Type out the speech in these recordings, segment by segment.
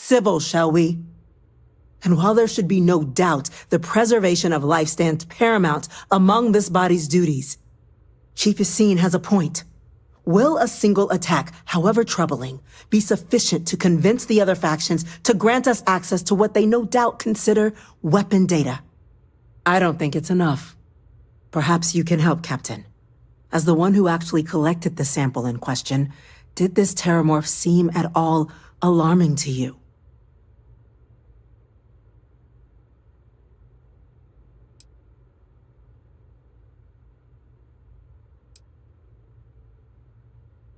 civil, shall we? And while there should be no doubt the preservation of life stands paramount among this body's duties, Chief Yassine has a point. Will a single attack, however troubling, be sufficient to convince the other factions to grant us access to what they no doubt consider weapon data? I don't think it's enough. Perhaps you can help, Captain. As the one who actually collected the sample in question, did this terramorph seem at all alarming to you?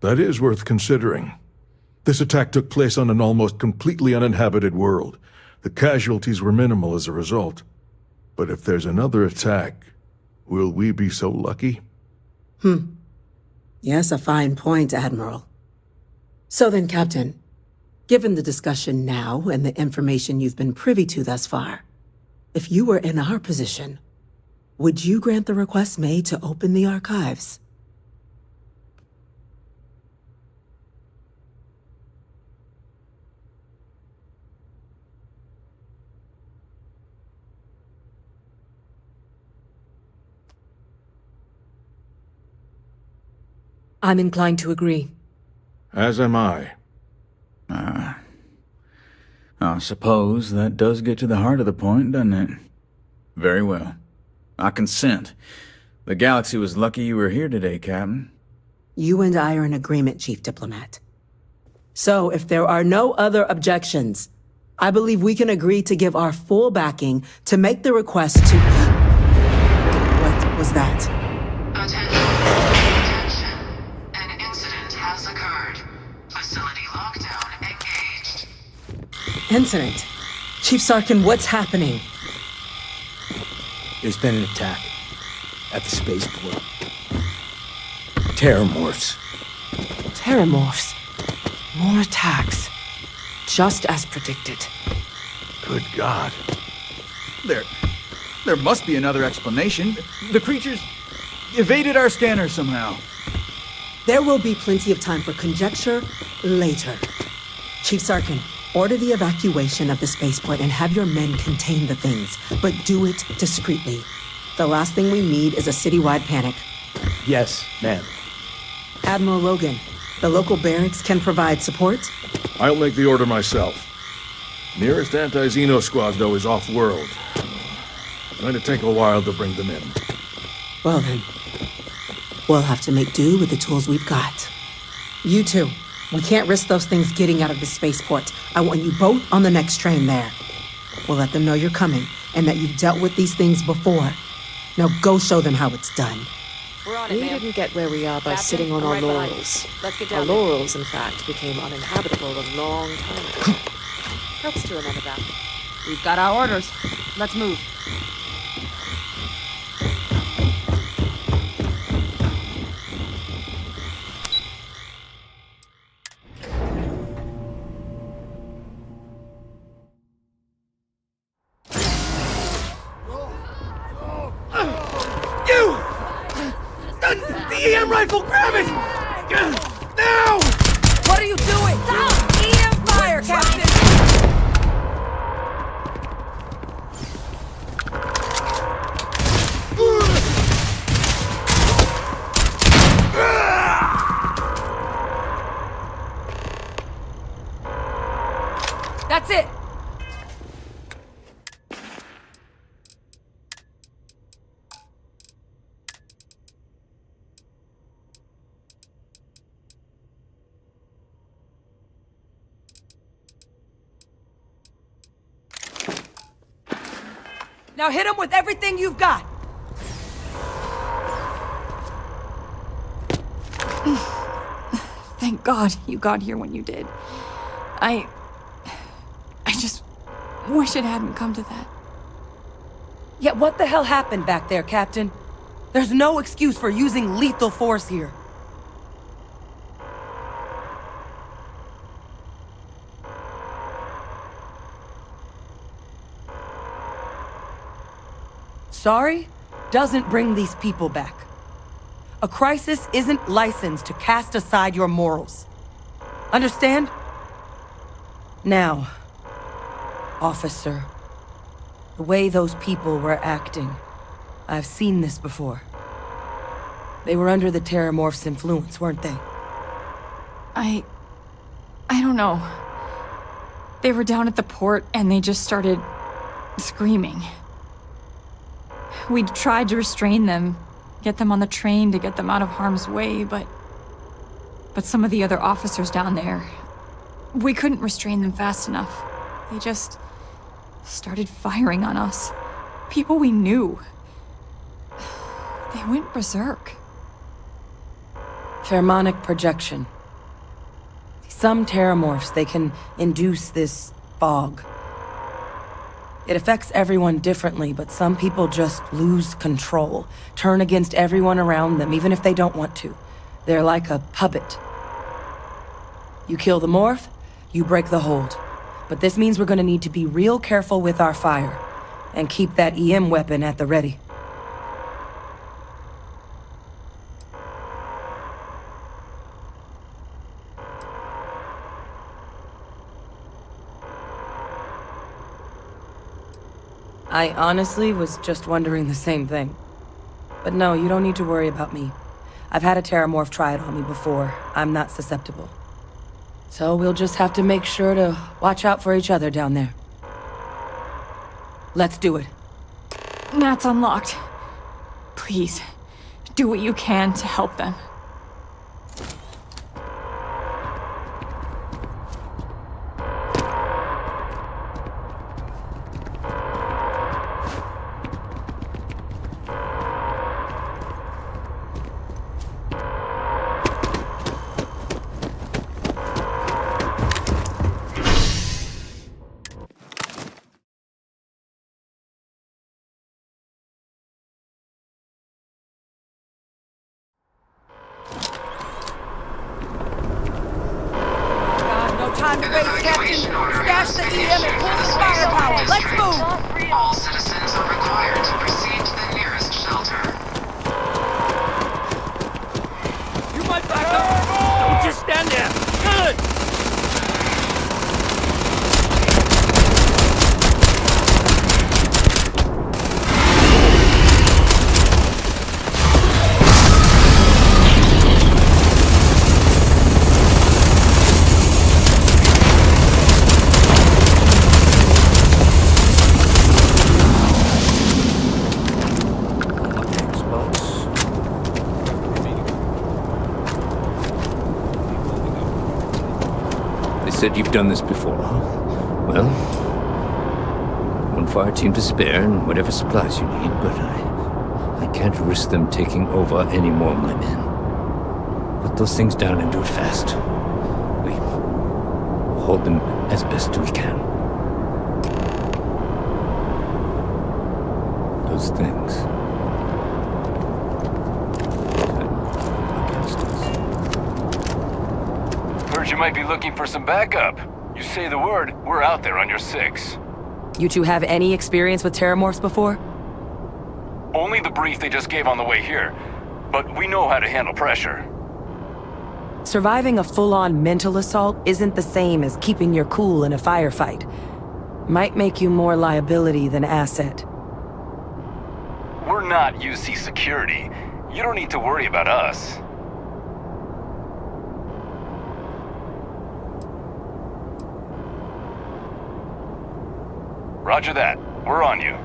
That is worth considering. This attack took place on an almost completely uninhabited world. The casualties were minimal as a result. But if there's another attack, will we be so lucky? Yes, a fine point, Admiral. So then, Captain, given the discussion now and the information you've been privy to thus far, if you were in our position, would you grant the request made to open the archives? I'm inclined to agree. As am I. I suppose that does get to the heart of the point, doesn't it? Very well. I consent. The galaxy was lucky you were here today, Captain. You and I are in agreement, Chief Diplomat. So, if there are no other objections, I believe we can agree to give our full backing to make the request to... What was that? Attention. An incident has occurred. Facility lockdown engaged. Incident? Chief Sarkin, what's happening? There's been an attack at the spaceport. Terramorphs. Terramorphs. More attacks. Just as predicted. Good God. There must be another explanation. The creatures evaded our scanner somehow. There will be plenty of time for conjecture later. Chief Sarkin, order the evacuation of the spaceport and have your men contain the things, but do it discreetly. The last thing we need is a citywide panic. Yes, ma'am. Admiral Logan, the local barracks can provide support? I'll make the order myself. Nearest anti-Xeno squad, though, is off-world. Going to take a while to bring them in. Well then, we'll have to make do with the tools we've got. You two, we can't risk those things getting out of the spaceport. I want you both on the next train there. We'll let them know you're coming and that you've dealt with these things before. Now go show them how it's done. We're on it, We ma'am. didn't get where we are by Captain, sitting on I'm our right behind you. laurels. Let's get Our down there. laurels, in fact, became uninhabitable a long time ago. Helps to remember that. We've got our orders. Let's move. The EM rifle, grab it! Now! What are you doing? Stop! EM fire, Captain! That's it! Now hit him with everything you've got! Thank God you got here when you did. I just wish it hadn't come to that. Yet what the hell happened back there, Captain? There's no excuse for using lethal force here. Sorry doesn't bring these people back. A crisis isn't licensed to cast aside your morals. Understand? Now, Officer, the way those people were acting, I've seen this before. They were under the Terramorph's influence, weren't they? I don't know. They were down at the port and they just started screaming. We tried to restrain them, get them on the train to get them out of harm's way, but some of the other officers down there, we couldn't restrain them fast enough. They just started firing on us. People we knew. They went berserk. Pheromonic projection. Some Terramorphs, they can induce this fog. It affects everyone differently, but some people just lose control, turn against everyone around them, even if they don't want to. They're like a puppet. You kill the morph, you break the hold. But this means we're gonna need to be real careful with our fire, and keep that EM weapon at the ready. I honestly was just wondering the same thing. But no, you don't need to worry about me. I've had a Terramorph try it on me before. I'm not susceptible. So we'll just have to make sure to watch out for each other down there. Let's do it. Matt's unlocked. Please, do what you can to help them. Time to waste, Captain. Stash the EM and pull the firepower. Let's move! All citizens are required to proceed to the nearest shelter. You might back up! Don't just stand there! Good! Said you've done this before. Well, one fire team to spare and whatever supplies you need, but I can't risk them taking over any more of my men. Put those things down and do it fast. We hold them as best we can. Those things. Against us. Heard you might be looking for some backup. You say the word, we're out there on your 6. You two have any experience with Terramorphs before? Only the brief they just gave on the way here, but we know how to handle pressure. Surviving a full-on mental assault isn't the same as keeping your cool in a firefight. Might make you more liability than asset. We're not UC security. You don't need to worry about us. Roger that. We're on you.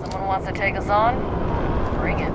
Someone wants to take us on? Bring it.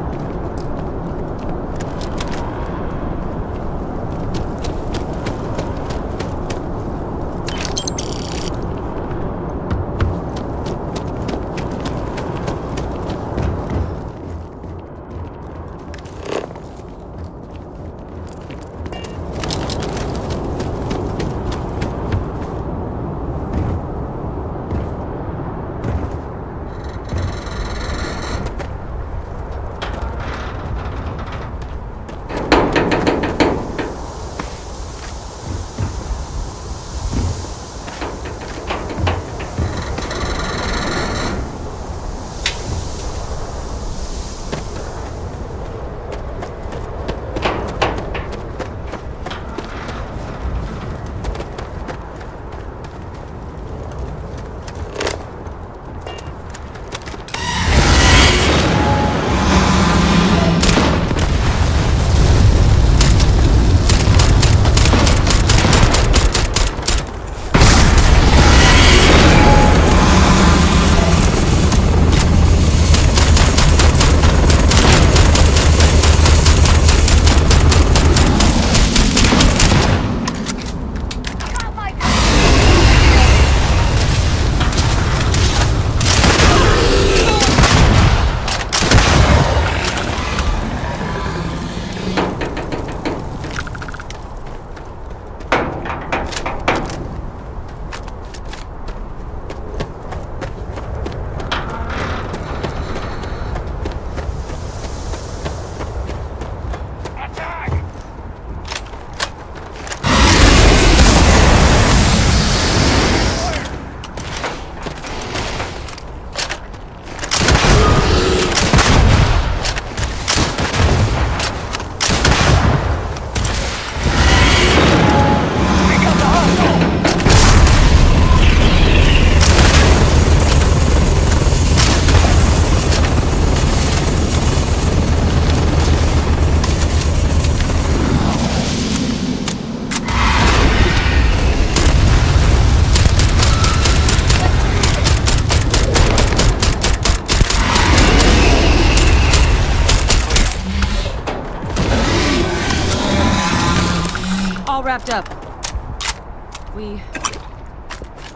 wrapped up. We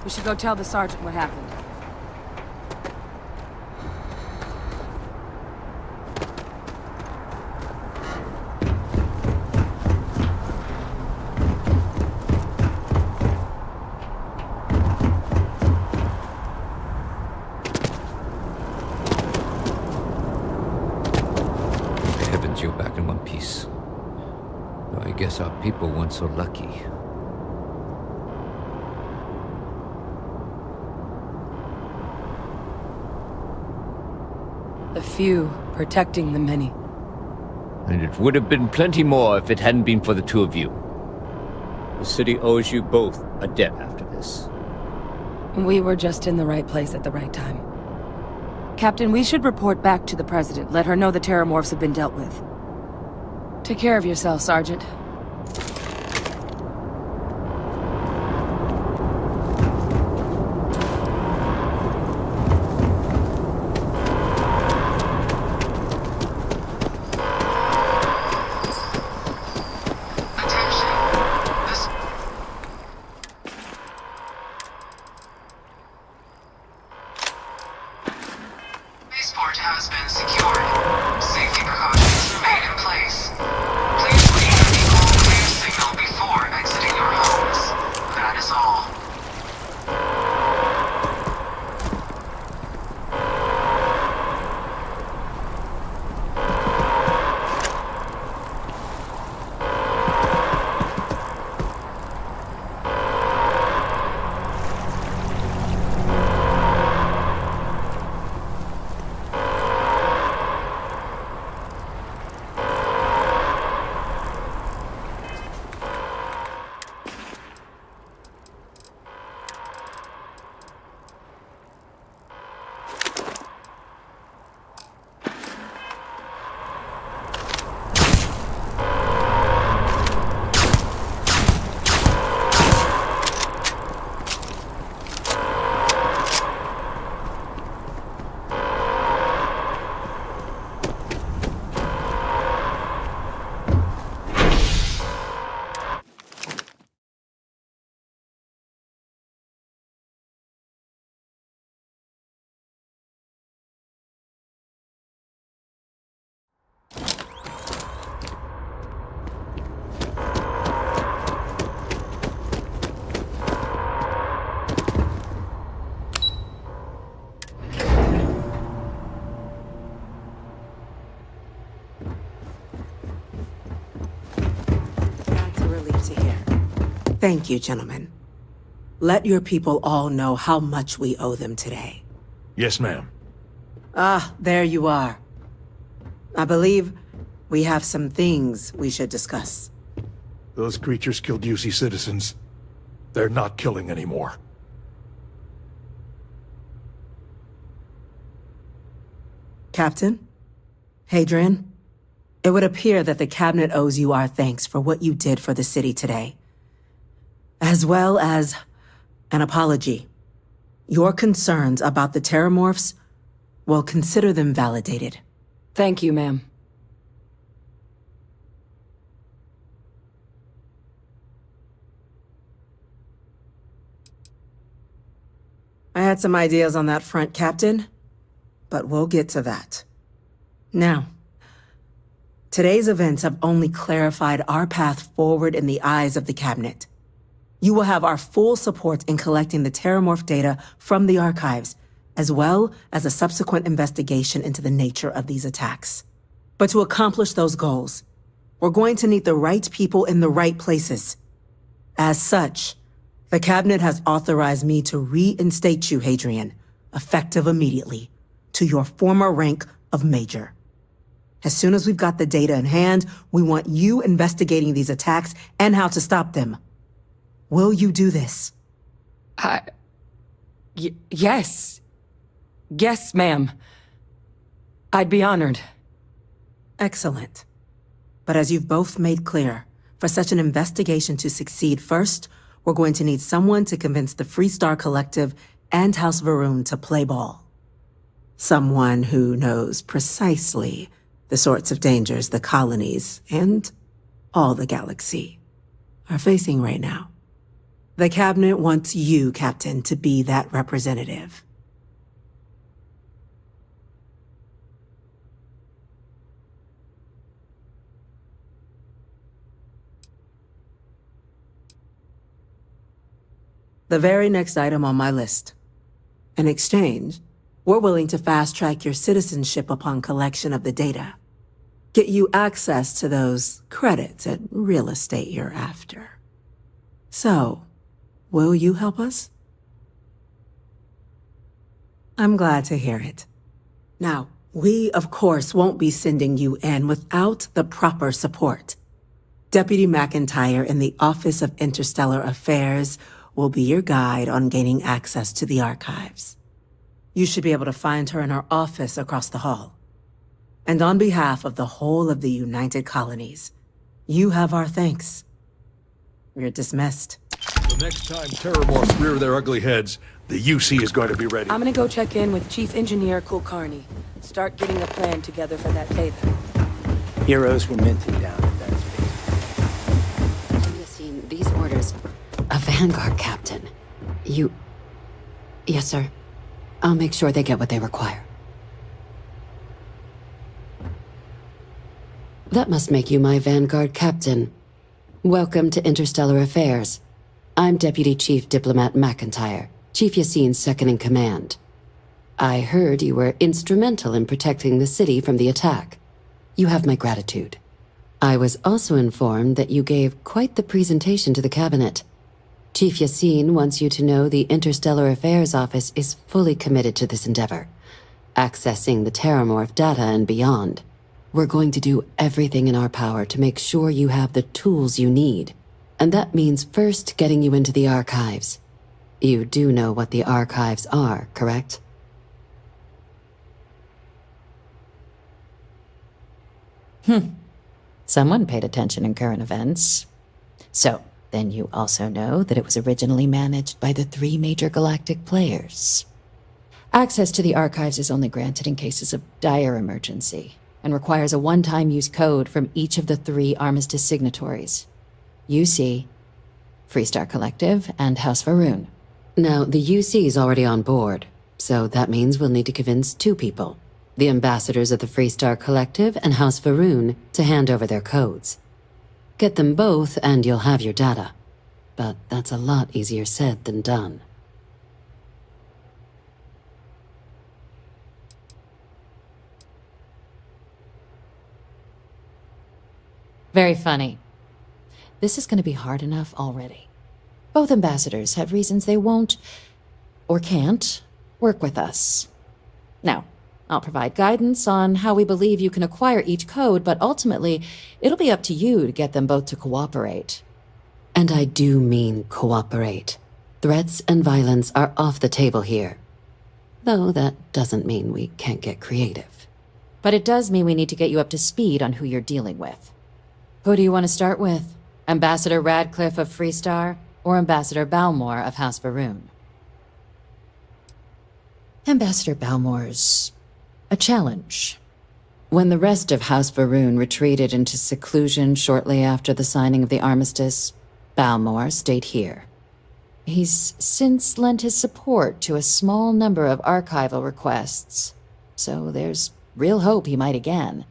should go tell the sergeant what happened. Heavens, you're back in one piece. Though I guess our people weren't so lucky. The few protecting the many. And it would have been plenty more if it hadn't been for the two of you. The city owes you both a debt after this. We were just in the right place at the right time. Captain, we should report back to the President. Let her know the Terramorphs have been dealt with. Take care of yourself, Sergeant. Spaceport has been secured. Safety precautions remain in place. Please leave the all-clear signal before exiting your homes. That is all. Thank you, gentlemen. Let your people all know how much we owe them today. Yes, ma'am. Ah, there you are. I believe we have some things we should discuss. Those creatures killed UC citizens. They're not killing anymore. Captain? Hadrian? It would appear that the Cabinet owes you our thanks for what you did for the city today, as well as an apology. Your concerns about the Terramorphs, well, consider them validated. Thank you, ma'am. I had some ideas on that front, Captain, but we'll get to that. Now, today's events have only clarified our path forward in the eyes of the Cabinet. You will have our full support in collecting the Terramorph data from the archives, as well as a subsequent investigation into the nature of these attacks. But to accomplish those goals, we're going to need the right people in the right places. As such, the Cabinet has authorized me to reinstate you, Hadrian, effective immediately, to your former rank of Major. As soon as we've got the data in hand, we want you investigating these attacks and how to stop them. Will you do this? Yes. Yes, ma'am. I'd be honored. Excellent. But as you've both made clear, for such an investigation to succeed, first, we're going to need someone to convince the Freestar Collective and House Varun to play ball. Someone who knows precisely the sorts of dangers the colonies and all the galaxy are facing right now. The cabinet wants you, Captain, to be that representative. The very next item on my list. In exchange, we're willing to fast-track your citizenship upon collection of the data. Get you access to those credits at real estate you're after. So, will you help us? I'm glad to hear it. Now, we, of course, won't be sending you in without the proper support. Deputy McIntyre in the Office of Interstellar Affairs will be your guide on gaining access to the archives. You should be able to find her in her office across the hall. And on behalf of the whole of the United Colonies, you have our thanks. You're dismissed. The next time Terramorphs rear their ugly heads, the UC is going to be ready. I'm gonna go check in with Chief Engineer Kulkarni. Start getting a plan together for that data. Heroes were minted down at that space. Yassine, these orders. A Vanguard captain. You... Yes, sir. I'll make sure they get what they require. That must make you my Vanguard captain. Welcome to Interstellar Affairs. I'm Deputy Chief Diplomat McIntyre, Chief Yassine's second-in-command. I heard you were instrumental in protecting the city from the attack. You have my gratitude. I was also informed that you gave quite the presentation to the cabinet. Chief Yassine wants you to know the Interstellar Affairs Office is fully committed to this endeavor, accessing the Terramorph data and beyond. We're going to do everything in our power to make sure you have the tools you need. And that means first getting you into the archives. You do know what the archives are, correct? Someone paid attention in current events. So, then you also know that it was originally managed by the 3 major galactic players. Access to the archives is only granted in cases of dire emergency, and requires a one-time use code from each of the 3 armistice signatories. UC, Freestar Collective, and House Varoon. Now, the UC is already on board, so that means we'll need to convince 2 people. The ambassadors of the Freestar Collective and House Varoon to hand over their codes. Get them both and you'll have your data. But that's a lot easier said than done. Very funny. This is going to be hard enough already. Both ambassadors have reasons they won't, or can't, work with us. Now, I'll provide guidance on how we believe you can acquire each code, but ultimately, it'll be up to you to get them both to cooperate. And I do mean cooperate. Threats and violence are off the table here. Though that doesn't mean we can't get creative. But it does mean we need to get you up to speed on who you're dealing with. Who do you want to start with? Ambassador Radcliffe of Freestar, or Ambassador Balmore of House Varoon? Ambassador Balmore's a challenge. When the rest of House Varoon retreated into seclusion shortly after the signing of the armistice, Balmore stayed here. He's since lent his support to a small number of archival requests, so there's real hope he might again.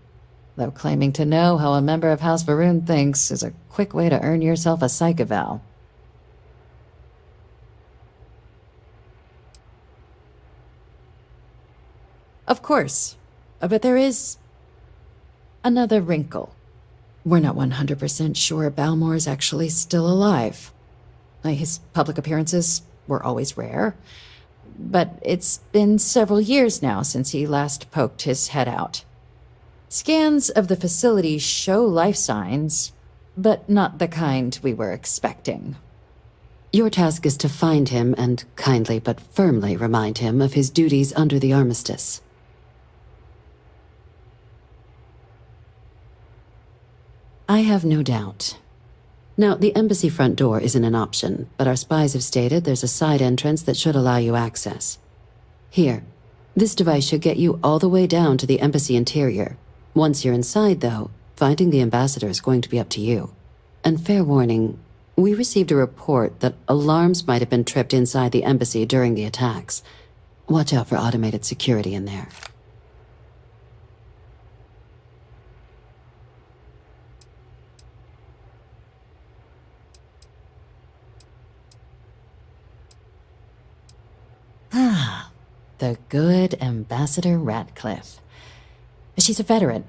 Though claiming to know how a member of House Varoon thinks is a quick way to earn yourself a psych eval. Of course, but there is another wrinkle. We're not 100% sure Balmore's actually still alive. His public appearances were always rare, but it's been several years now since he last poked his head out. Scans of the facility show life signs, but not the kind we were expecting. Your task is to find him and kindly but firmly remind him of his duties under the armistice. I have no doubt. Now, the embassy front door isn't an option, but our spies have stated there's a side entrance that should allow you access. Here, this device should get you all the way down to the embassy interior. Once you're inside, though, finding the ambassador is going to be up to you. And fair warning, We received a report that alarms might have been tripped inside the embassy during the attacks. Watch out for automated security in there. Ah, the good Ambassador Radcliffe. She's a veteran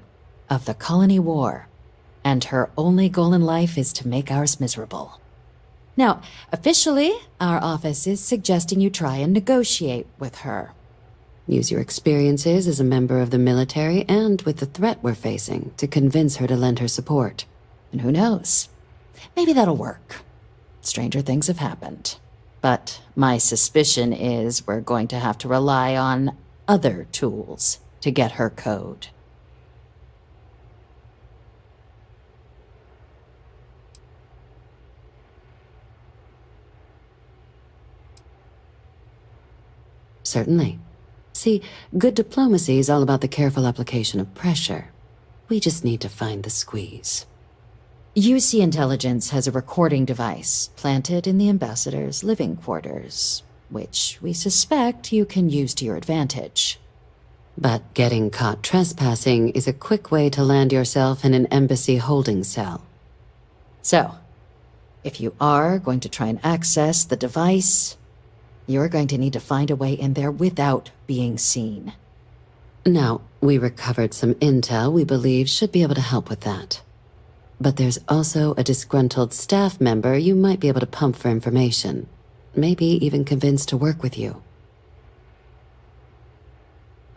of the Colony War, and her only goal in life is to make ours miserable. Now, officially, our office is suggesting you try and negotiate with her. Use your experiences as a member of the military and with the threat we're facing to convince her to lend her support. And who knows? Maybe that'll work. Stranger things have happened. But my suspicion is we're going to have to rely on other tools to get her code. Certainly. See, good diplomacy is all about the careful application of pressure. We just need to find the squeeze. UC Intelligence has a recording device planted in the ambassador's living quarters, which we suspect you can use to your advantage. But getting caught trespassing is a quick way to land yourself in an embassy holding cell. So, if you are going to try and access the device, you're going to need to find a way in there without being seen. Now, we recovered some intel we believe should be able to help with that. But there's also a disgruntled staff member you might be able to pump for information. Maybe even convince to work with you.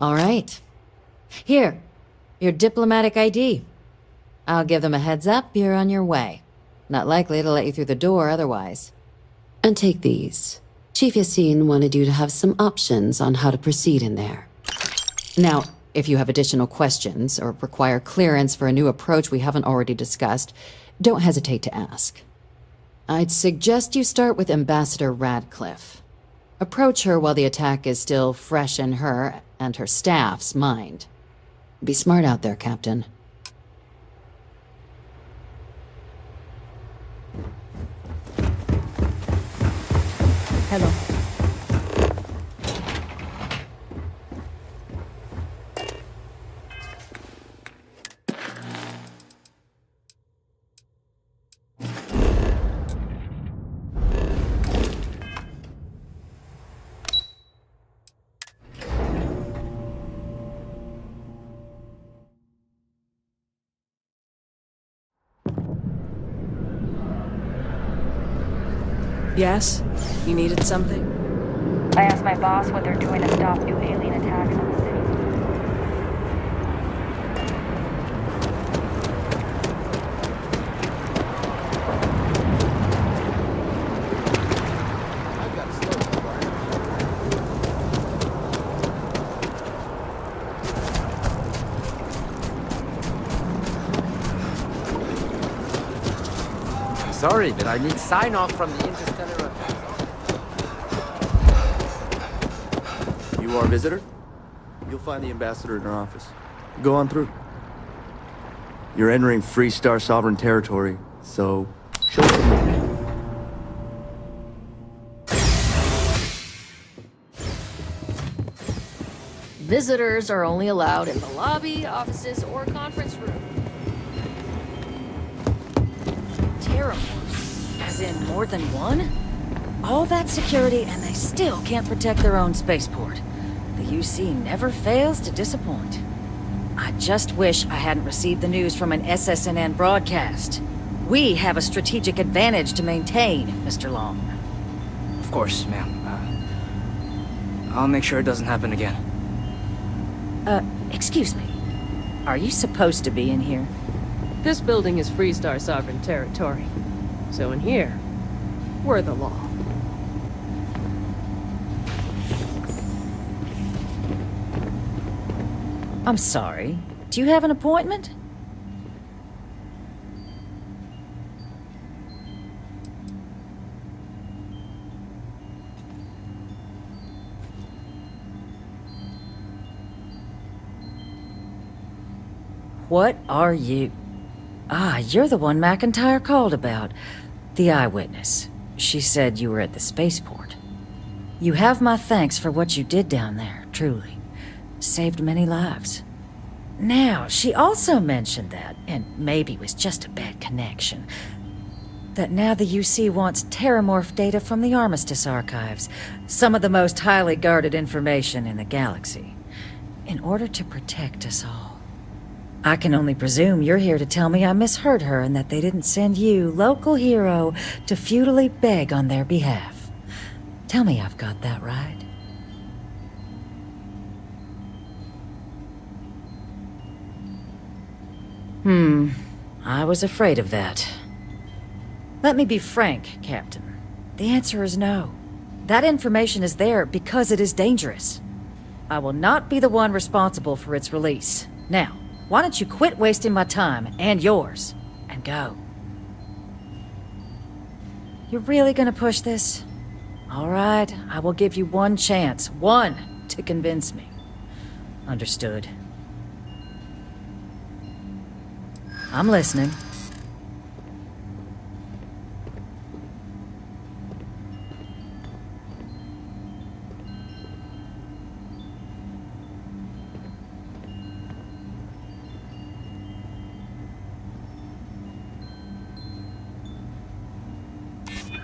All right. Here, your diplomatic ID. I'll give them a heads up, you're on your way. Not likely to let you through the door otherwise. And take these. Chief Yassine wanted you to have some options on how to proceed in there. Now, if you have additional questions or require clearance for a new approach we haven't already discussed, don't hesitate to ask. I'd suggest you start with Ambassador Radcliffe. Approach her while the attack is still fresh in her and her staff's mind. Be smart out there, Captain. Hello. Yes? You needed something? I asked my boss what they're doing to stop new alien attacks on the city. Sorry, but I need sign-off from the Interstellar Affairs. You are a visitor? You'll find the ambassador in her office. Go on through. You're entering Free Star Sovereign territory, so show some. Visitors are only allowed in the lobby, offices, or conference room. Terramorphs? As in more than one? All that security and they still can't protect their own spaceport. The UC never fails to disappoint. I just wish I hadn't received the news from an SSNN broadcast. We have a strategic advantage to maintain, Mr. Long. Of course, ma'am. I'll make sure it doesn't happen again. Excuse me. Are you supposed to be in here? This building is Free Star Sovereign territory. So in here, we're the law. I'm sorry. Do you have an appointment? What are you? Ah, you're the one McIntyre called about. The eyewitness. She said you were at the spaceport. You have my thanks for what you did down there, truly. Saved many lives. Now, she also mentioned that, and maybe it was just a bad connection, that now the UC wants Terramorph data from the Armistice archives, some of the most highly guarded information in the galaxy, in order to protect us all. I can only presume you're here to tell me I misheard her and that they didn't send you, local hero, to futilely beg on their behalf. Tell me I've got that right. I was afraid of that. Let me be frank, Captain. The answer is no. That information is there because it is dangerous. I will not be the one responsible for its release. Now, why don't you quit wasting my time and yours, and go? You're really gonna push this? All right, I will give you one chance, one, to convince me. Understood. I'm listening.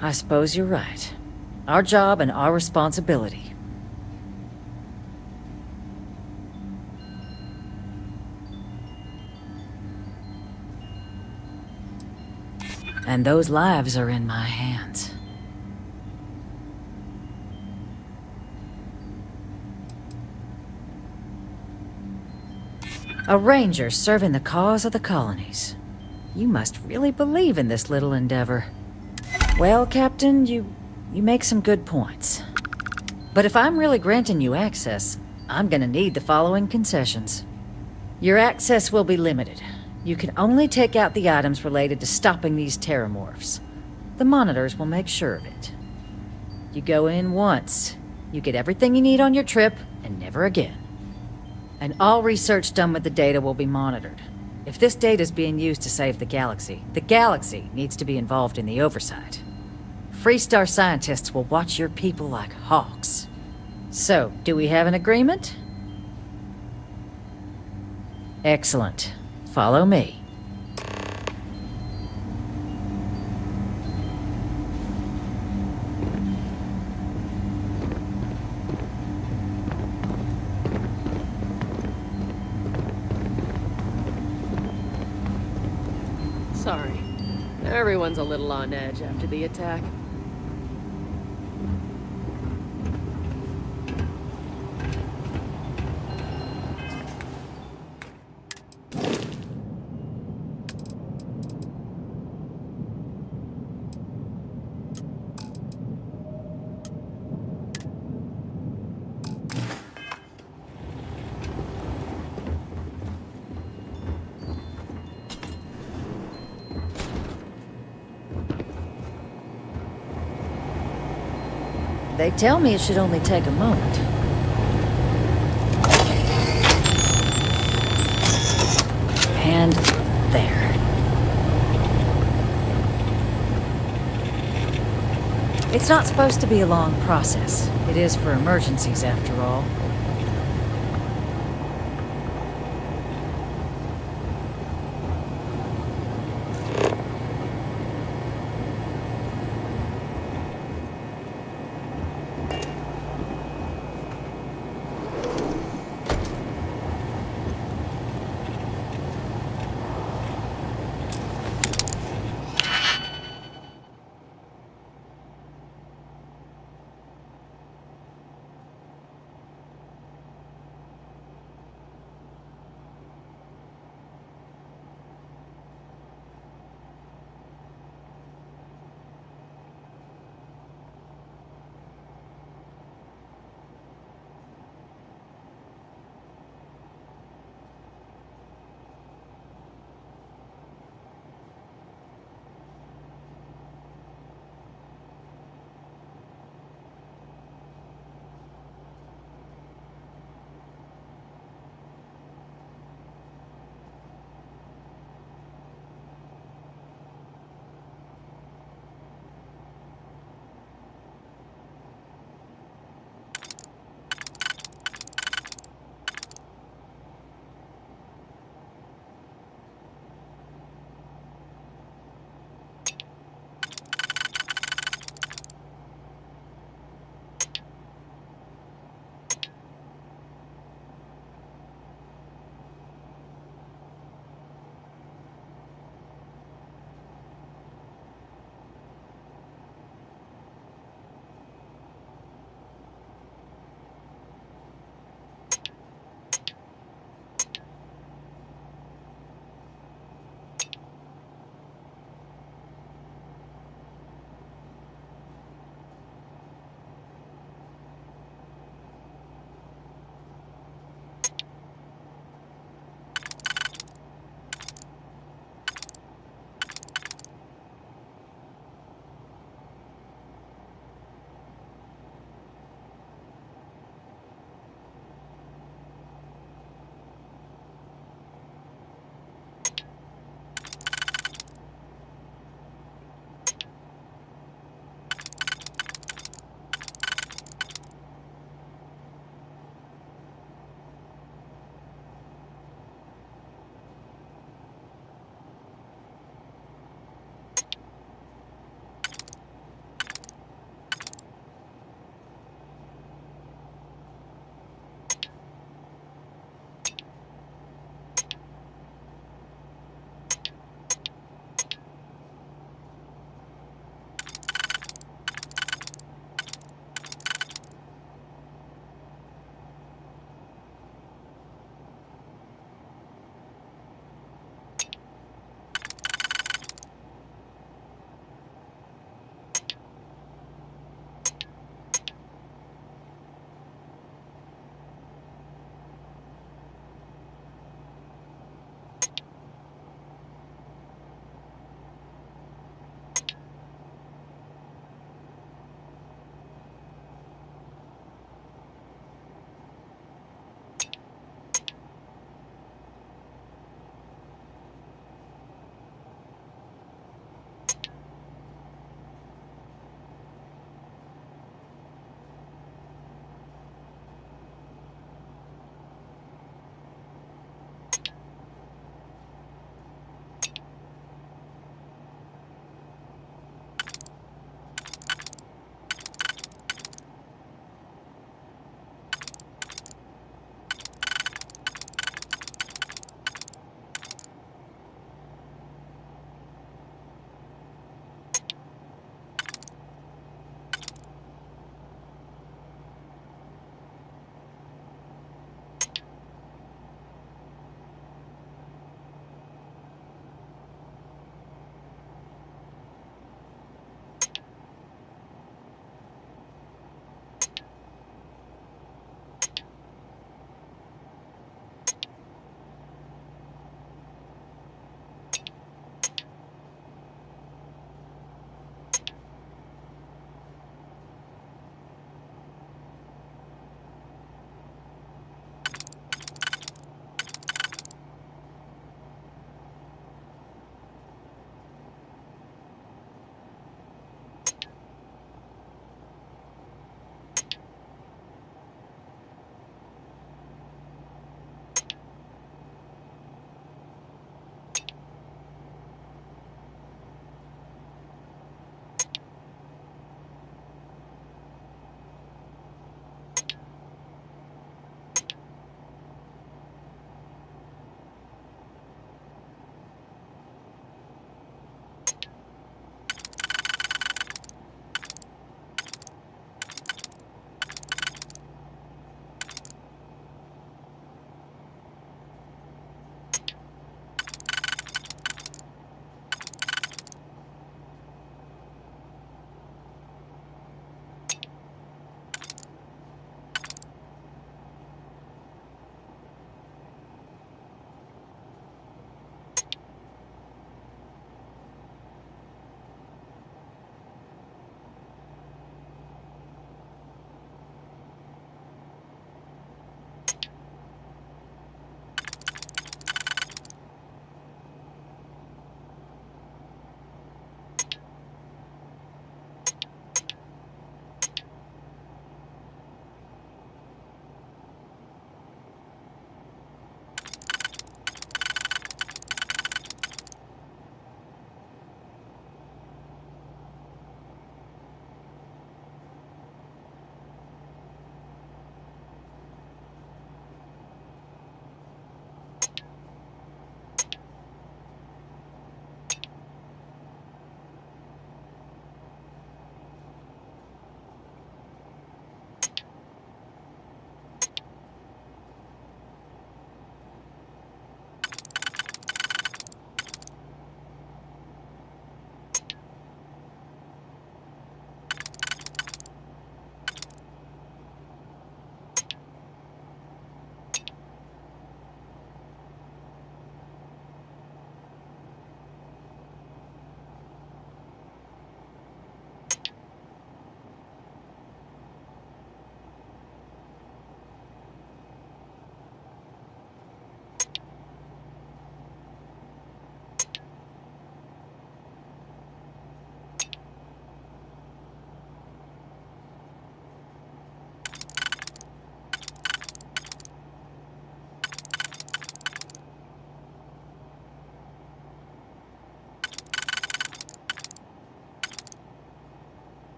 I suppose you're right. Our job and our responsibility. And those lives are in my hands. A ranger serving the cause of the colonies. You must really believe in this little endeavor. Well, Captain, you make some good points. But if I'm really granting you access, I'm gonna need the following concessions. Your access will be limited. You can only take out the items related to stopping these terramorphs. The monitors will make sure of it. You go in once. You get everything you need on your trip, and never again. And all research done with the data will be monitored. If this data is being used to save the galaxy needs to be involved in the oversight. Freestar scientists will watch your people like hawks. So, do we have an agreement? Excellent. Follow me. Sorry. Everyone's a little on edge after the attack. They tell me it should only take a moment. And there. It's not supposed to be a long process. It is for emergencies, after all.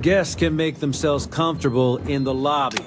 guests can make themselves comfortable in the lobby.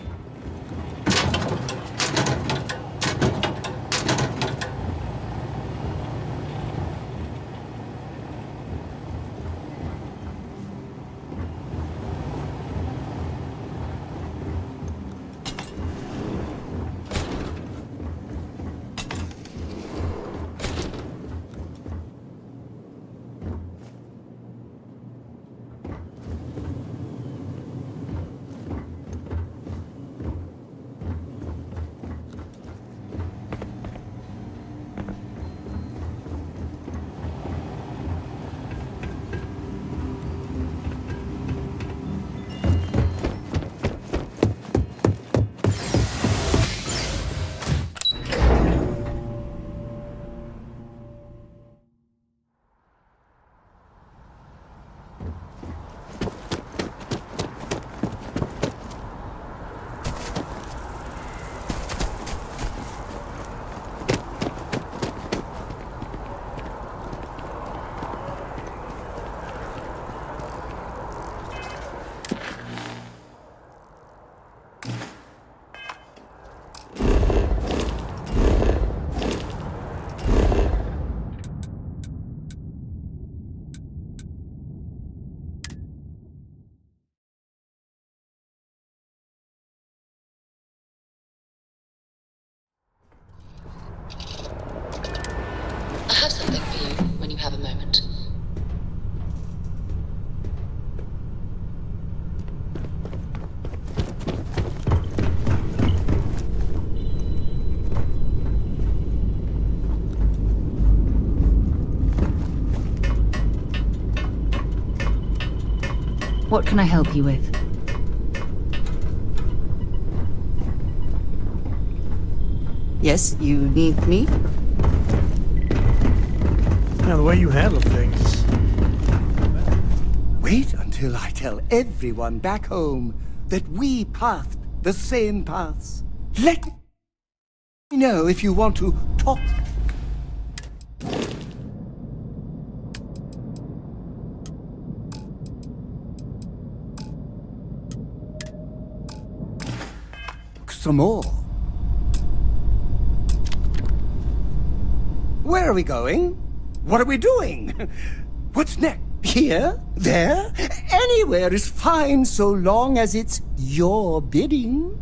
I have something for you when you have a moment. What can I help you with? Yes, you need me? Now, the way you handle things. Wait until I tell everyone back home that we pathed the same paths. Let me know if you want to talk. Some more. Where are we going? What are we doing? What's next? Here? There? Anywhere is fine so long as it's your bidding.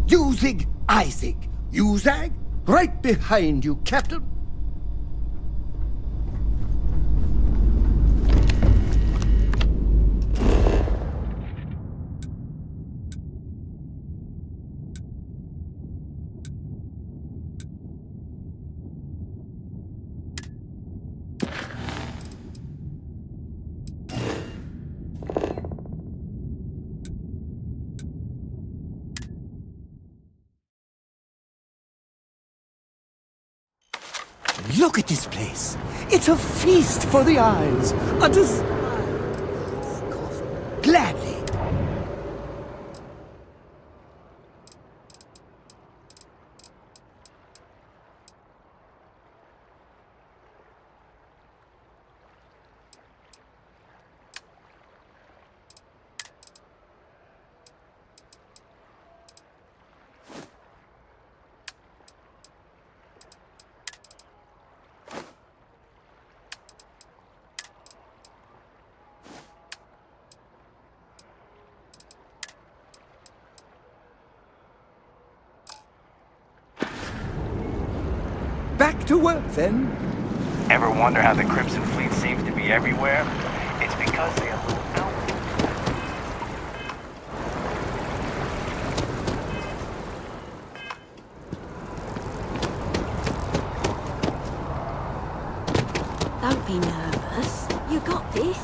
You zig, I zig. You zag, right behind you, Captain. Look at this place. It's a feast for the eyes. A Gladly. Back to work, then. Ever wonder how the Crimson Fleet seems to be everywhere? It's because they are little out. Don't be nervous. You got this.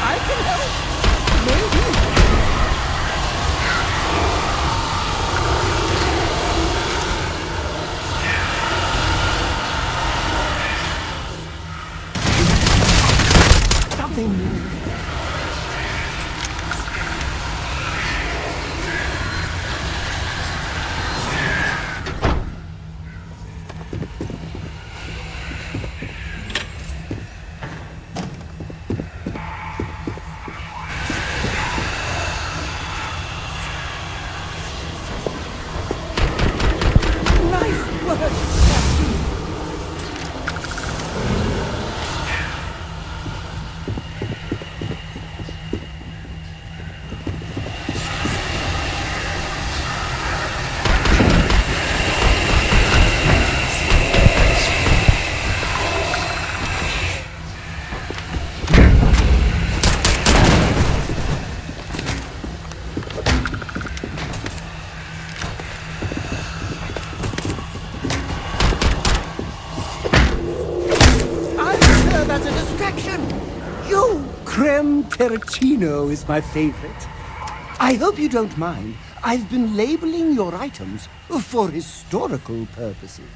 I can help. Maybe. Something new. As a distraction. You, creme terracino is my favorite. I hope you don't mind. I've been labeling your items for historical purposes.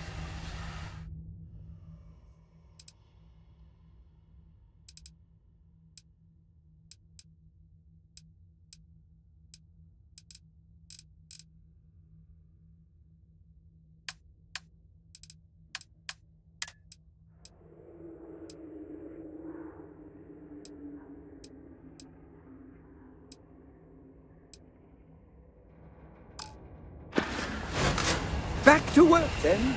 Back to work, then.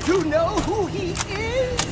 to know who he is?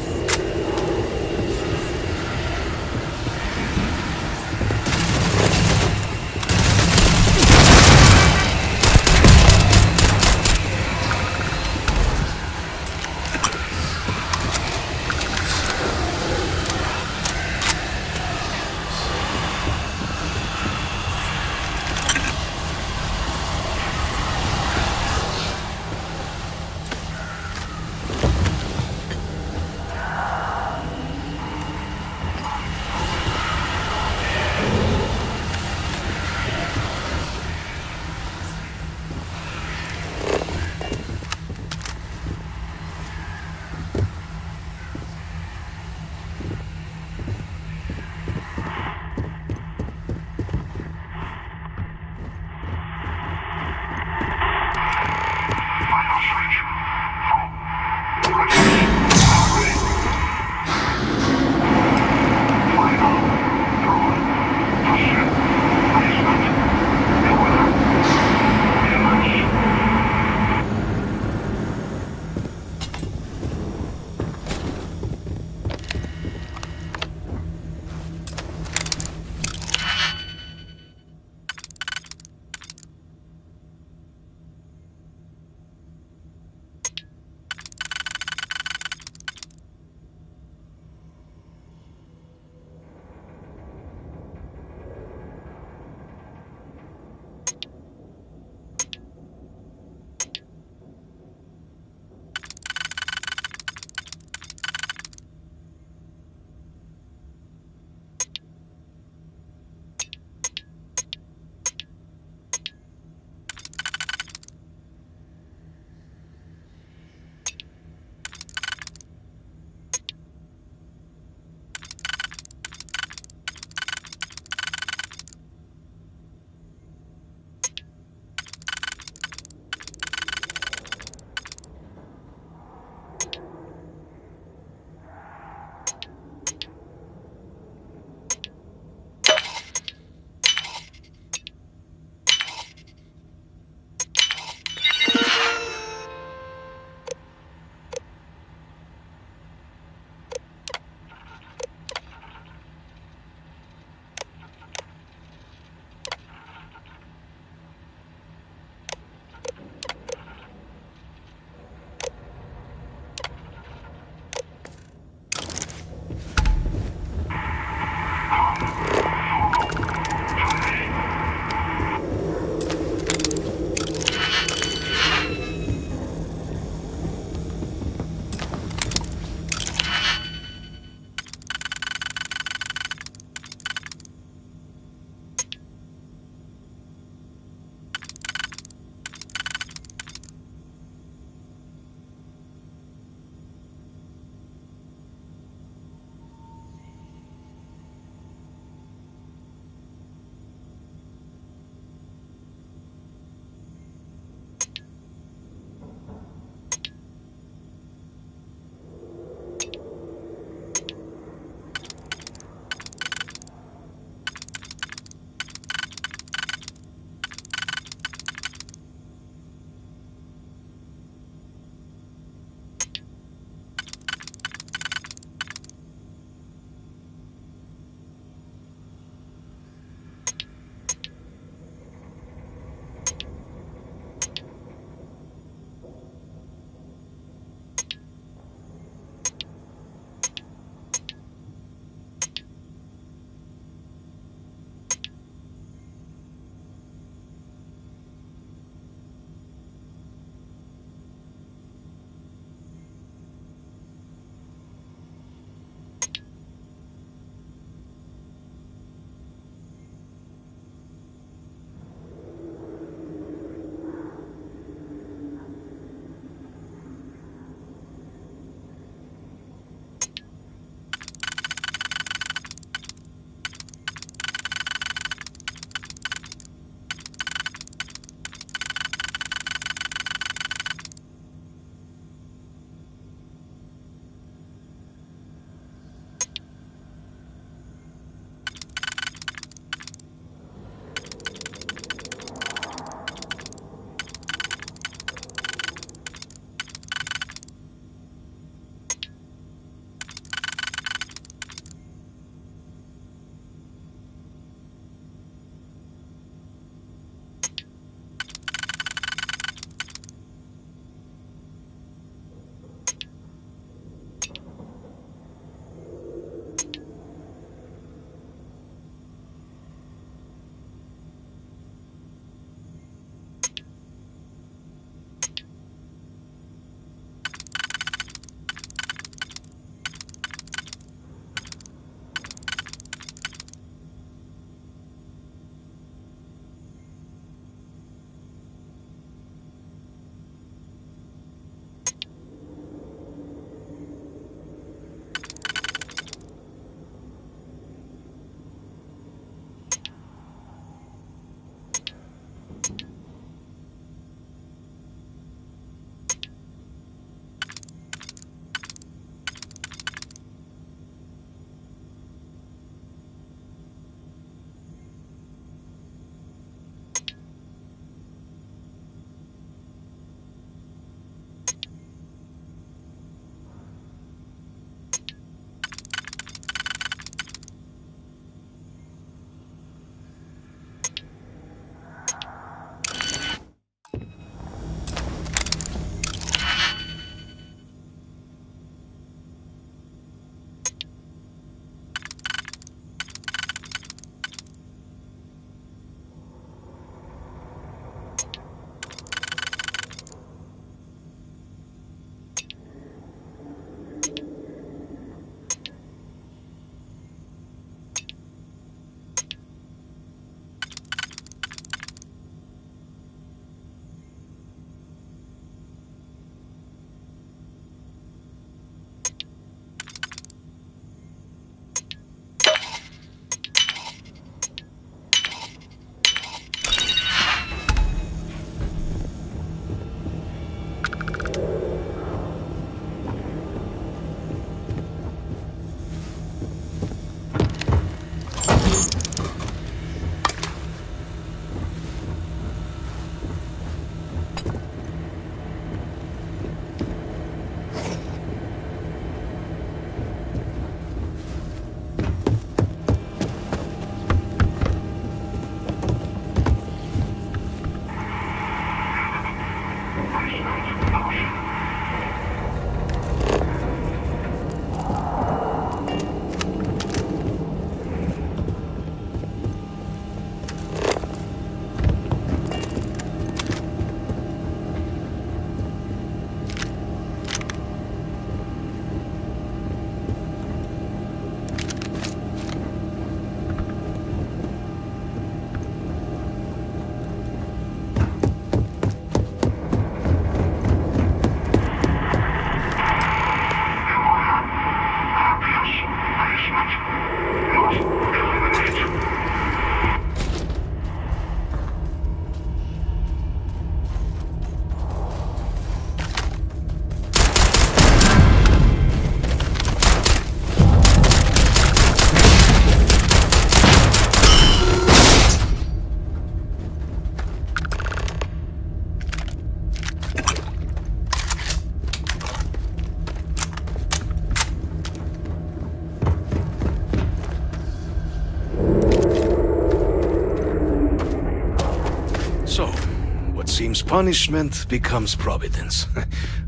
Seems punishment becomes providence.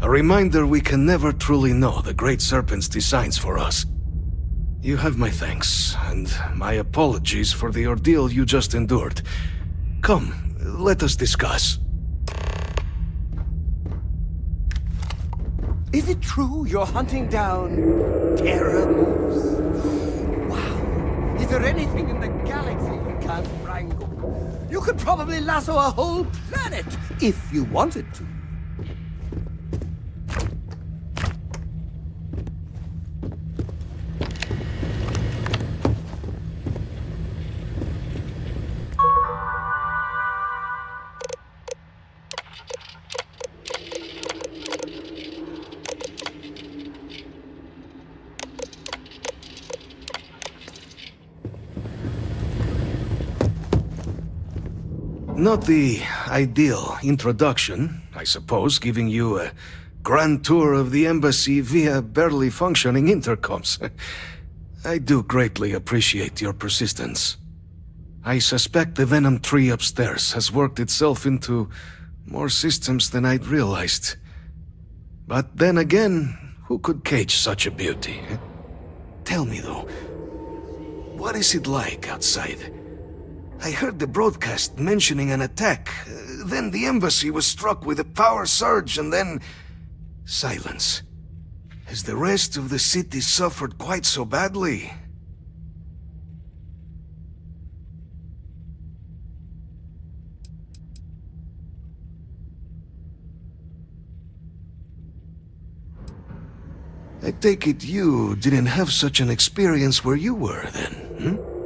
A reminder we can never truly know the Great Serpent's designs for us. You have my thanks, and my apologies for the ordeal you just endured. Come, let us discuss. Is it true you're hunting down terror moves? Wow. Is there anything in the galaxy you can't wrangle? You could probably lasso a whole planet if you wanted to. Not the ideal introduction, I suppose, giving you a grand tour of the embassy via barely functioning intercoms. I do greatly appreciate your persistence. I suspect the Venom tree upstairs has worked itself into more systems than I'd realized. But then again, who could cage such a beauty? Tell me though, what is it like outside? I heard the broadcast mentioning an attack. Then the embassy was struck with a power surge and then... silence. Has the rest of the city suffered quite so badly? I take it you didn't have such an experience where you were then, hmm?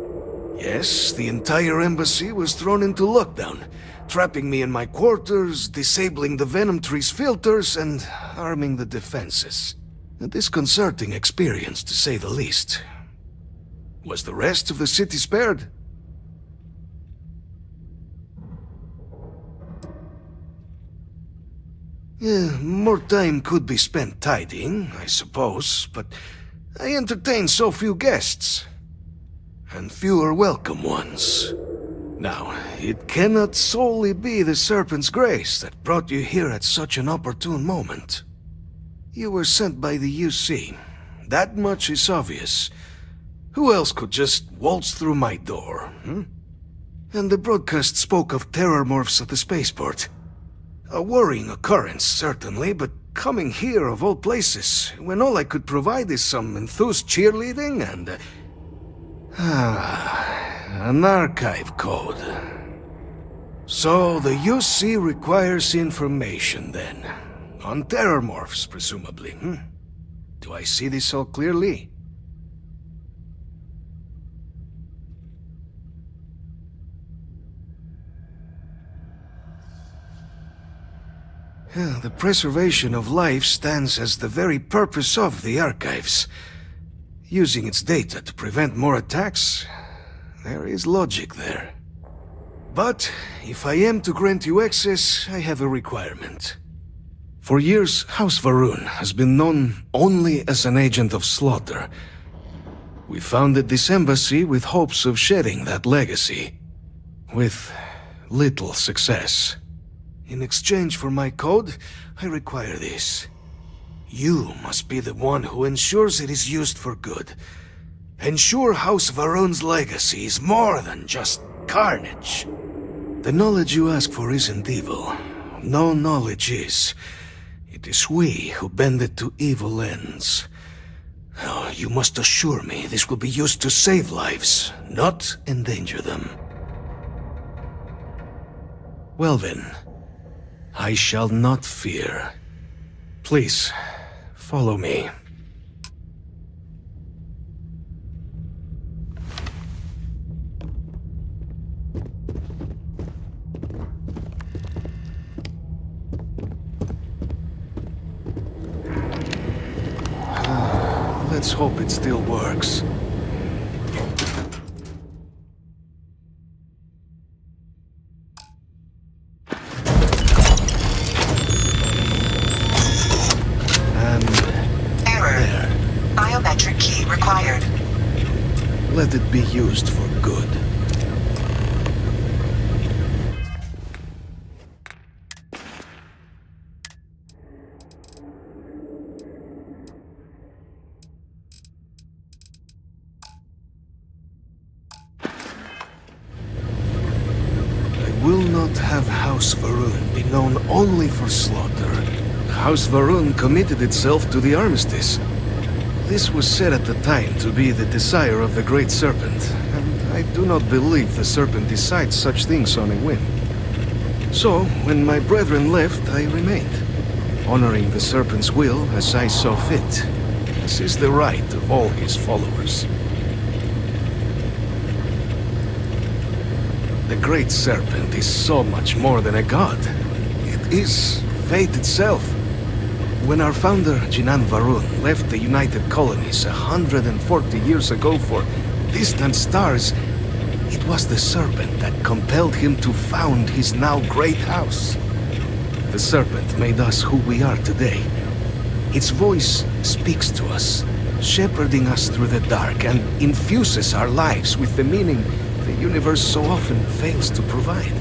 Yes, the entire embassy was thrown into lockdown, trapping me in my quarters, disabling the Venom tree's filters, and arming the defenses. A disconcerting experience, to say the least. Was the rest of the city spared? Yeah, more time could be spent tidying, I suppose, but I entertained so few guests. And fewer welcome ones. Now, it cannot solely be the Serpent's grace that brought you here at such an opportune moment. You were sent by the UC. That much is obvious. Who else could just waltz through my door, hmm? And the broadcast spoke of terror morphs at the spaceport. A worrying occurrence, certainly, but coming here of all places, when all I could provide is some enthused cheerleading and... an archive code. So the UC requires information then. On terror morphs, presumably, hmm? Do I see this all clearly? The preservation of life stands as the very purpose of the archives. Using its data to prevent more attacks, there is logic there. But if I am to grant you access, I have a requirement. For years, House Varun has been known only as an agent of slaughter. We founded this embassy with hopes of shedding that legacy. With little success. In exchange for my code, I require this. You must be the one who ensures it is used for good. Ensure House Varun's legacy is more than just carnage. The knowledge you ask for isn't evil. No knowledge is. It is we who bend it to evil ends. Oh, you must assure me this will be used to save lives, not endanger them. Well then, I shall not fear. Please, follow me. Let's hope it still works. Error. Biometric key required. Let it be used for good. I will not have House Varun be known only for slaughter. House Varun committed itself to the armistice. This was said at the time to be the desire of the Great Serpent, and I do not believe the Serpent decides such things on a whim. So, when my brethren left, I remained, honoring the Serpent's will as I saw fit. This is the right of all his followers. The Great Serpent is so much more than a god. It is fate itself. When our founder, Jinan Varun, left the United Colonies 140 years ago for distant stars, it was the Serpent that compelled him to found his now great house. The Serpent made us who we are today. Its voice speaks to us, shepherding us through the dark and infuses our lives with the meaning the universe so often fails to provide.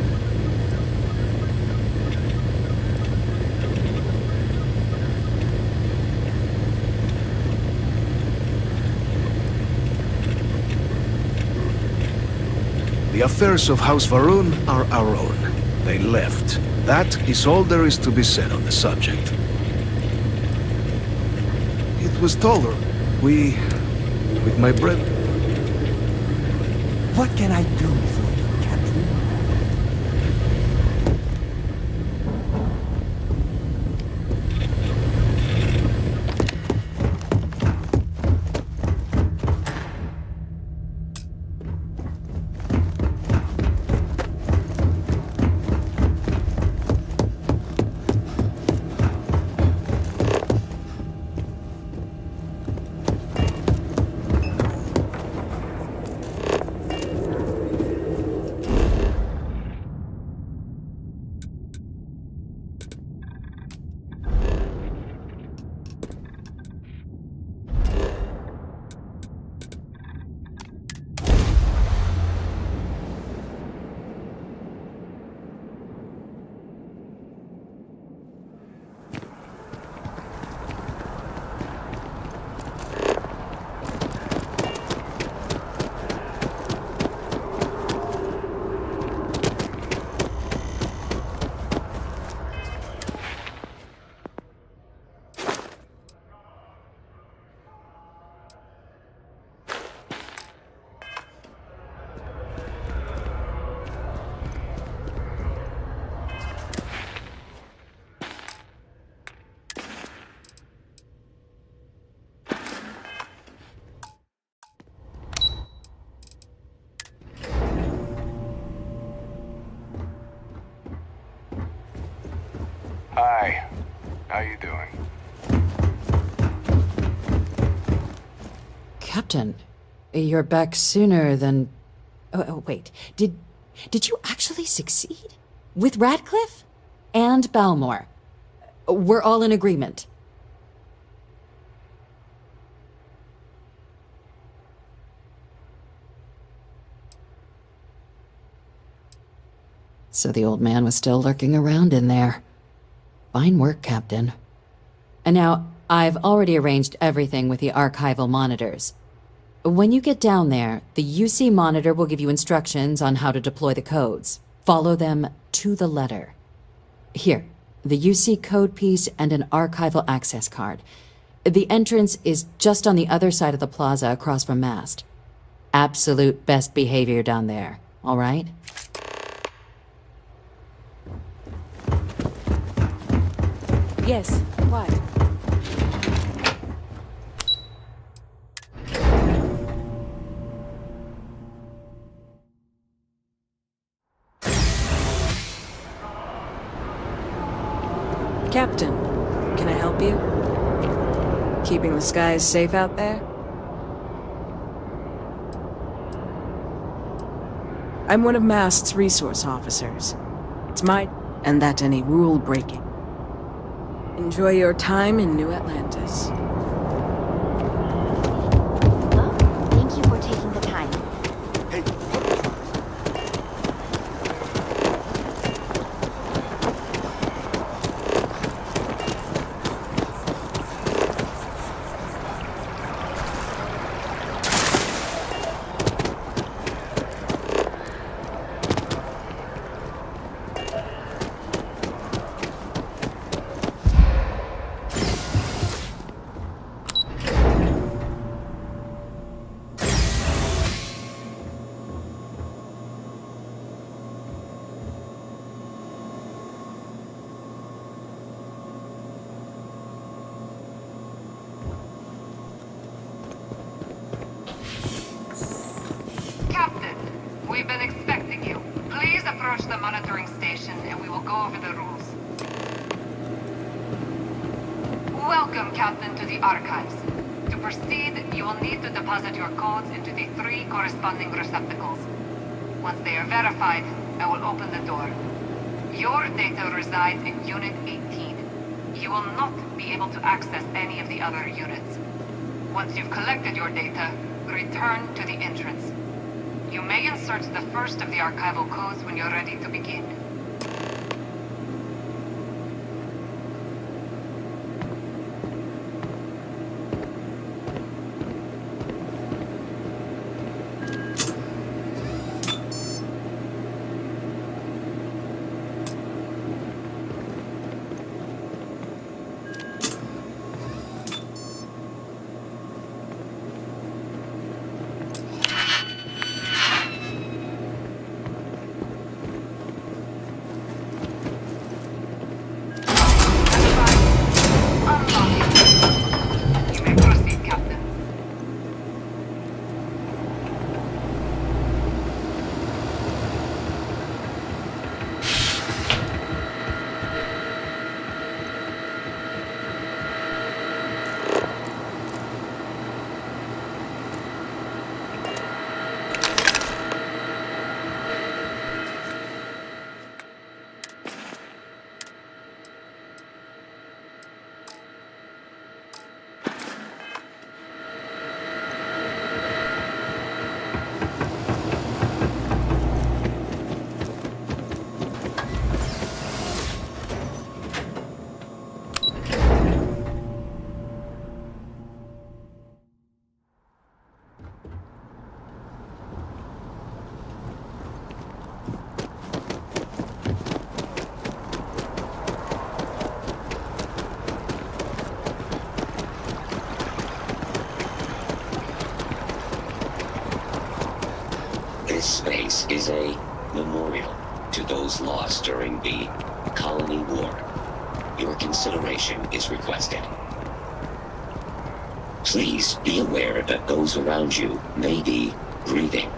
The affairs of House Varun are our own. They left. That is all there is to be said on the subject. It was taller. With my bread. What can I do for you, Captain? Hi. How you doing? Captain, you're back sooner than... Oh, wait. Did you actually succeed? With Radcliffe? And Balmore? We're all in agreement. So the old man was still lurking around in there. Fine work, Captain. And now, I've already arranged everything with the archival monitors. When you get down there, the UC monitor will give you instructions on how to deploy the codes. Follow them to the letter. Here, the UC code piece and an archival access card. The entrance is just on the other side of the plaza across from Mast. Absolute best behavior down there, all right? Yes, what? Captain, can I help you? Keeping the skies safe out there? I'm one of Mast's resource officers. It's my... and that any rule breaking. Enjoy your time in New Atlantis. Well, thank you for taking the time. Captain, we've been expecting you. Please approach the monitoring station and we will go over the rules. Welcome, Captain, to the archives. To proceed, you will need to deposit your codes into the 3 corresponding receptacles. Once they are verified, I will open the door. Your data resides in Unit 18. You will not be able to access any of the other units. Once you've collected your data, return to the entrance. You may insert the first of the archival codes when you're ready to begin. This space is a memorial to those lost during the Colony War. Your consideration is requested. Please be aware that those around you may be grieving.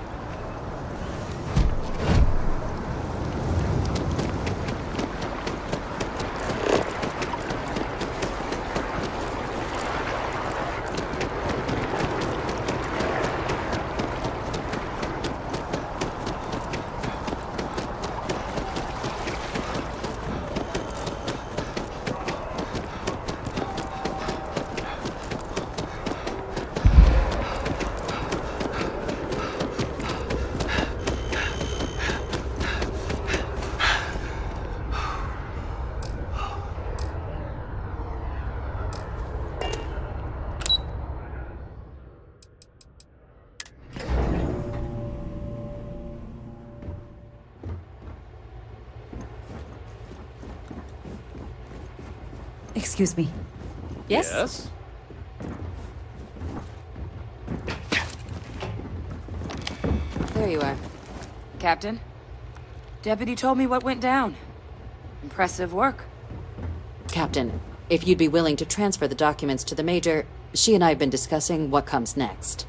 Excuse me. Yes? There you are. Captain, Deputy told me what went down. Impressive work. Captain, if you'd be willing to transfer the documents to the Major, she and I have been discussing what comes next.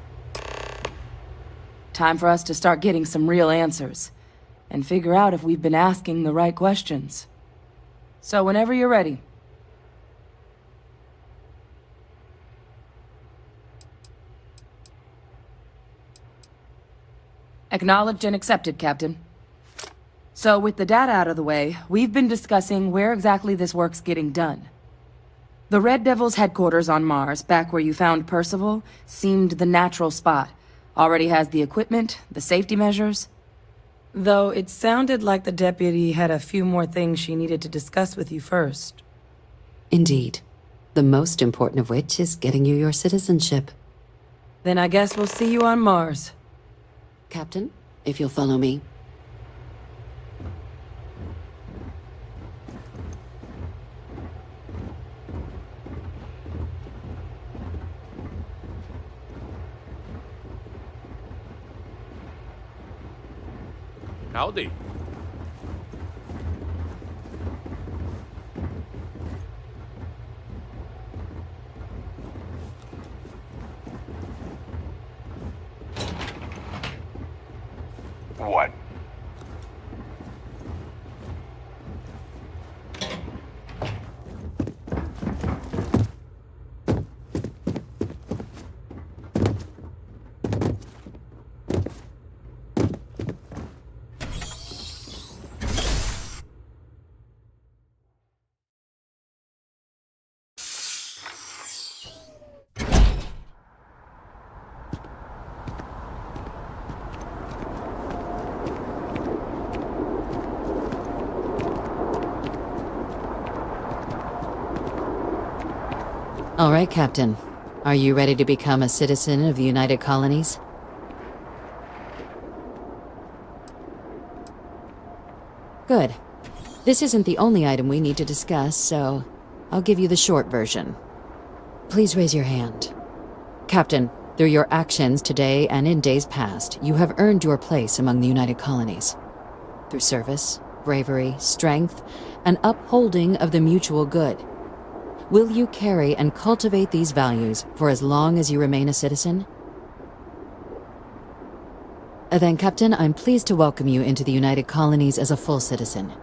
Time for us to start getting some real answers, and figure out if we've been asking the right questions. So whenever you're ready. Acknowledged and accepted, Captain. So with the data out of the way, we've been discussing where exactly this work's getting done. The Red Devil's headquarters on Mars, back where you found Percival, seemed the natural spot. Already has the equipment, the safety measures. Though it sounded like the deputy had a few more things she needed to discuss with you first. Indeed. The most important of which is getting you your citizenship. Then I guess we'll see you on Mars. Captain, if you'll follow me. Howdy. What? All right, Captain. Are you ready to become a citizen of the United Colonies? Good. This isn't the only item we need to discuss, so I'll give you the short version. Please raise your hand. Captain, through your actions today and in days past, you have earned your place among the United Colonies. Through service, bravery, strength, and upholding of the mutual good. Will you carry and cultivate these values for as long as you remain a citizen? Then, Captain, I'm pleased to welcome you into the United Colonies as a full citizen.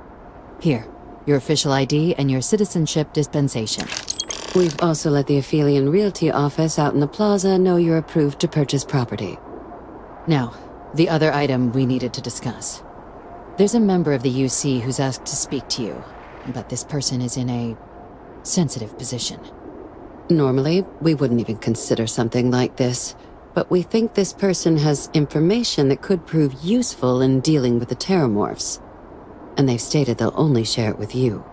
Here, your official ID and your citizenship dispensation. We've also let the Aphelion Realty office out in the plaza know you're approved to purchase property. Now, the other item we needed to discuss. There's a member of the UC who's asked to speak to you, but this person is in a sensitive position. Normally, we wouldn't even consider something like this, but we think this person has information that could prove useful in dealing with the Terramorphs. And they've stated they'll only share it with you.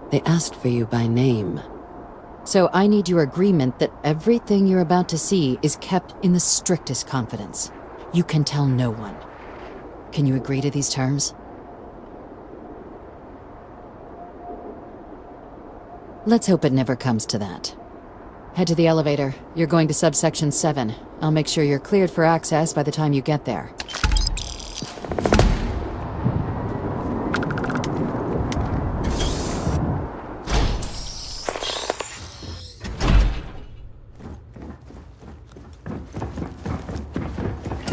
They asked for you by name. So I need your agreement that everything you're about to see is kept in the strictest confidence. You can tell no one. Can you agree to these terms? Let's hope it never comes to that. Head to the elevator. You're going to subsection 7. I'll make sure you're cleared for access by the time you get there.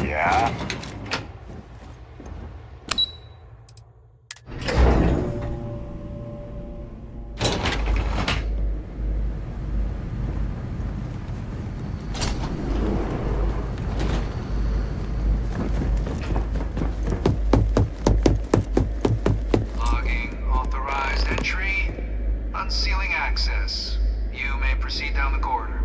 Yeah? Unsealing access. You may proceed down the corridor.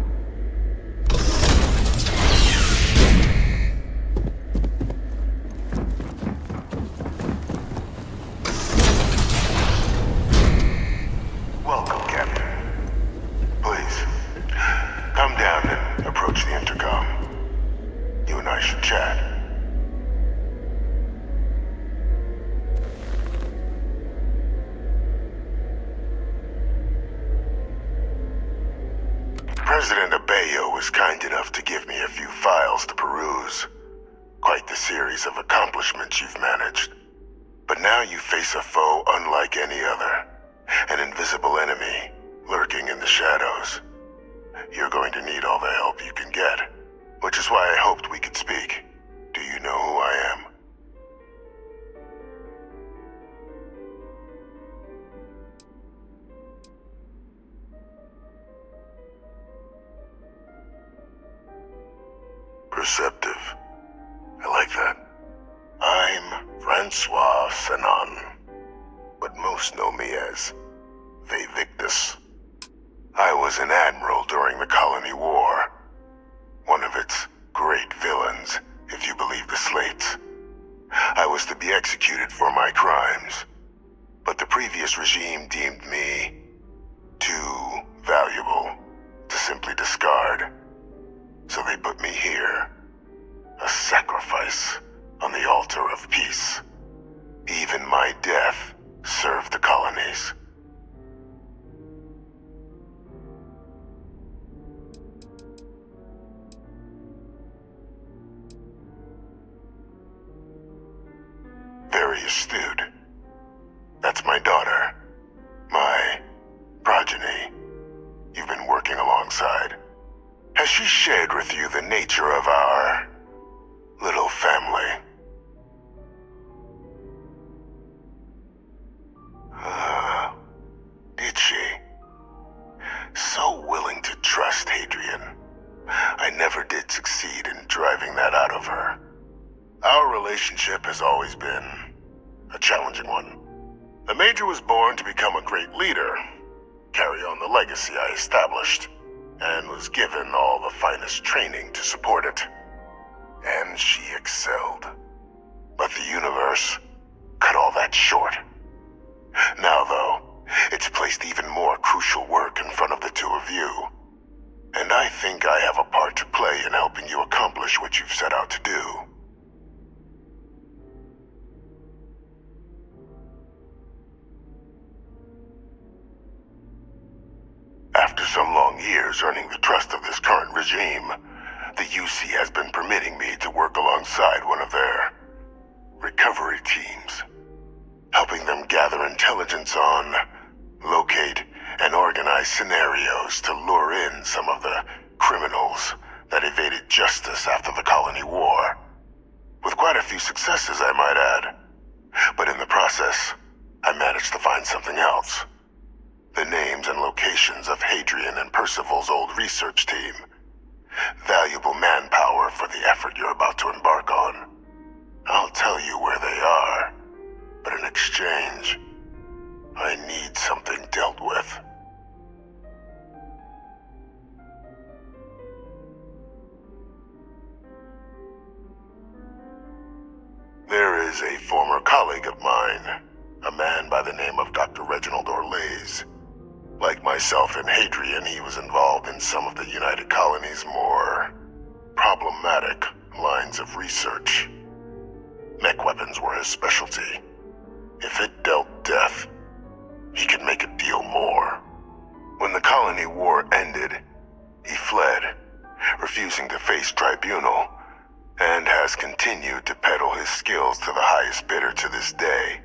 Welcome, Captain. Please, come down and approach the intercom. You and I should chat. President Abeyo was kind enough to give me a few files to peruse. Quite the series of accomplishments you've managed. But now you face a foe unlike any other. An invisible enemy, lurking in the shadows. You're going to need all the help you can get, which is why I hoped we could speak. Do you know who I am? Perceptive. I like that. I'm Francois Sanon, but most know me as Vivictus. I was an admiral during the Colony War. One of its great villains, if you believe the slates. I was to be executed for my crimes, but the previous regime deemed me too valuable to simply discard. So they put me here, a sacrifice on the altar of peace. Even my death served the colonies. Very astute. That's my daughter. My progeny. You've been working alongside. Has she shared with you the nature of our little family? Did she? So willing to trust Hadrian. I never did succeed in driving that out of her. Our relationship has always been a challenging one. The Major was born to become a great leader, carry on the legacy I established, and was given all the finest training to support it. And she excelled. But the universe cut all that short. Now, though, it's placed even more crucial work in front of the two of you. And I think I have a part to play in helping you accomplish what you've set out to do. After some long years earning the trust of this current regime, the UC has been permitting me to work alongside one of their recovery teams, helping them gather intelligence on, locate, and organize scenarios to lure in some of the criminals that evaded justice after the Colony War. With quite a few successes, I might add. But in the process, I managed to find something else. The names and locations of Hadrian and Percival's old research team. Valuable manpower for the effort you're about to embark on. I'll tell you where they are, but in exchange, I need something dealt with. There is a former colleague of mine, a man by the name of Dr. Reginald Orlaise. Like myself and Hadrian, he was involved in some of the United Colony's more problematic lines of research. Mech weapons were his specialty. If it dealt death, he could make a deal more. When the Colony War ended, he fled, refusing to face tribunal, and has continued to peddle his skills to the highest bidder to this day.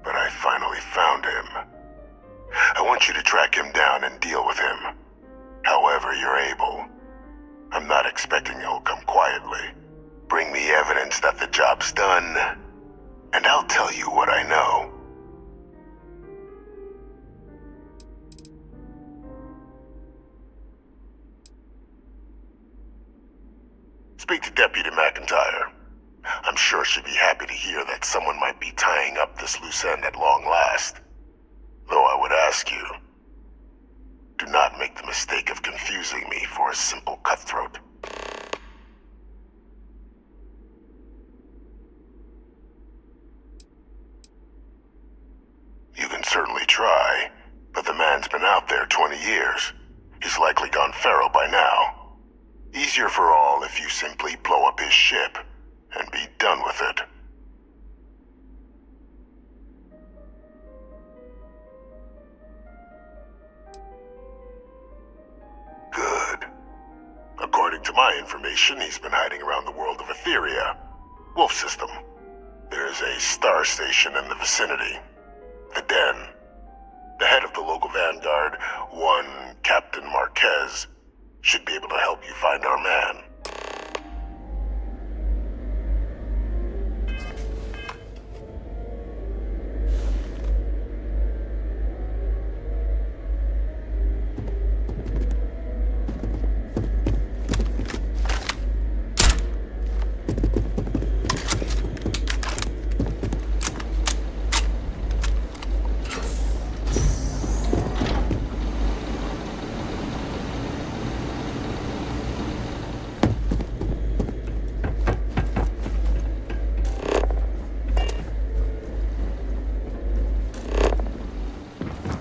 But I finally found him. I want you to track him down and deal with him. However you're able. I'm not expecting he'll come quietly. Bring me evidence that the job's done, and I'll tell you what I know. Speak to Deputy McIntyre. I'm sure she'd be happy to hear that someone might be tying up this loose end at long last. Though I would ask you, do not make the mistake of confusing me for a simple cutthroat. You can certainly try, but the man's been out there 20 years. He's likely gone feral by now. Easier for all if you simply blow up his ship and be done with it. Good. to my information, he's been hiding around the world of Etheria. Wolf System. There's a star station in the vicinity. The Den. The head of the local vanguard, one Captain Marquez, should be able to help you find our man.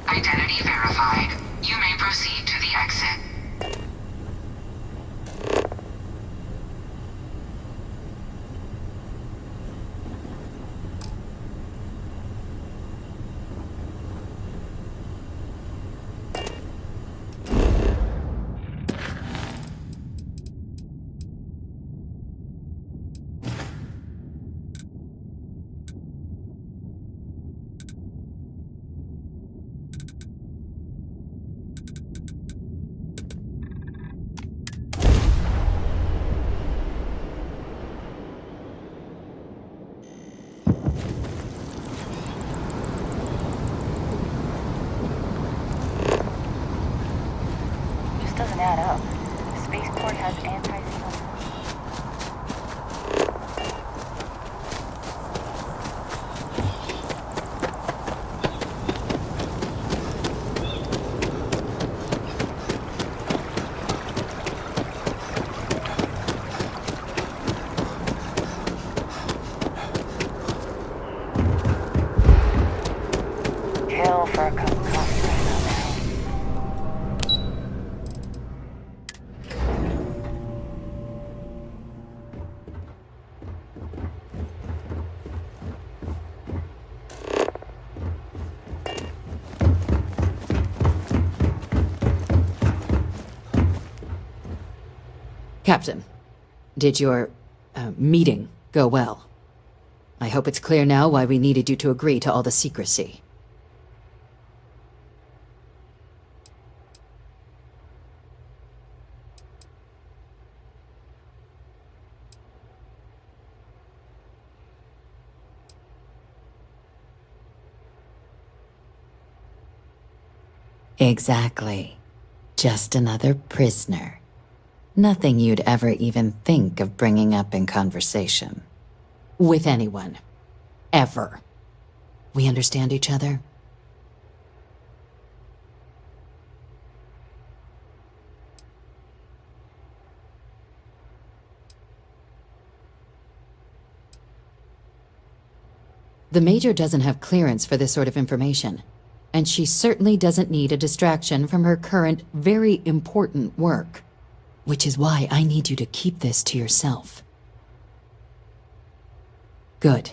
Identity verified. You may proceed to the exit. This doesn't add up. The spaceport has anti-signal. Kill for a cup of coffee right about now. Captain, did your meeting go well? I hope it's clear now why we needed you to agree to all the secrecy. Exactly. Just another prisoner. Nothing you'd ever even think of bringing up in conversation. With anyone. Ever. We understand each other? The Major doesn't have clearance for this sort of information, and she certainly doesn't need a distraction from her current, very important work. Which is why I need you to keep this to yourself. Good.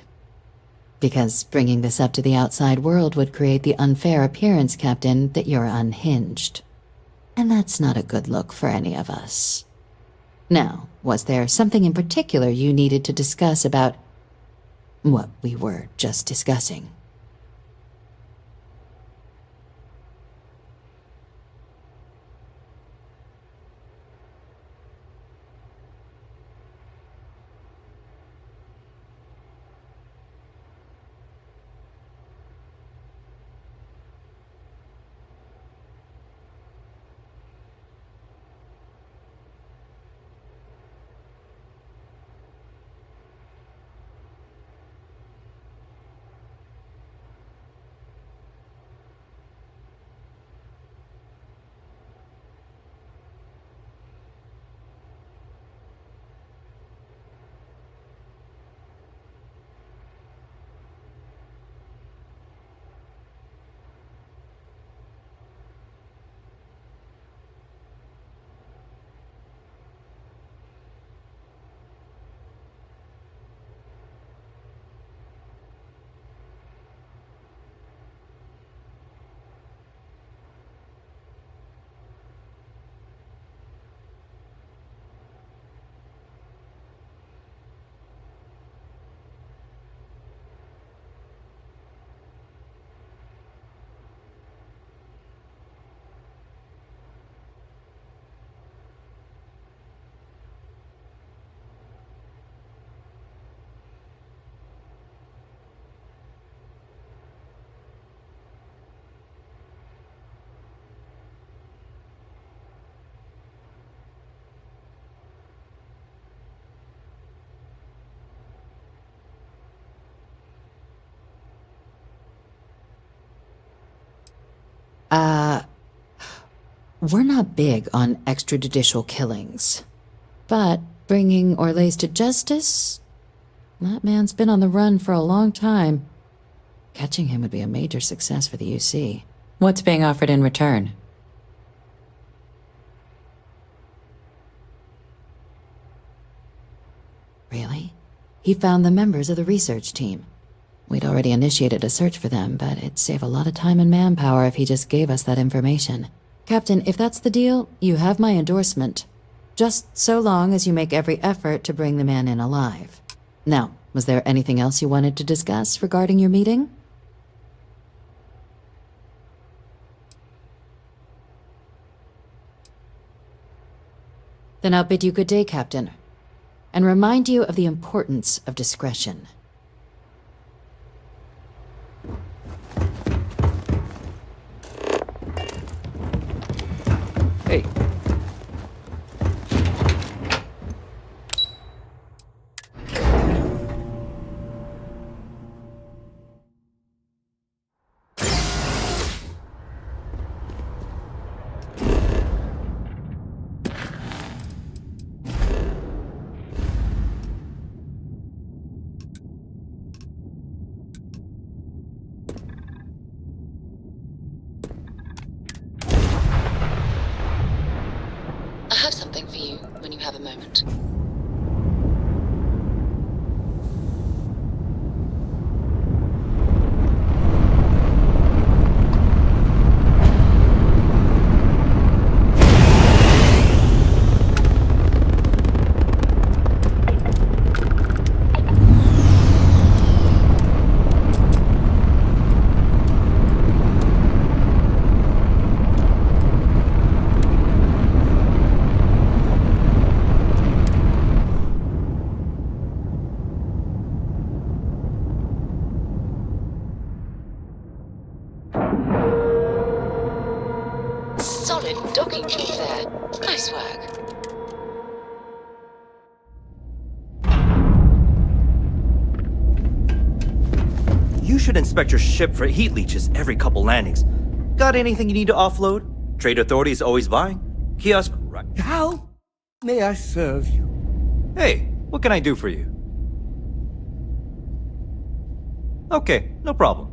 Because bringing this up to the outside world would create the unfair appearance, Captain, that you're unhinged. And that's not a good look for any of us. Now, was there something in particular you needed to discuss about what we were just discussing? We're not big on extrajudicial killings. But bringing Orlays to justice? That man's been on the run for a long time. Catching him would be a major success for the UC. What's being offered in return? Really? He found the members of the research team. We'd already initiated a search for them, but it'd save a lot of time and manpower if he just gave us that information. Captain, if that's the deal, you have my endorsement. Just so long as you make every effort to bring the man in alive. Now, was there anything else you wanted to discuss regarding your meeting? Then I'll bid you good day, Captain, and remind you of the importance of discretion. Hey. I have something for you when you have a moment. Solid docking job there. Nice work. You should inspect your ship for heat leeches every couple landings. Got anything you need to offload? Trade Authority is always buying. Kiosk, right? How may I serve you? Hey, what can I do for you? Okay, no problem.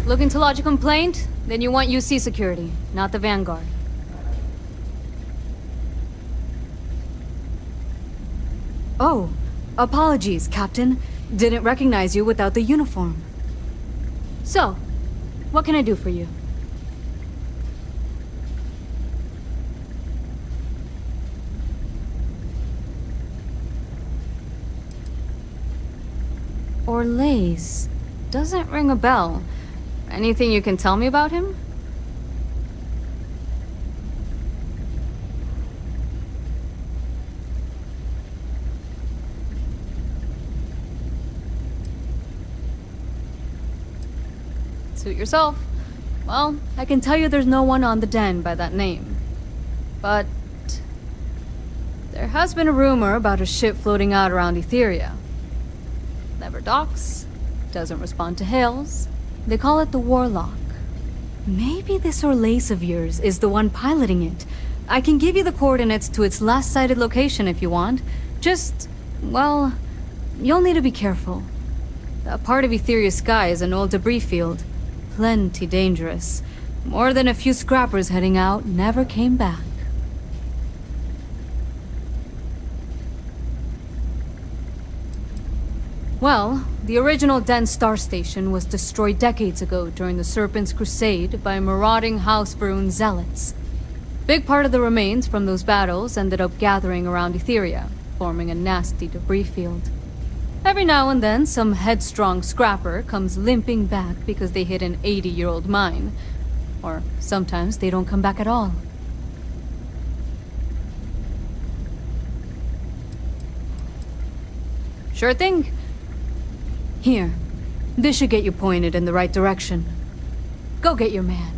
Looking to lodge a complaint? Then you want UC security, not the Vanguard. Oh, apologies, Captain. Didn't recognize you without the uniform. So, what can I do for you? Orlaise. Doesn't ring a bell. Anything you can tell me about him? Suit yourself. Well, I can tell you there's no one on the den by that name. But there has been a rumor about a ship floating out around Etheria. Never docks, doesn't respond to hails. They call it the Warlock. Maybe this Orlaise of yours is the one piloting it. I can give you the coordinates to its last sighted location if you want. Just, well, you'll need to be careful. That part of Etheria's sky is an old debris field. Plenty dangerous. More than a few scrappers heading out never came back. Well, the original Den Star Station was destroyed decades ago during the Serpent's Crusade by marauding House Varun zealots. Big part of the remains from those battles ended up gathering around Etheria, forming a nasty debris field. Every now and then, some headstrong scrapper comes limping back because they hit an 80-year-old mine. Or sometimes they don't come back at all. Sure thing. Here, this should get you pointed in the right direction. Go get your man.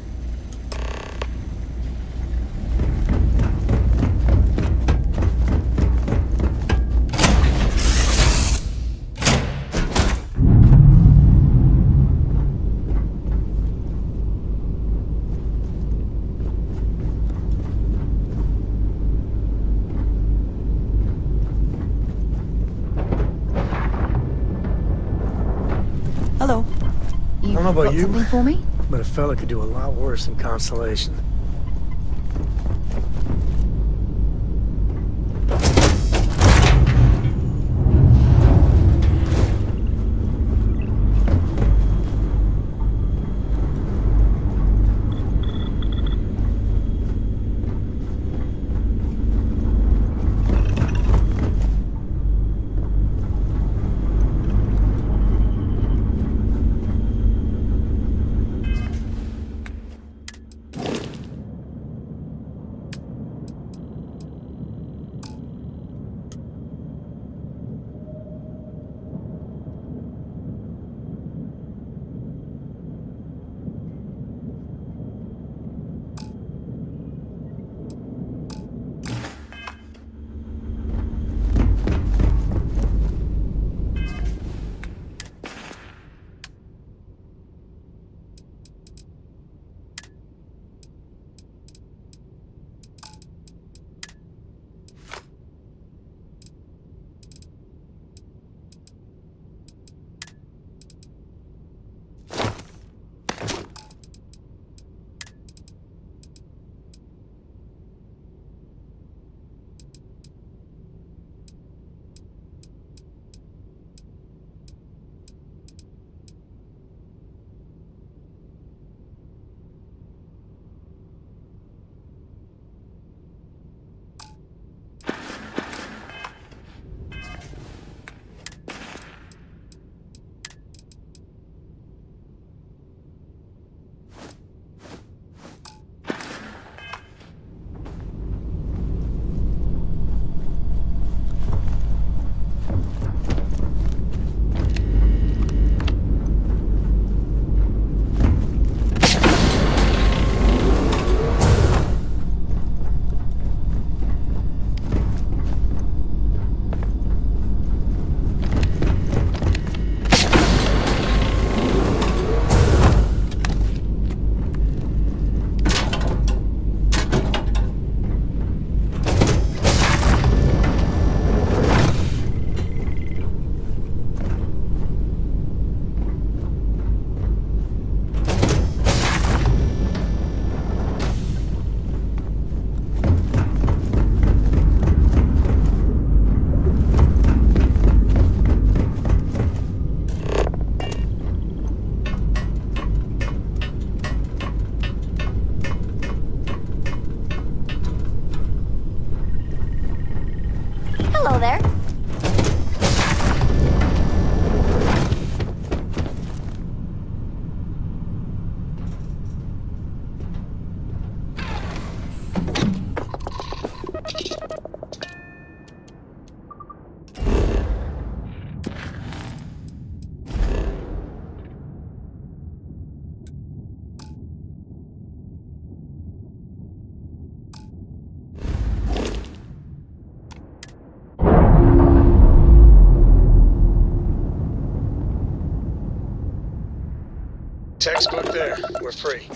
Hello. I don't know about you, something for me? but a fella could do a lot worse than Constellation. Hello there. Textbook there. We're free.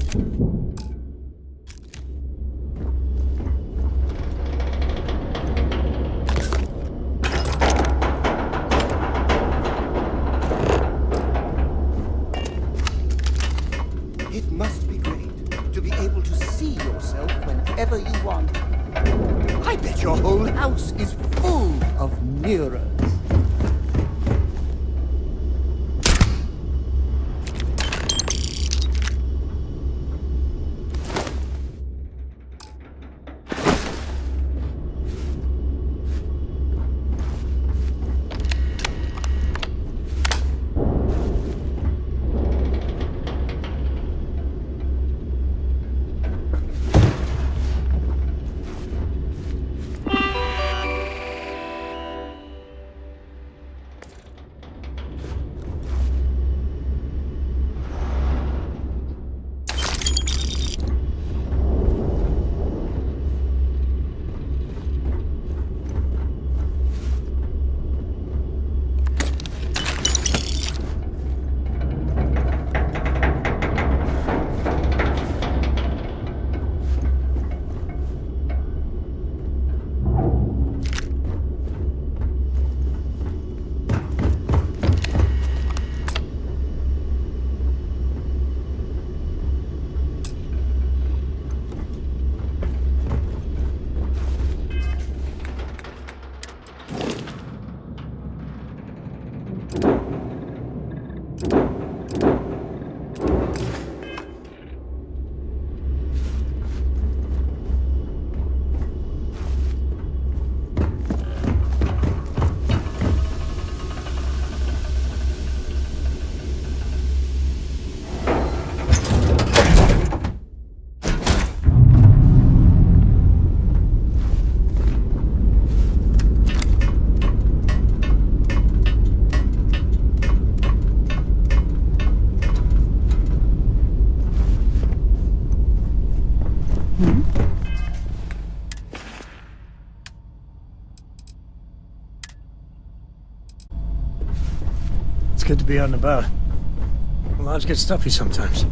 It must be great to be able to see yourself whenever you want. I bet your whole house is full of mirrors. It's good to be out and about. Lives get stuffy sometimes.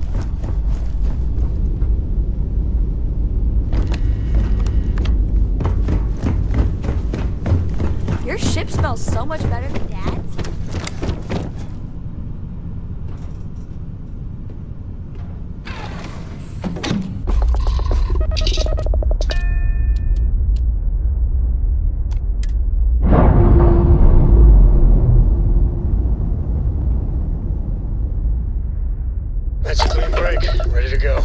Your ship smells so much better than Dad's. That's a clean break. Ready to go.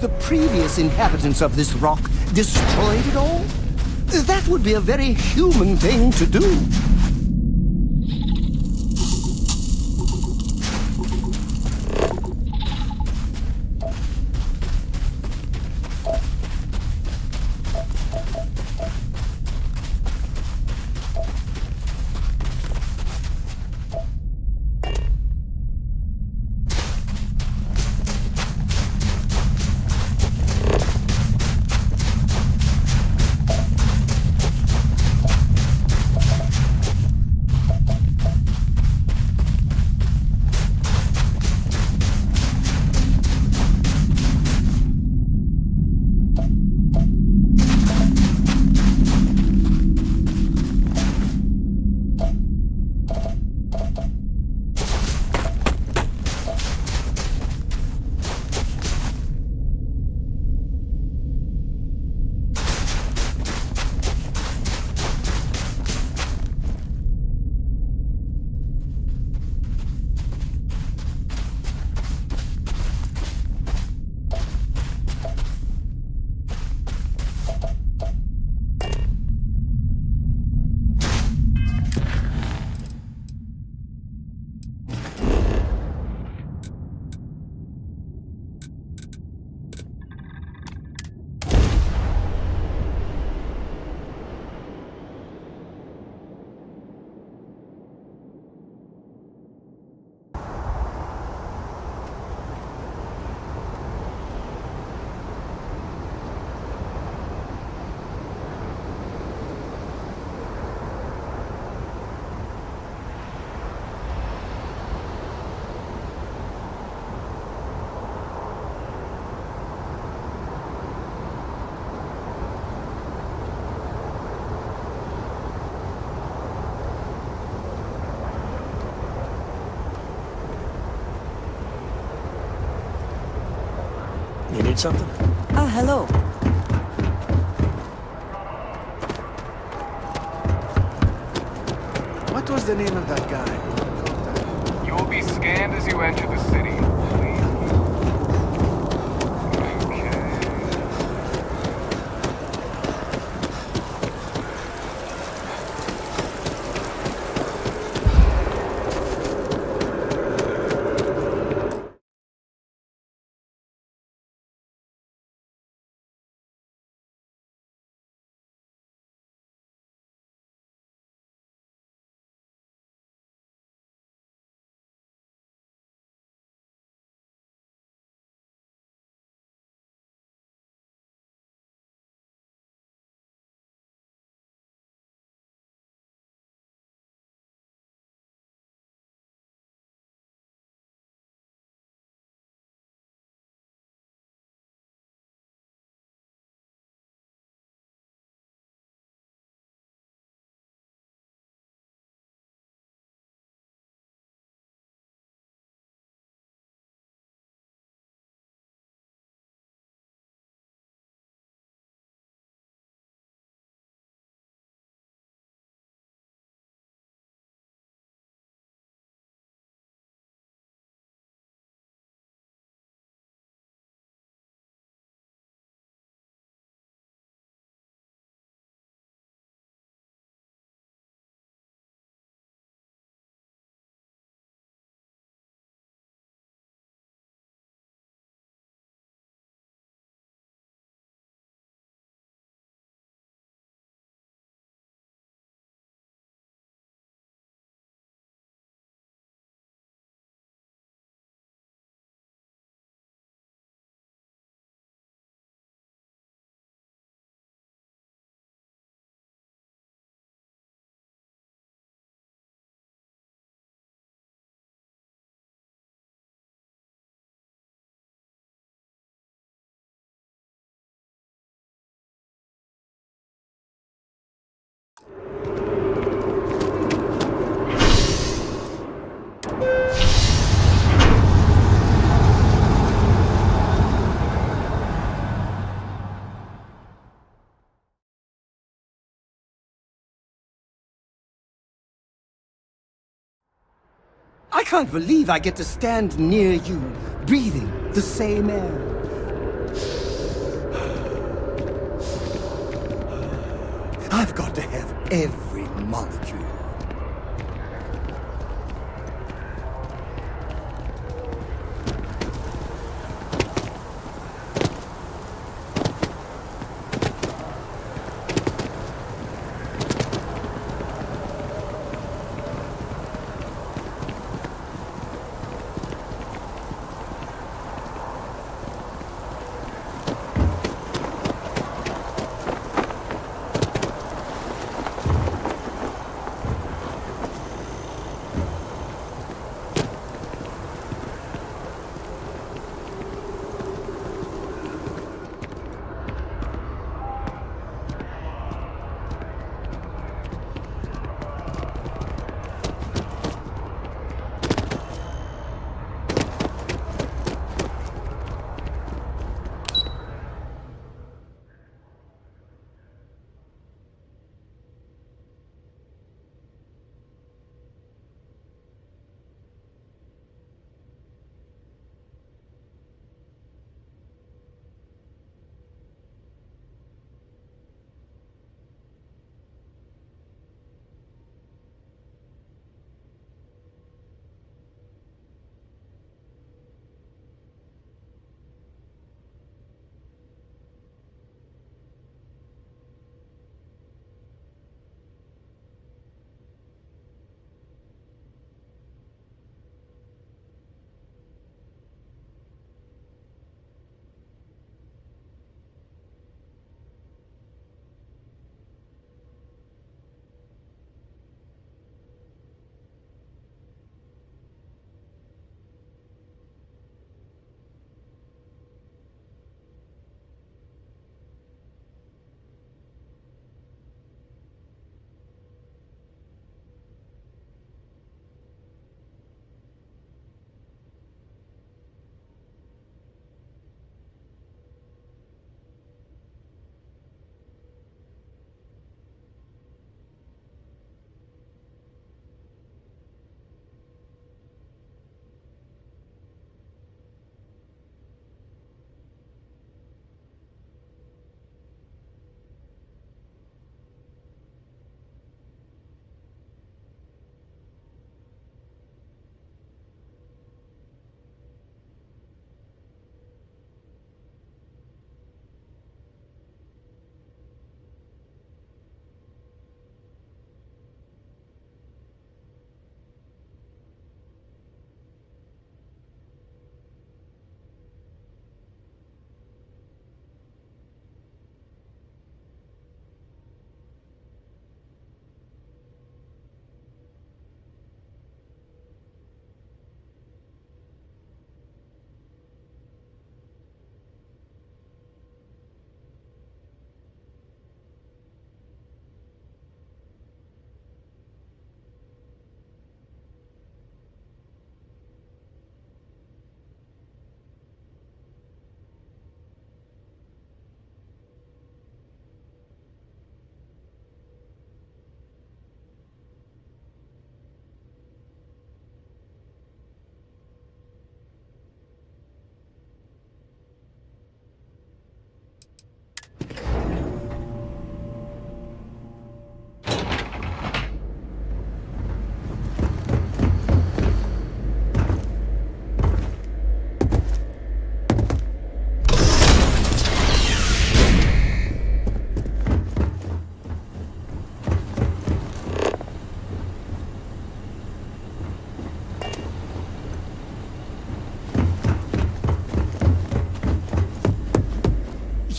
the previous inhabitants of this rock destroyed it all? That would be a very human thing to do. You need something? Hello. What was the name of that guy? You will be scanned as you enter the city. I can't believe I get to stand near you, breathing the same air. I've got to have every molecule.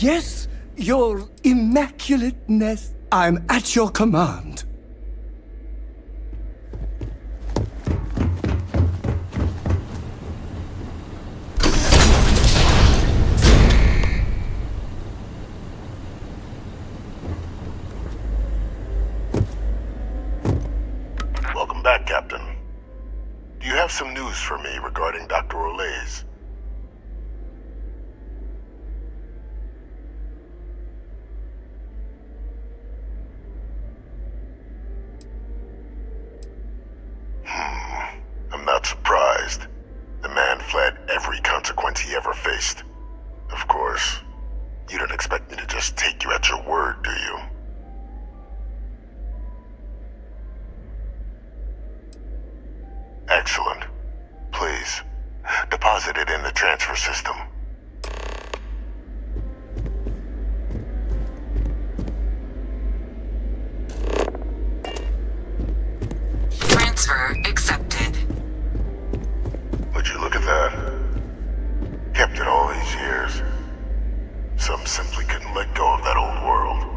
Yes, your immaculateness. I'm at your command. Welcome back, Captain. Do you have some news for me regarding Dr. Olays? I'm not surprised. The man fled every consequence he ever faced. Of course, you don't expect me to just take you at your word, do you? Deposit it in the transfer system. Transfer accepted. Would you look at that? Kept it all these years. Some simply couldn't let go of that old world.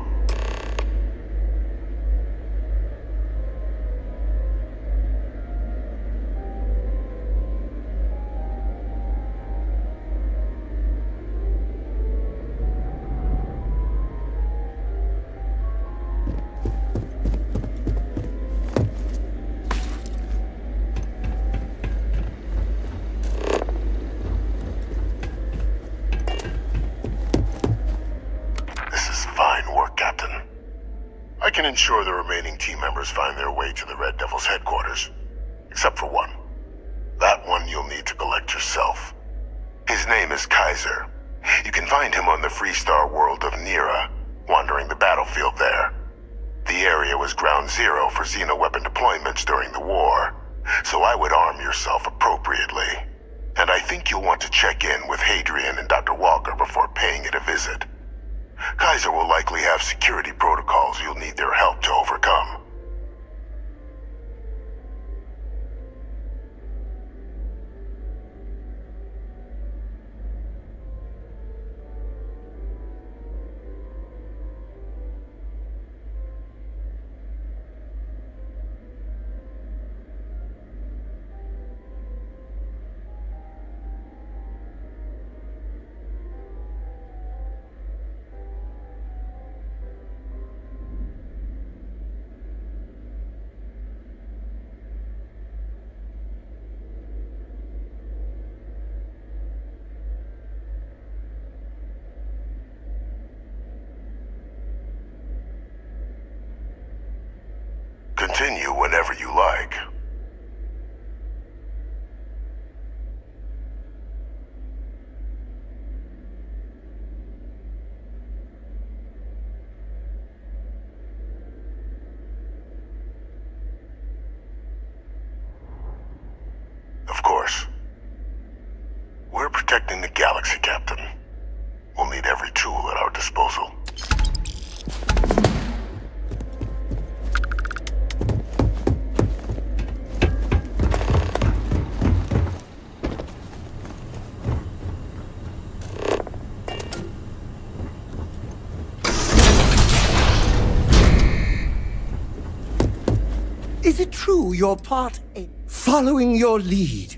I can ensure the remaining team members find their way to the Red Devil's headquarters. Except for one. That one you'll need to collect yourself. His name is Kaiser. You can find him on the Freestar world of Nira, wandering the battlefield there. The area was ground zero for xeno-weapon deployments during the war, so I would arm yourself appropriately. And I think you'll want to check in with Hadrian and Dr. Walker before paying it a visit. Kaiser will likely have security protocols you'll need their help to overcome. Continue whenever you like. Of course. We're protecting the galaxy, Captain. We'll need every tool at our disposal. Is it true you're part A? Following your lead.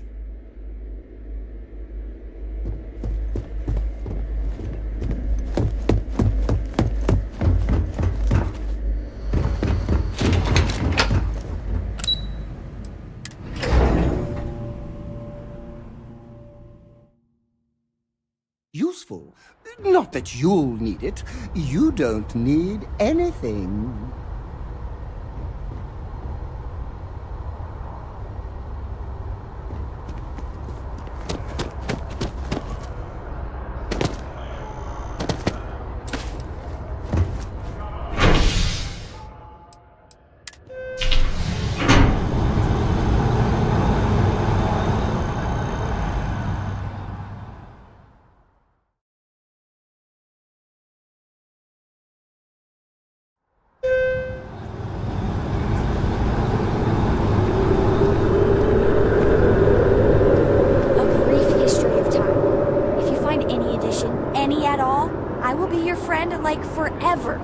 Useful. Not that you'll need it. You don't need anything. Like forever.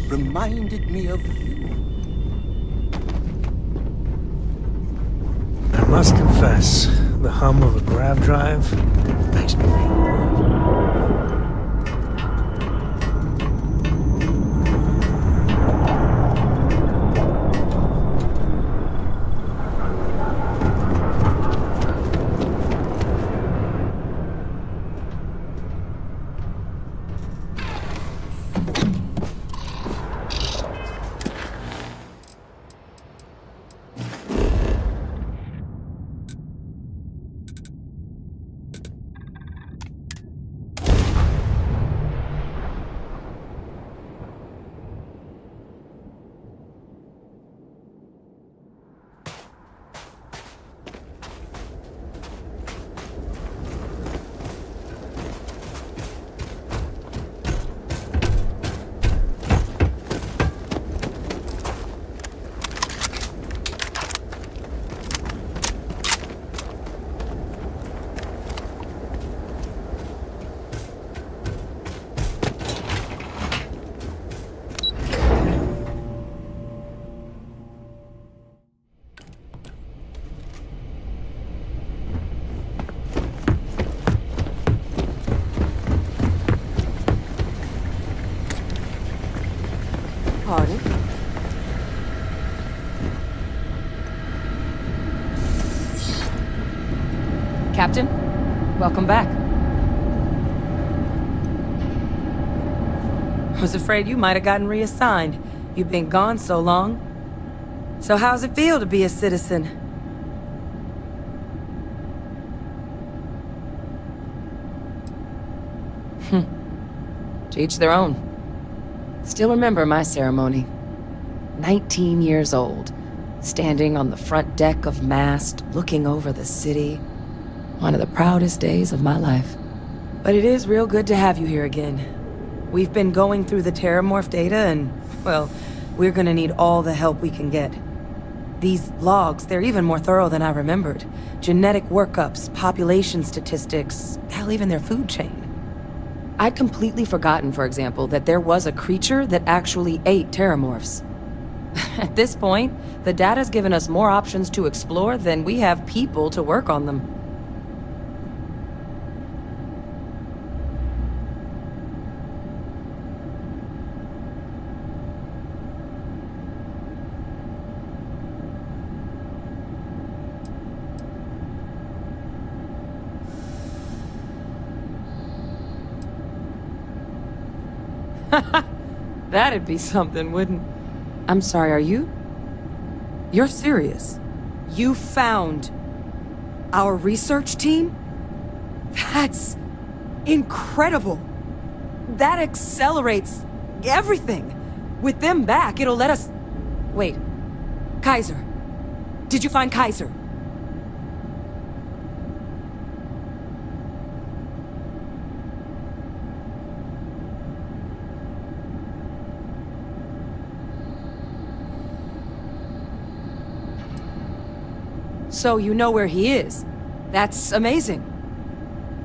Reminded me of you. I must confess, the hum of a grav drive makes me feel alive. pardon. Captain, welcome back. Was afraid you might have gotten reassigned. You've been gone so long. So how's it feel to be a citizen? To each their own. Still remember my ceremony. 19 years old, standing on the front deck of Mast, looking over the city. One of the proudest days of my life. But it is real good to have you here again. We've been going through the Terramorph data and, well, we're gonna need all the help we can get. These logs, they're even more thorough than I remembered. Genetic workups, population statistics, hell, even their food chain. I'd completely forgotten, for example, that there was a creature that actually ate Terramorphs. At this point, the data's given us more options to explore than we have people to work on them. That'd be something, wouldn't... I'm sorry, are you? You're serious? You found our research team? That's incredible. That accelerates everything. With them back, it'll let us... Wait. Kaiser. Did you find Kaiser? So you know where he is. That's amazing.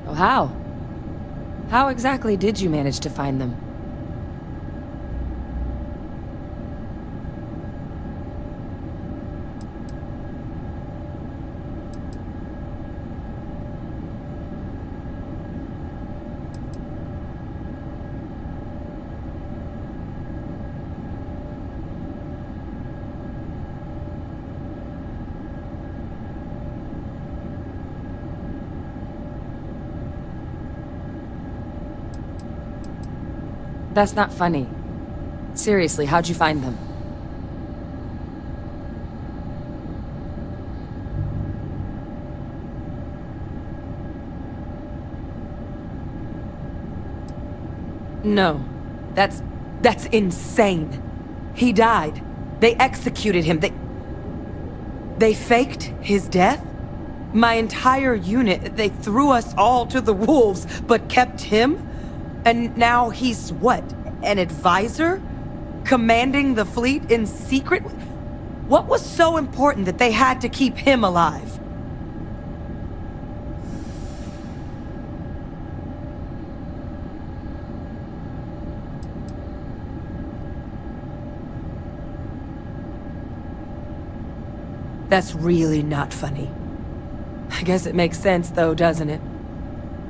Oh, how? How exactly did you manage to find them? That's not funny. Seriously, how'd you find them? No. That's insane. He died. They executed him. They faked his death? My entire unit, they threw us all to the wolves, but kept him? And now he's what? An advisor? Commanding the fleet in secret? What was so important that they had to keep him alive? That's really not funny. I guess it makes sense though, doesn't it?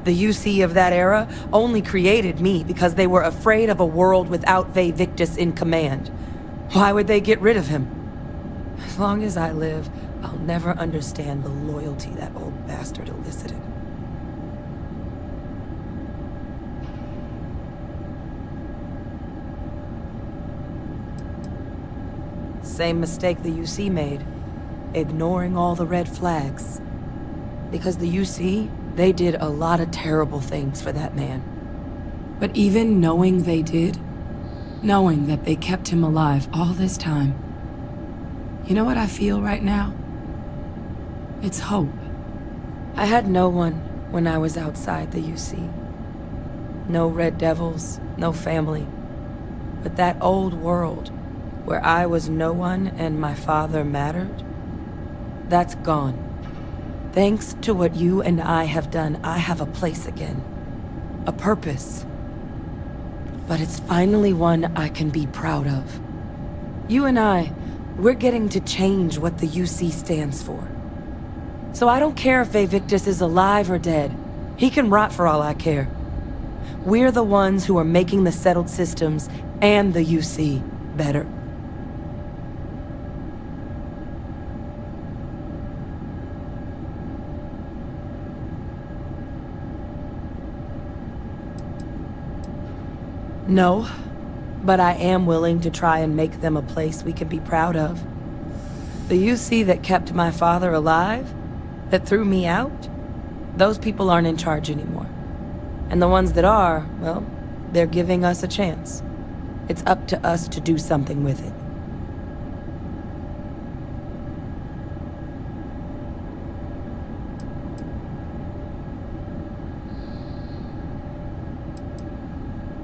The UC of that era only created me because they were afraid of a world without Vae Victus in command. Why would they get rid of him? As long as I live, I'll never understand the loyalty that old bastard elicited. Same mistake the UC made, ignoring all the red flags. Because the UC, they did a lot of terrible things for that man. But even knowing they did, knowing that they kept him alive all this time, you know what I feel right now? It's hope. I had no one when I was outside the UC. No Red Devils, no family. But that old world, where I was no one and my father mattered, that's gone. Thanks to what you and I have done, I have a place again. A purpose. But it's finally one I can be proud of. You and I, we're getting to change what the UC stands for. So I don't care if Vae Victus is alive or dead. He can rot for all I care. We're the ones who are making the settled systems and the UC. better. No, but I am willing to try and make them a place we can be proud of. The UC that kept my father alive, that threw me out, those people aren't in charge anymore. And the ones that are, well, they're giving us a chance. It's up to us to do something with it.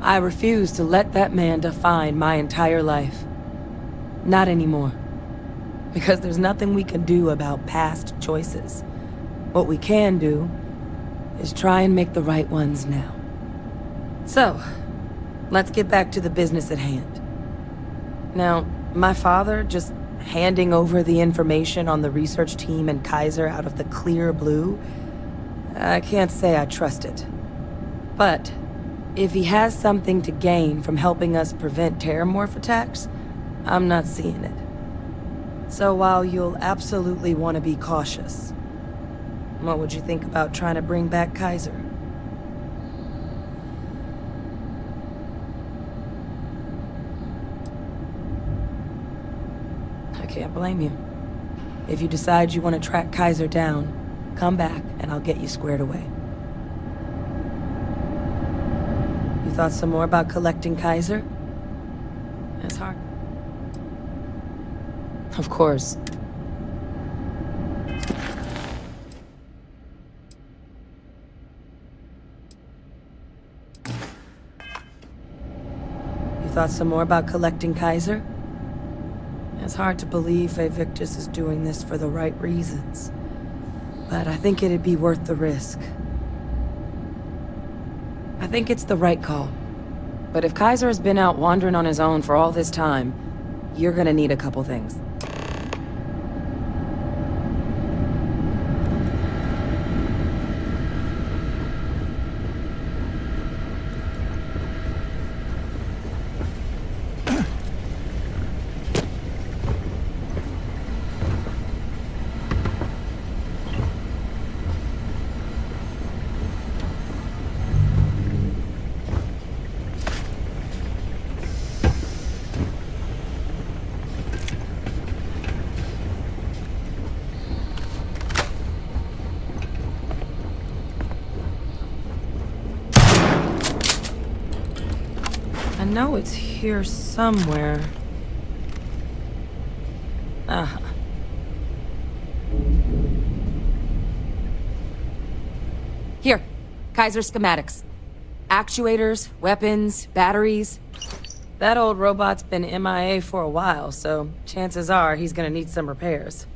I refuse to let that man define my entire life. Not anymore. Because there's nothing we can do about past choices. What we can do is try and make the right ones now. So, let's get back to the business at hand. Now, my father just handing over the information on the research team and Kaiser out of the clear blue, I can't say I trust it. But if he has something to gain from helping us prevent terramorph attacks, I'm not seeing it. So while you'll absolutely want to be cautious, what would you think about trying to bring back Kaiser? I can't blame you. If you decide you want to track Kaiser down, come back and I'll get you squared away. You thought some more about collecting Kaiser? That's hard. Of course. You thought some more about collecting Kaiser? It's hard to believe Victus is doing this for the right reasons. But I think it'd be worth the risk. I think it's the right call. But if Kaiser has been out wandering on his own for all this time, you're gonna need a couple things. I know it's here somewhere. Uh-huh. Here, Kaiser schematics. Actuators, weapons, batteries. That old robot's been MIA for a while, so chances are he's gonna need some repairs.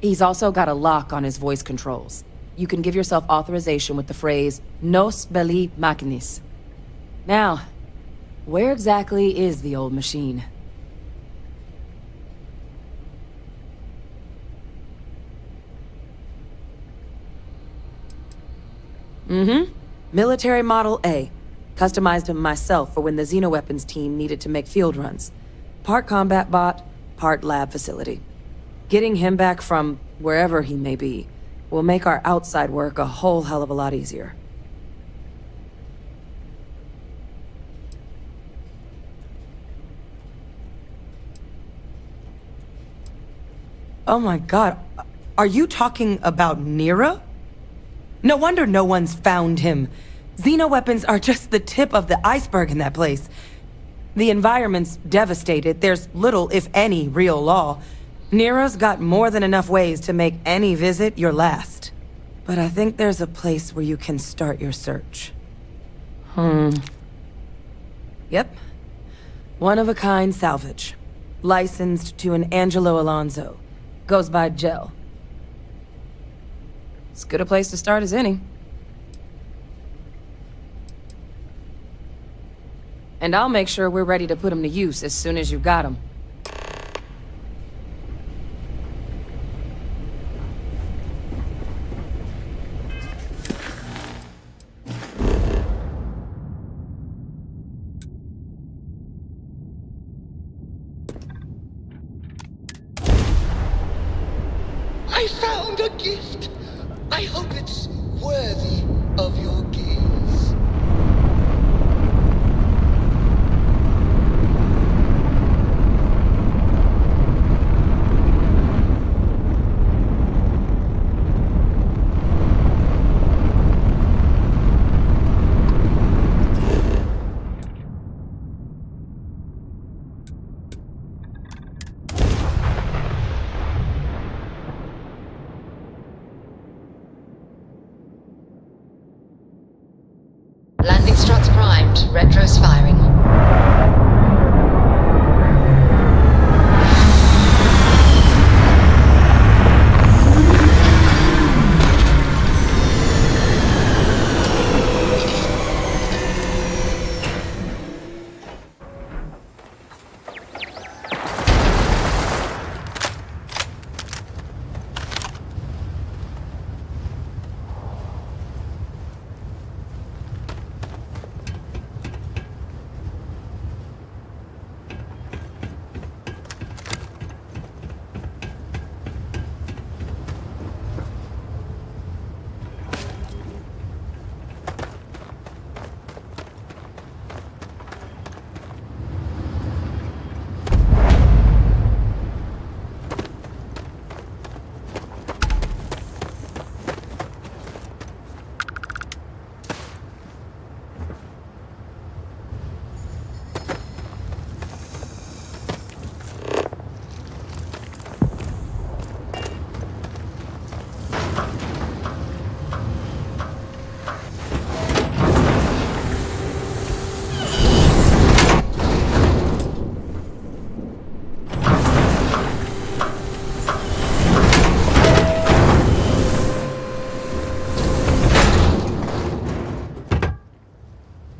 He's also got a lock on his voice controls. You can give yourself authorization with the phrase, Nos belli machinis. Now, where exactly is the old machine? Mm-hmm. Military Model A. Customized him myself for when the Xenoweapons team needed to make field runs. Part combat bot, part lab facility. Getting him back from wherever he may be will make our outside work a whole hell of a lot easier. Oh my god, are you talking about Nira? No wonder no one's found him. Xenoweapons are just the tip of the iceberg in that place. The environment's devastated. There's little, if any, real law. Nira's got more than enough ways to make any visit your last. But I think there's a place where you can start your search. Yep. One-of-a-kind salvage. Licensed to an Angelo Alonso. Goes by Gel. As good a place to start as any. And I'll make sure we're ready to put him to use as soon as you've got him. I found a gift. I hope it's worthy of your gaze. Landing struts primed. Retros firing.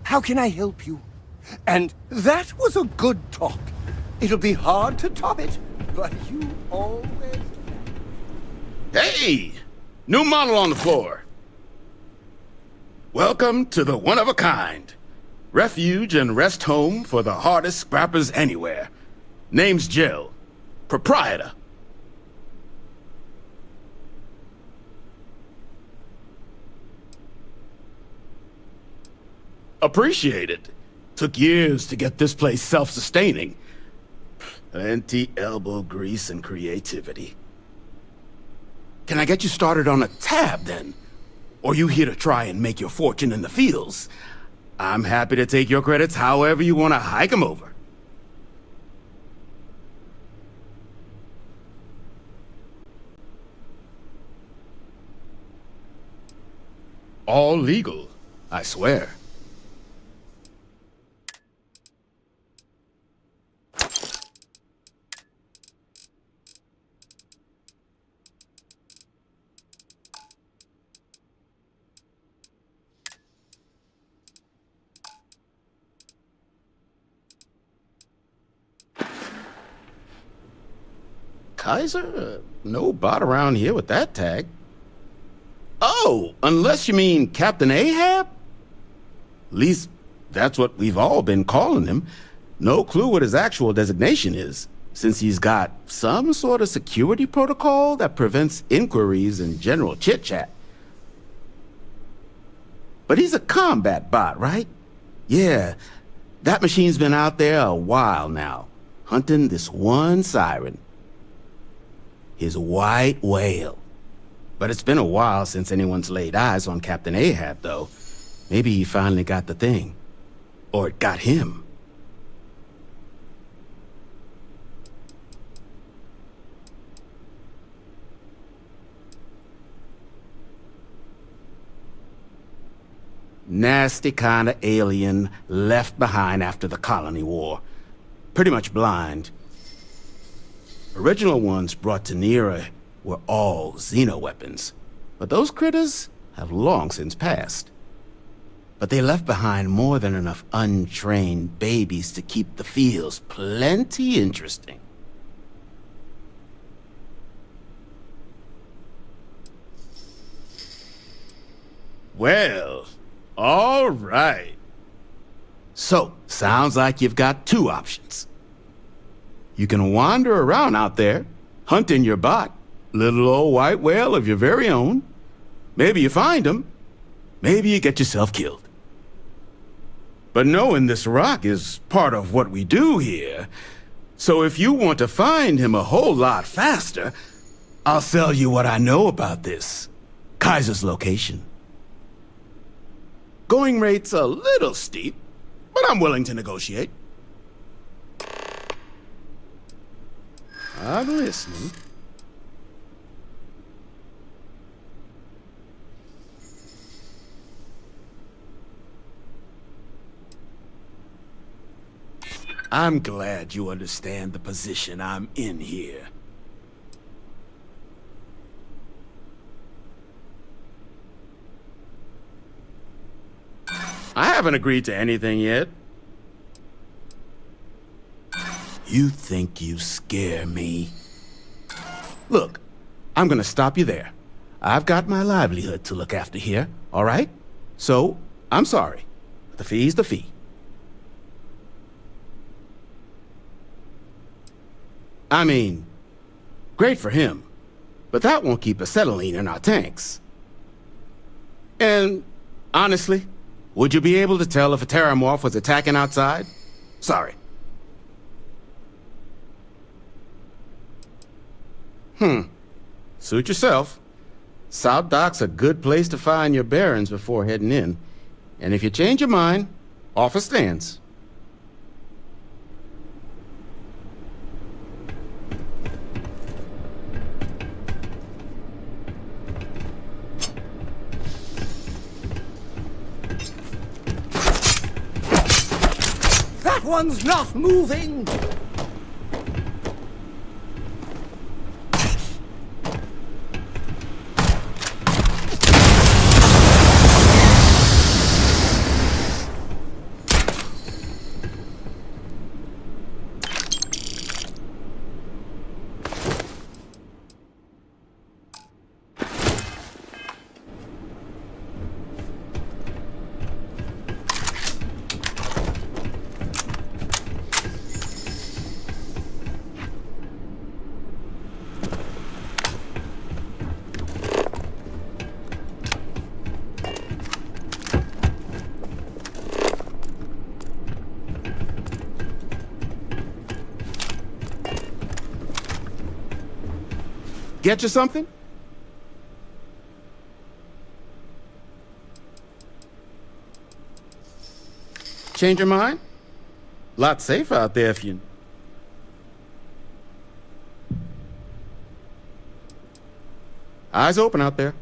How can I help you? And that was a good talk. It'll be hard to top it, but you always... Hey! New model on the floor. Welcome to the one-of-a-kind. Refuge and rest home for the hardest scrappers anywhere. Name's Jill. Proprietor. Appreciate it. Took years to get this place self-sustaining. Plenty elbow grease and creativity. Can I get you started on a tab, then? Or you here to try and make your fortune in the fields? I'm happy to take your credits however you want to hike them over. All legal, I swear. Kaiser? No bot around here with that tag. Oh, unless you mean Captain Ahab? At least, that's what we've all been calling him. No clue what his actual designation is, since he's got some sort of security protocol that prevents inquiries and general chit-chat. But he's a combat bot, right? Yeah, that machine's been out there a while now, hunting this one siren. His white whale. But it's been a while since anyone's laid eyes on Captain Ahab, though. Maybe he finally got the thing. Or it got him. Nasty kind of alien left behind after the colony war. Pretty much blind. Original ones brought to Nera were all xeno-weapons, but those critters have long since passed. But they left behind more than enough untrained babies to keep the fields plenty interesting. Well, all right. So, sounds like you've got two options. You can wander around out there, hunting your bot, little old white whale of your very own. Maybe you find him. Maybe you get yourself killed. But knowing this rock is part of what we do here. So if you want to find him a whole lot faster, I'll sell you what I know about this. Kaiser's location. Going rate's a little steep, but I'm willing to negotiate. I'm listening. I'm glad you understand the position I'm in here. I haven't agreed to anything yet. You think you scare me? Look, I'm gonna stop you there. I've got my livelihood to look after here, all right? So, I'm sorry. The fee's the fee. I mean, great for him, but that won't keep acetylene in our tanks. And, honestly, would you be able to tell if a Terramorph was attacking outside? Sorry. Suit yourself. South Dock's a good place to find your bearings before heading in. And if you change your mind, offer stands. That one's not moving! Get you something? Change your mind? Lot safer out there if you... Eyes open out there.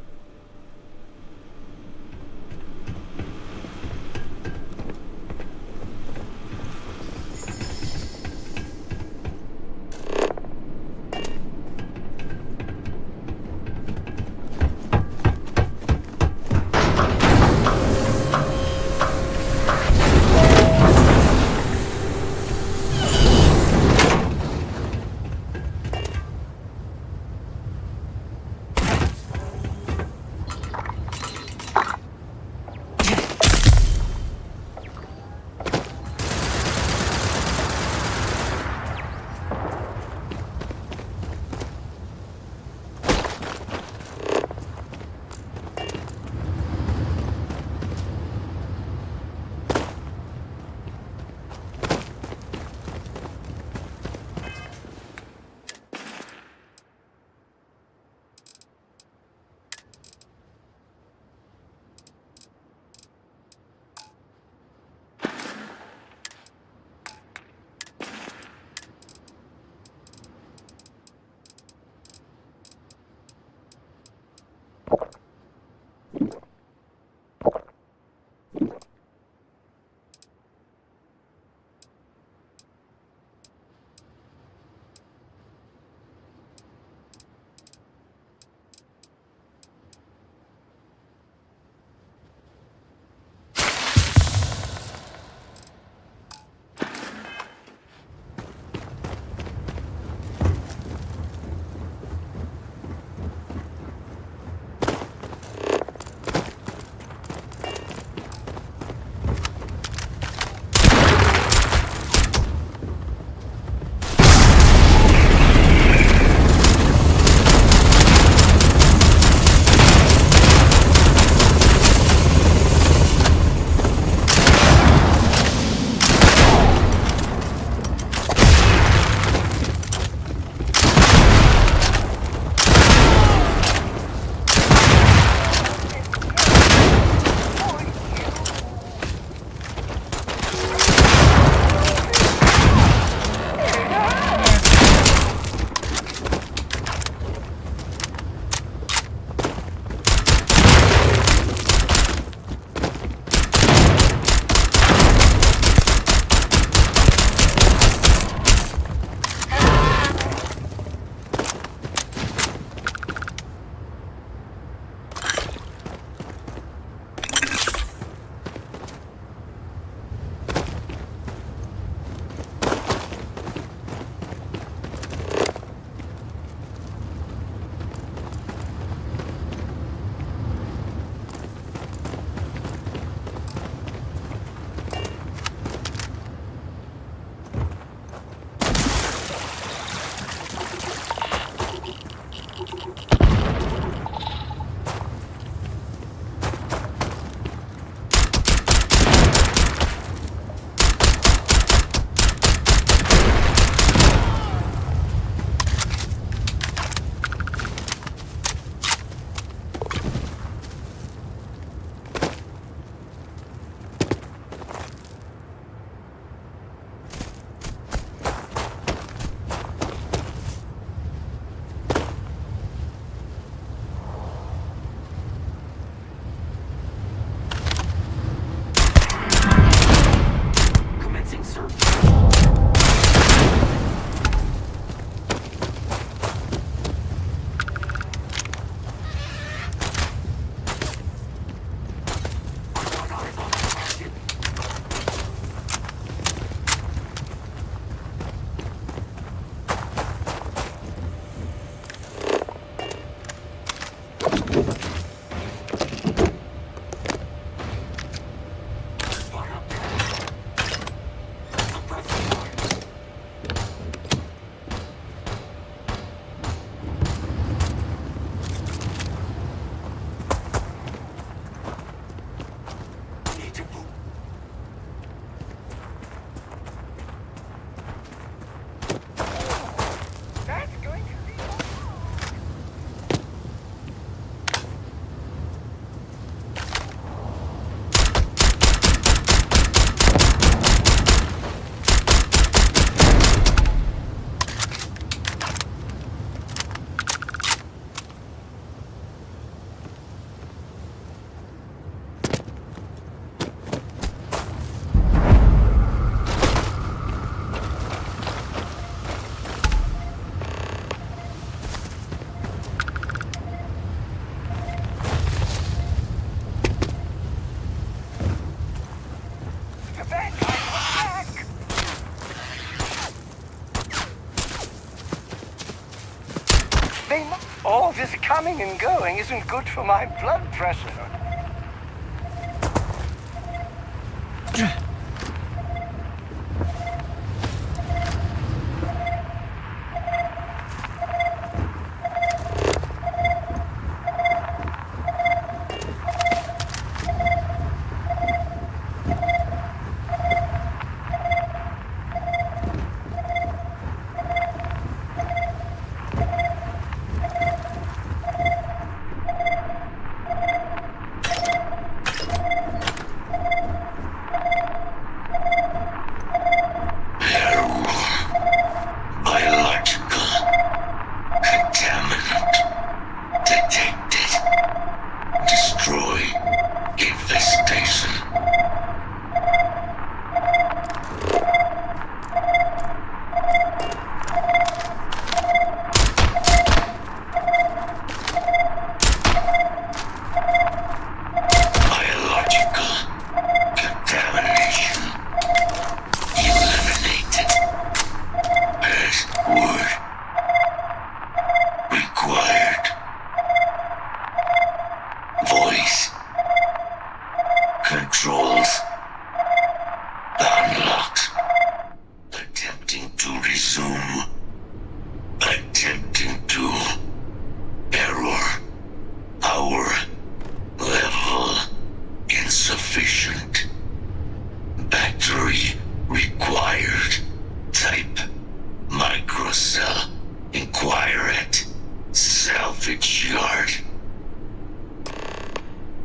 nothing. All this coming and going isn't good for my blood pressure.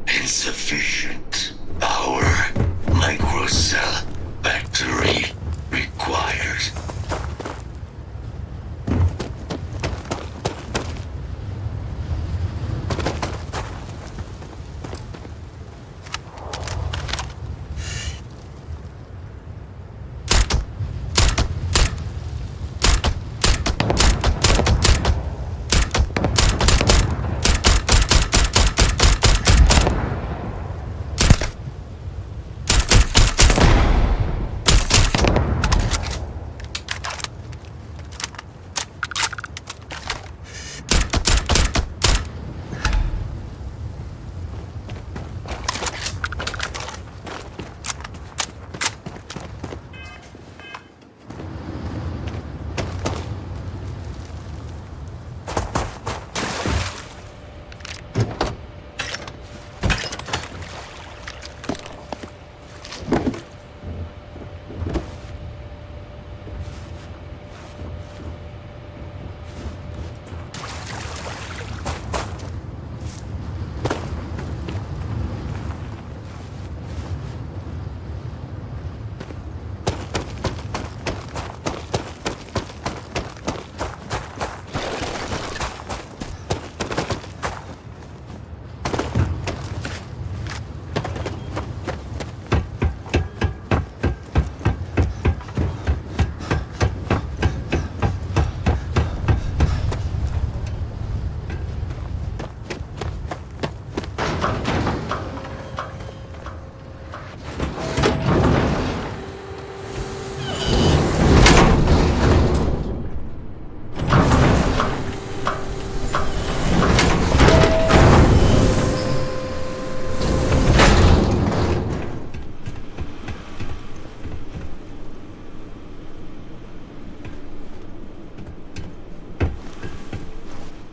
Insufficient power. Microcell battery required.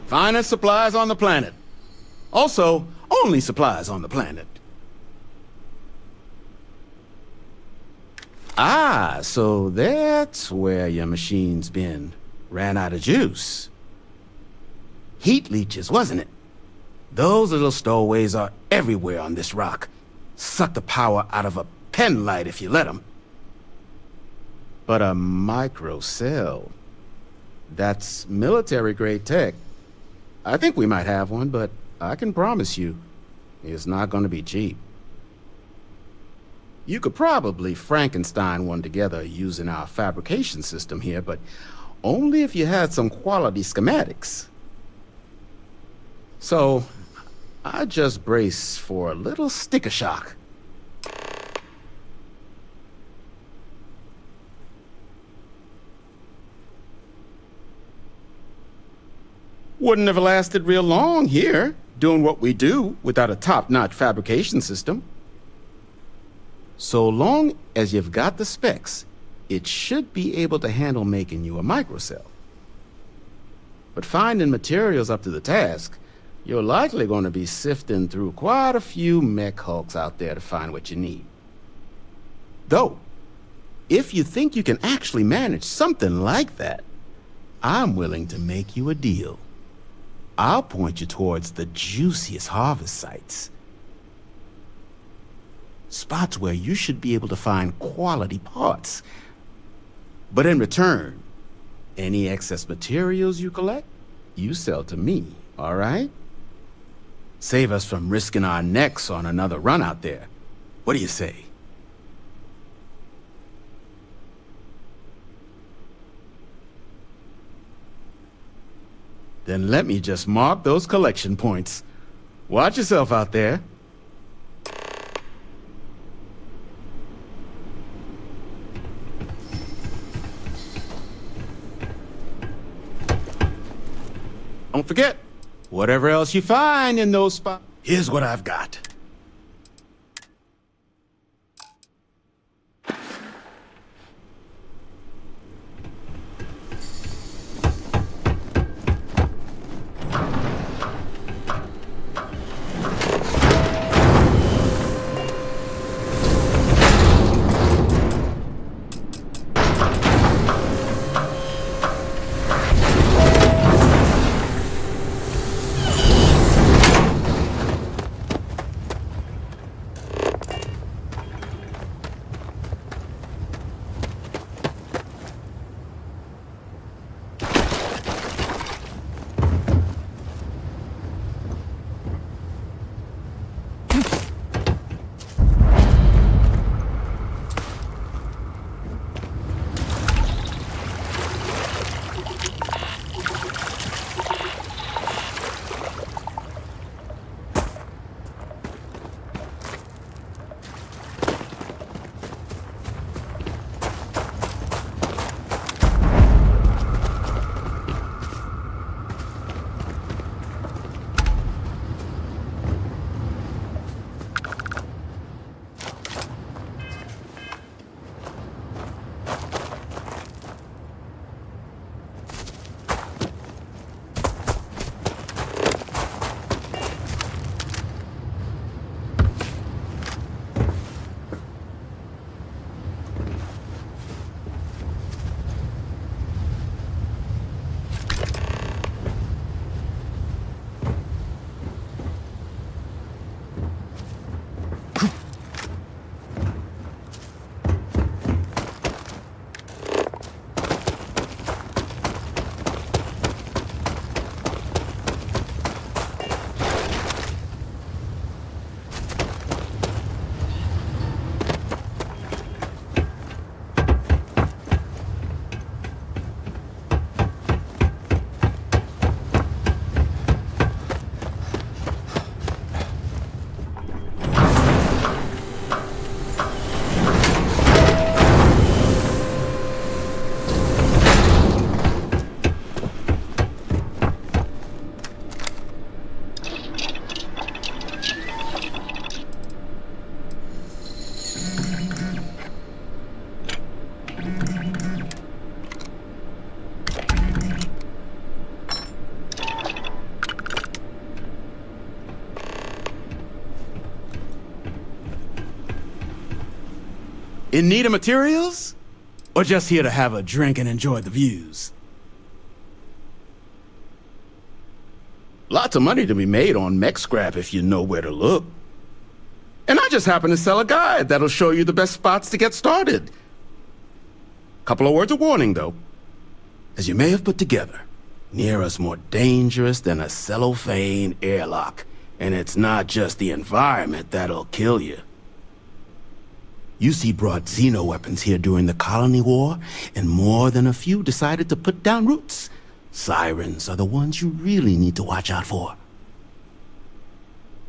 Finest supplies on the planet. Also, only supplies on the planet. Ah, so that's where your machine's been. Ran out of juice. Heat leeches, wasn't it? Those little stowaways are everywhere on this rock. Suck the power out of a pen light if you let them. But a microcell, that's military-grade tech. I think we might have one, but I can promise you, it's not going to be cheap. You could probably Frankenstein one together using our fabrication system here, but only if you had some quality schematics. So, I just brace for a little sticker shock. Wouldn't have lasted real long here, doing what we do without a top-notch fabrication system. So long as you've got the specs, it should be able to handle making you a microcell. But finding materials up to the task, you're likely going to be sifting through quite a few mech hulks out there to find what you need. Though, if you think you can actually manage something like that, I'm willing to make you a deal. I'll point you towards the juiciest harvest sites. Spots where you should be able to find quality parts. But in return, any excess materials you collect, you sell to me, all right? Save us from risking our necks on another run out there. What do you say? Then let me just mark those collection points. Watch yourself out there. Don't forget, whatever else you find in those spots, here's what I've got. In need of materials? Or just here to have a drink and enjoy the views? Lots of money to be made on mech scrap if you know where to look. And I just happen to sell a guide that'll show you the best spots to get started. Couple of words of warning, though. As you may have put together, Nearah's more dangerous than a cellophane airlock. And it's not just the environment that'll kill you. UC brought xeno-weapons here during the Colony War, and more than a few decided to put down roots. Sirens are the ones you really need to watch out for.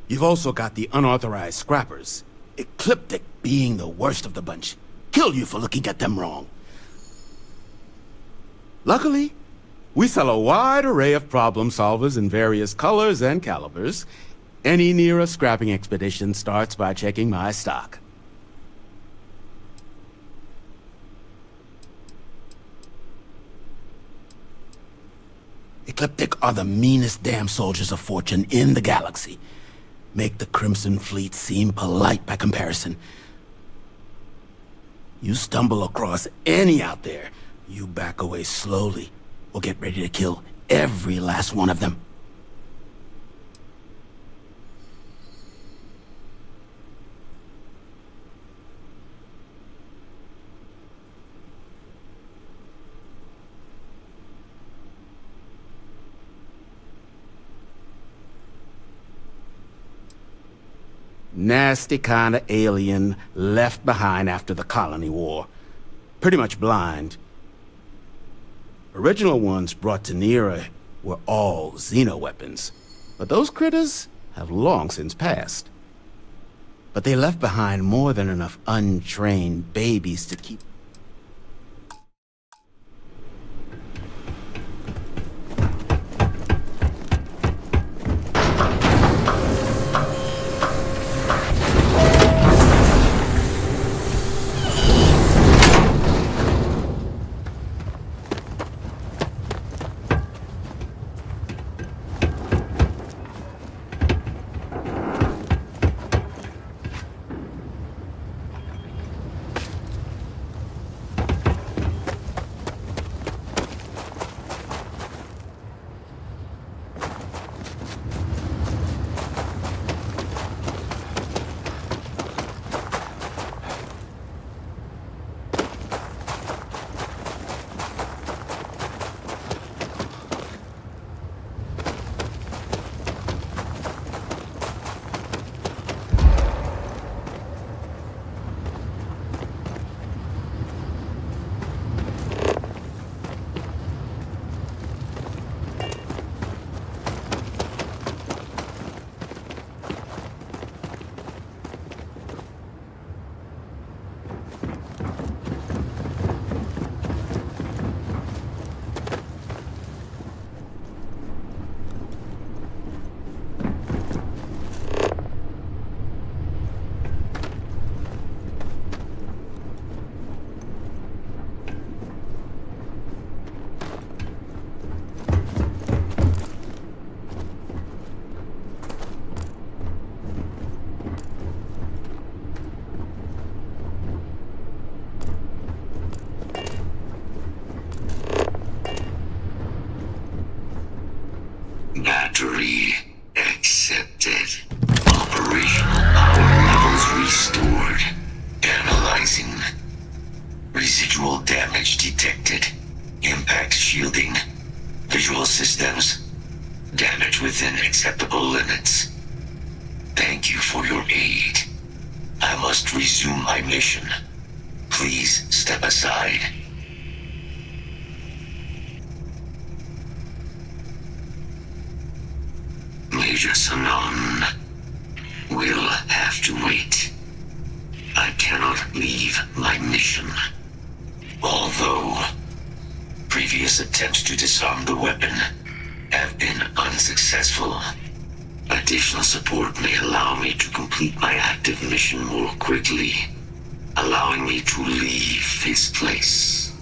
You've also got the unauthorized scrappers, Ecliptic being the worst of the bunch. Kill you for looking at them wrong. Luckily, We sell a wide array of problem solvers in various colors and calibers. Any Nira scrapping expedition starts by checking my stock. Ecliptic are the meanest damn soldiers of fortune in the galaxy. Make the Crimson Fleet seem polite by comparison. You stumble across any out there, you back away slowly, or get ready to kill every last one of them. Nasty kind of alien left behind after the Colony War. Pretty much blind. Original ones brought to Nira were all xeno-weapons, but those critters have long since passed. But they left behind more than enough untrained babies to keep... Battery accepted. Operational power levels restored. Analyzing. Residual damage detected. Impact shielding. Visual systems. Damage within acceptable limits. Thank you for your aid. I must resume my mission. Please step aside. Major Sanon will have to wait. I cannot leave my mission. Although previous attempts to disarm the weapon have been unsuccessful, additional support may allow me to complete my active mission more quickly, allowing me to leave this place.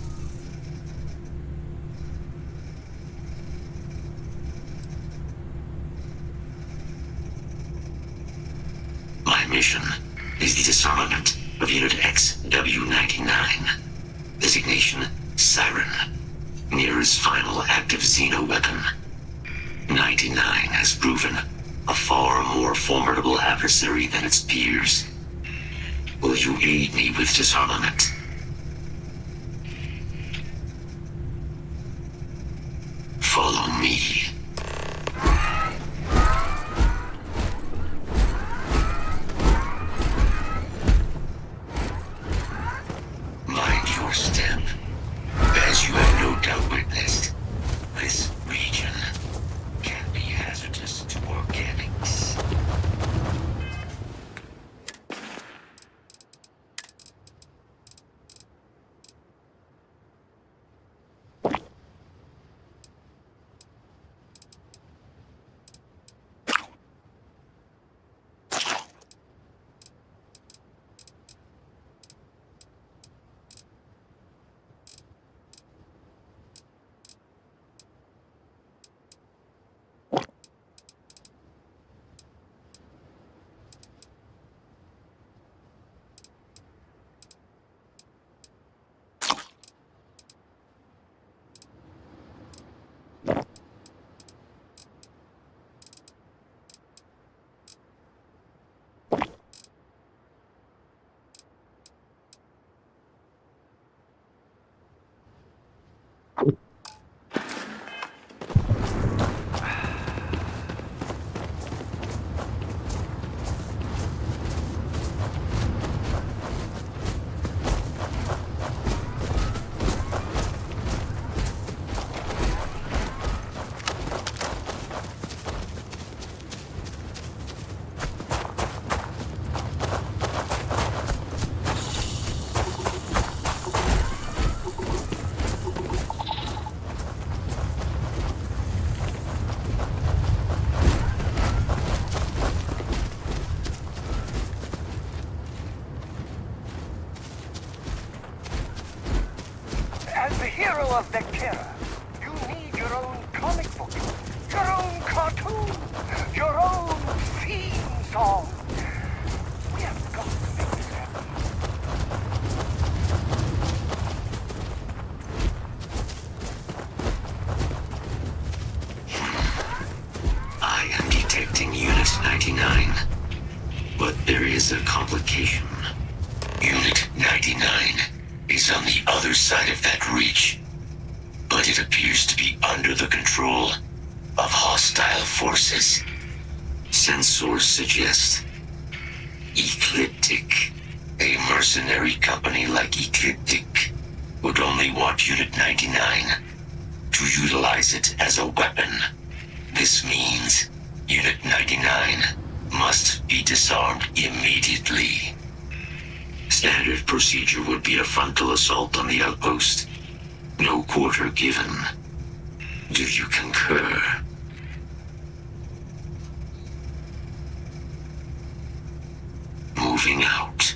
My mission is the disarmament of Unit XW-99. Designation, Siren. Nira's final active Xeno weapon. 99 has proven a far more formidable adversary than its peers. Will you aid me with disarmament? Follow me. Mind your step. As you have no doubt witnessed, this region can be hazardous to organics. are Vectera. You need your own comic book, your own cartoon, your own theme song. We have got to make this happen. I am detecting Unit 99. But there is a complication. Unit 99 is on the other side of that ridge. But it appears to be under the control of hostile forces. Sensors suggest Ecliptic. A mercenary company like Ecliptic would only want Unit 99 to utilize it as a weapon. This means Unit 99 must be disarmed immediately. Standard procedure would be a frontal assault on the outpost. No quarter given. Do you concur? Moving out.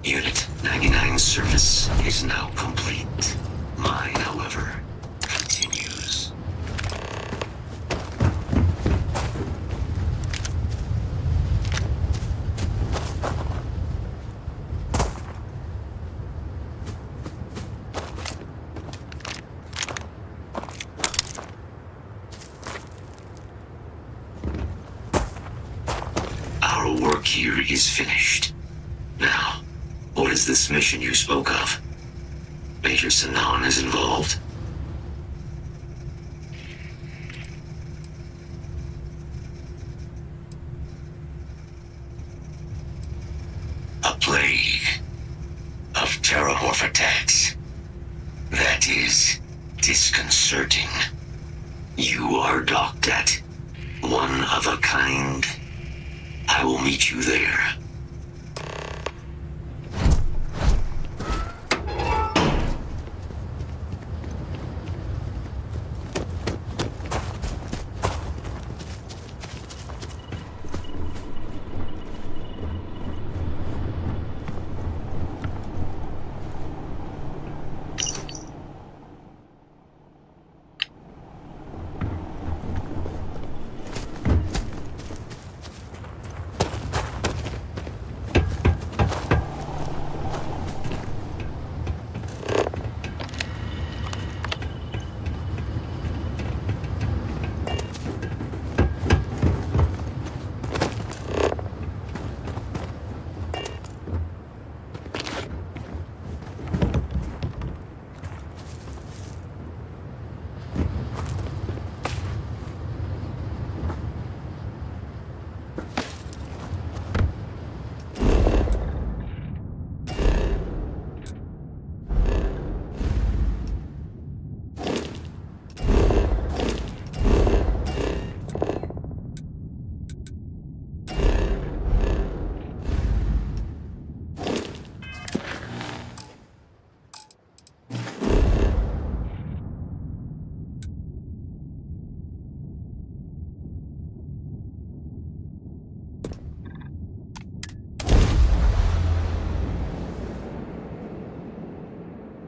Unit 99 service is now complete. Mine, however, continues. Our work here is finished. Now, what is this mission you spoke of? Major Sanan is involved? A plague of terramorph attacks. That is disconcerting. You are docked at one of a kind. I will meet you there.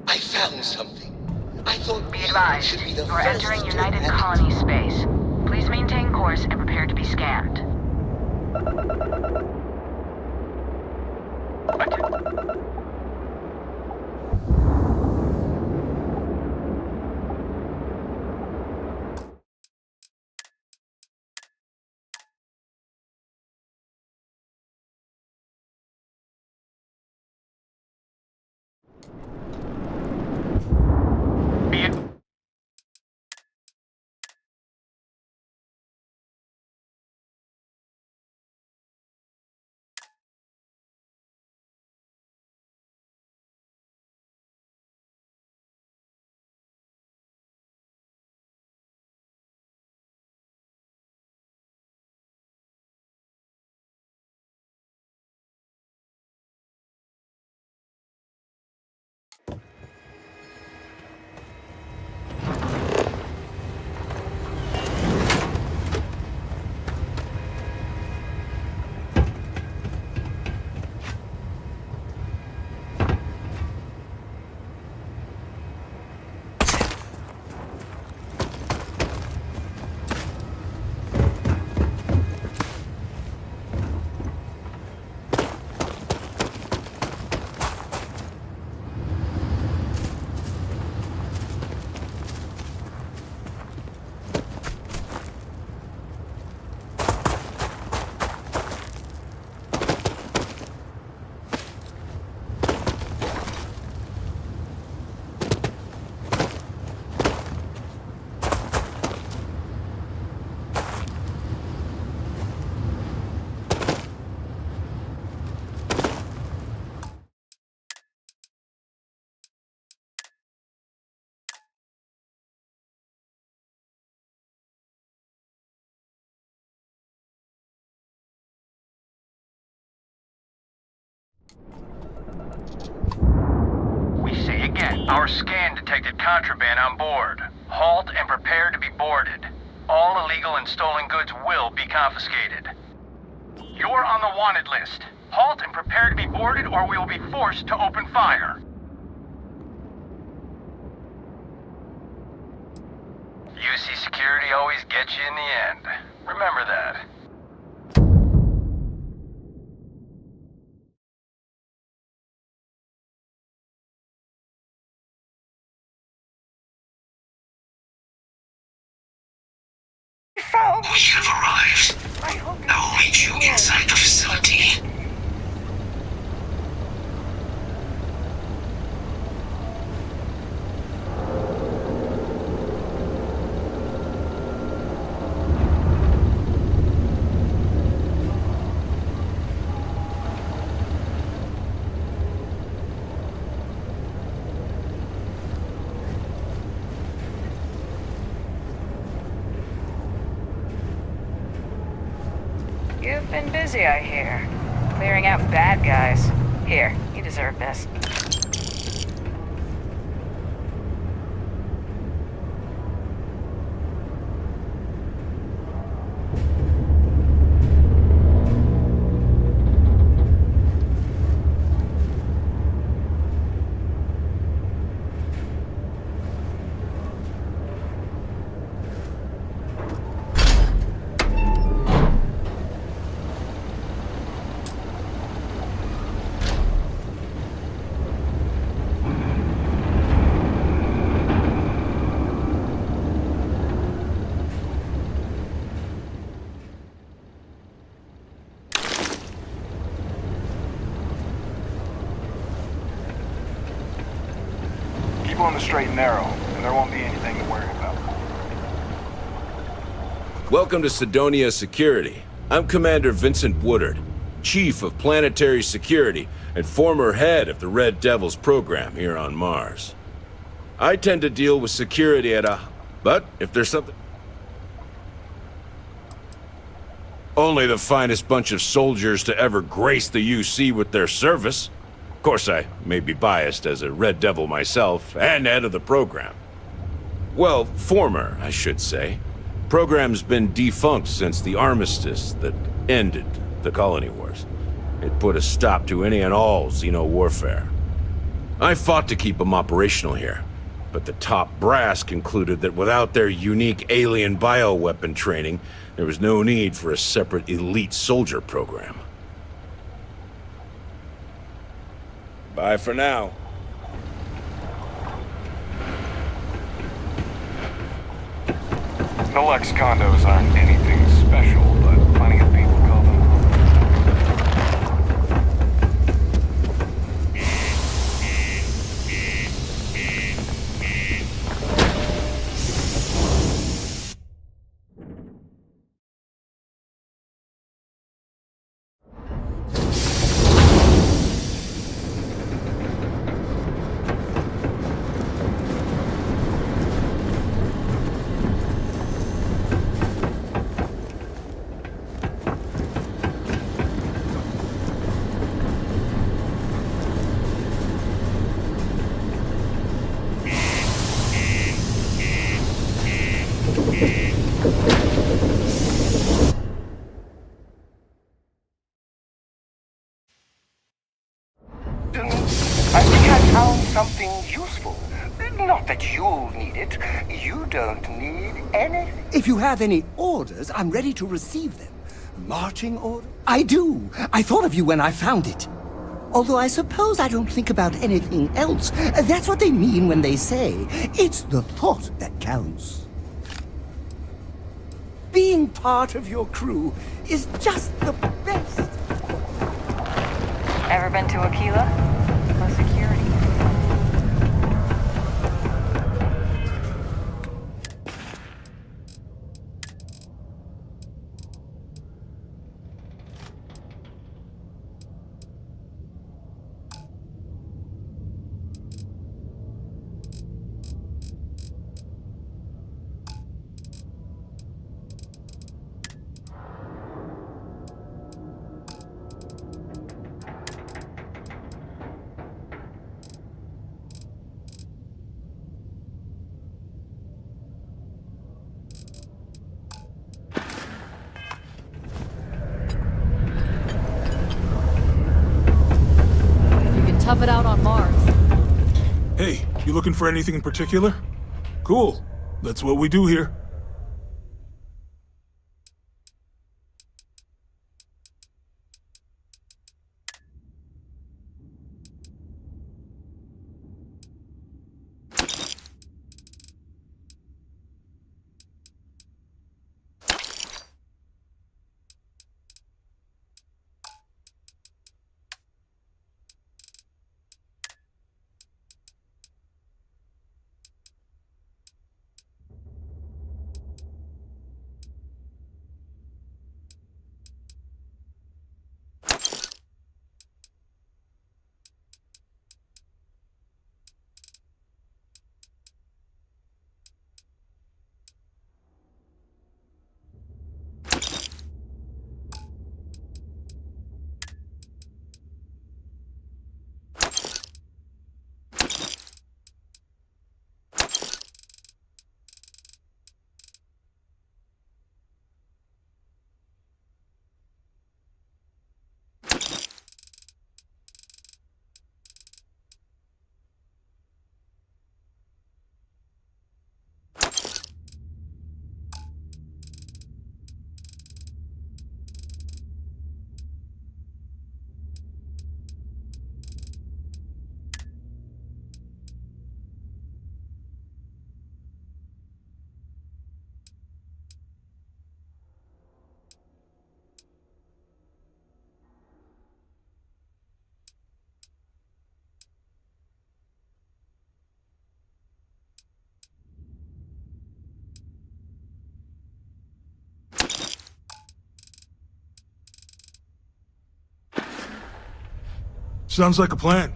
I found something. I thought Be advised, should be the you are first entering to United have it. Colony space. Please maintain course and prepare to be scanned. We say again, our scan detected contraband on board. Halt and prepare to be boarded. All illegal and stolen goods will be confiscated. You're on the wanted list. Halt and prepare to be boarded. reported or we will be forced to open fire. UC security always gets you in the end. Remember that. We have arrived. I will meet you inside the facility. You've been busy, I hear. Clearing out bad guys. Here, you deserve this. Keep on the straight and narrow, and there won't be anything to worry about. Welcome to Sidonia Security. I'm Commander Vincent Woodard, Chief of Planetary Security and former head of the Red Devils program here on Mars. I tend to deal with security but if there's something... Only the finest bunch of soldiers to ever grace the UC with their service. Of course, I may be biased as a Red Devil myself and head of the program. Well, former, I should say. Program's been defunct since the armistice that ended the colony wars. It put a stop to any and all Xeno warfare. I fought to keep them operational here, but the top brass concluded that without their unique alien bioweapon training, there was no need for a separate elite soldier program. Bye for now. The Lex condos aren't anything special, but plenty of people call them home. I think I found something useful. Not that you'll need it. You don't need anything. If you have any orders, I'm ready to receive them. Marching order? I do. I thought of you when I found it. Although I suppose I don't think about anything else. That's what they mean when they say, it's the thought that counts. Being part of your crew is just the best. Ever been to Aquila? No security. tough it out on Mars. Hey, you looking for anything in particular? Cool. That's what we do here. Sounds like a plan.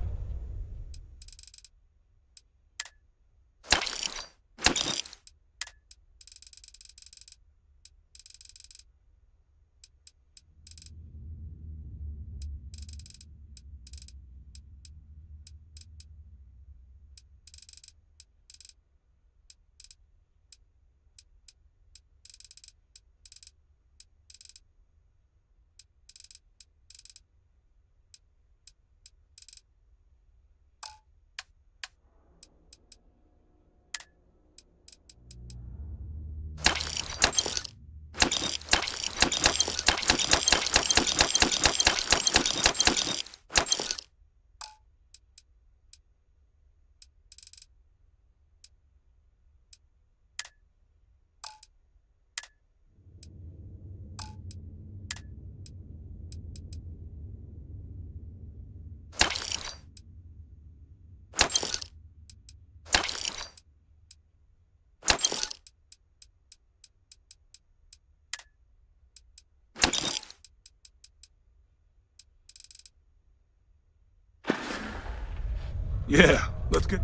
Yeah, let's get...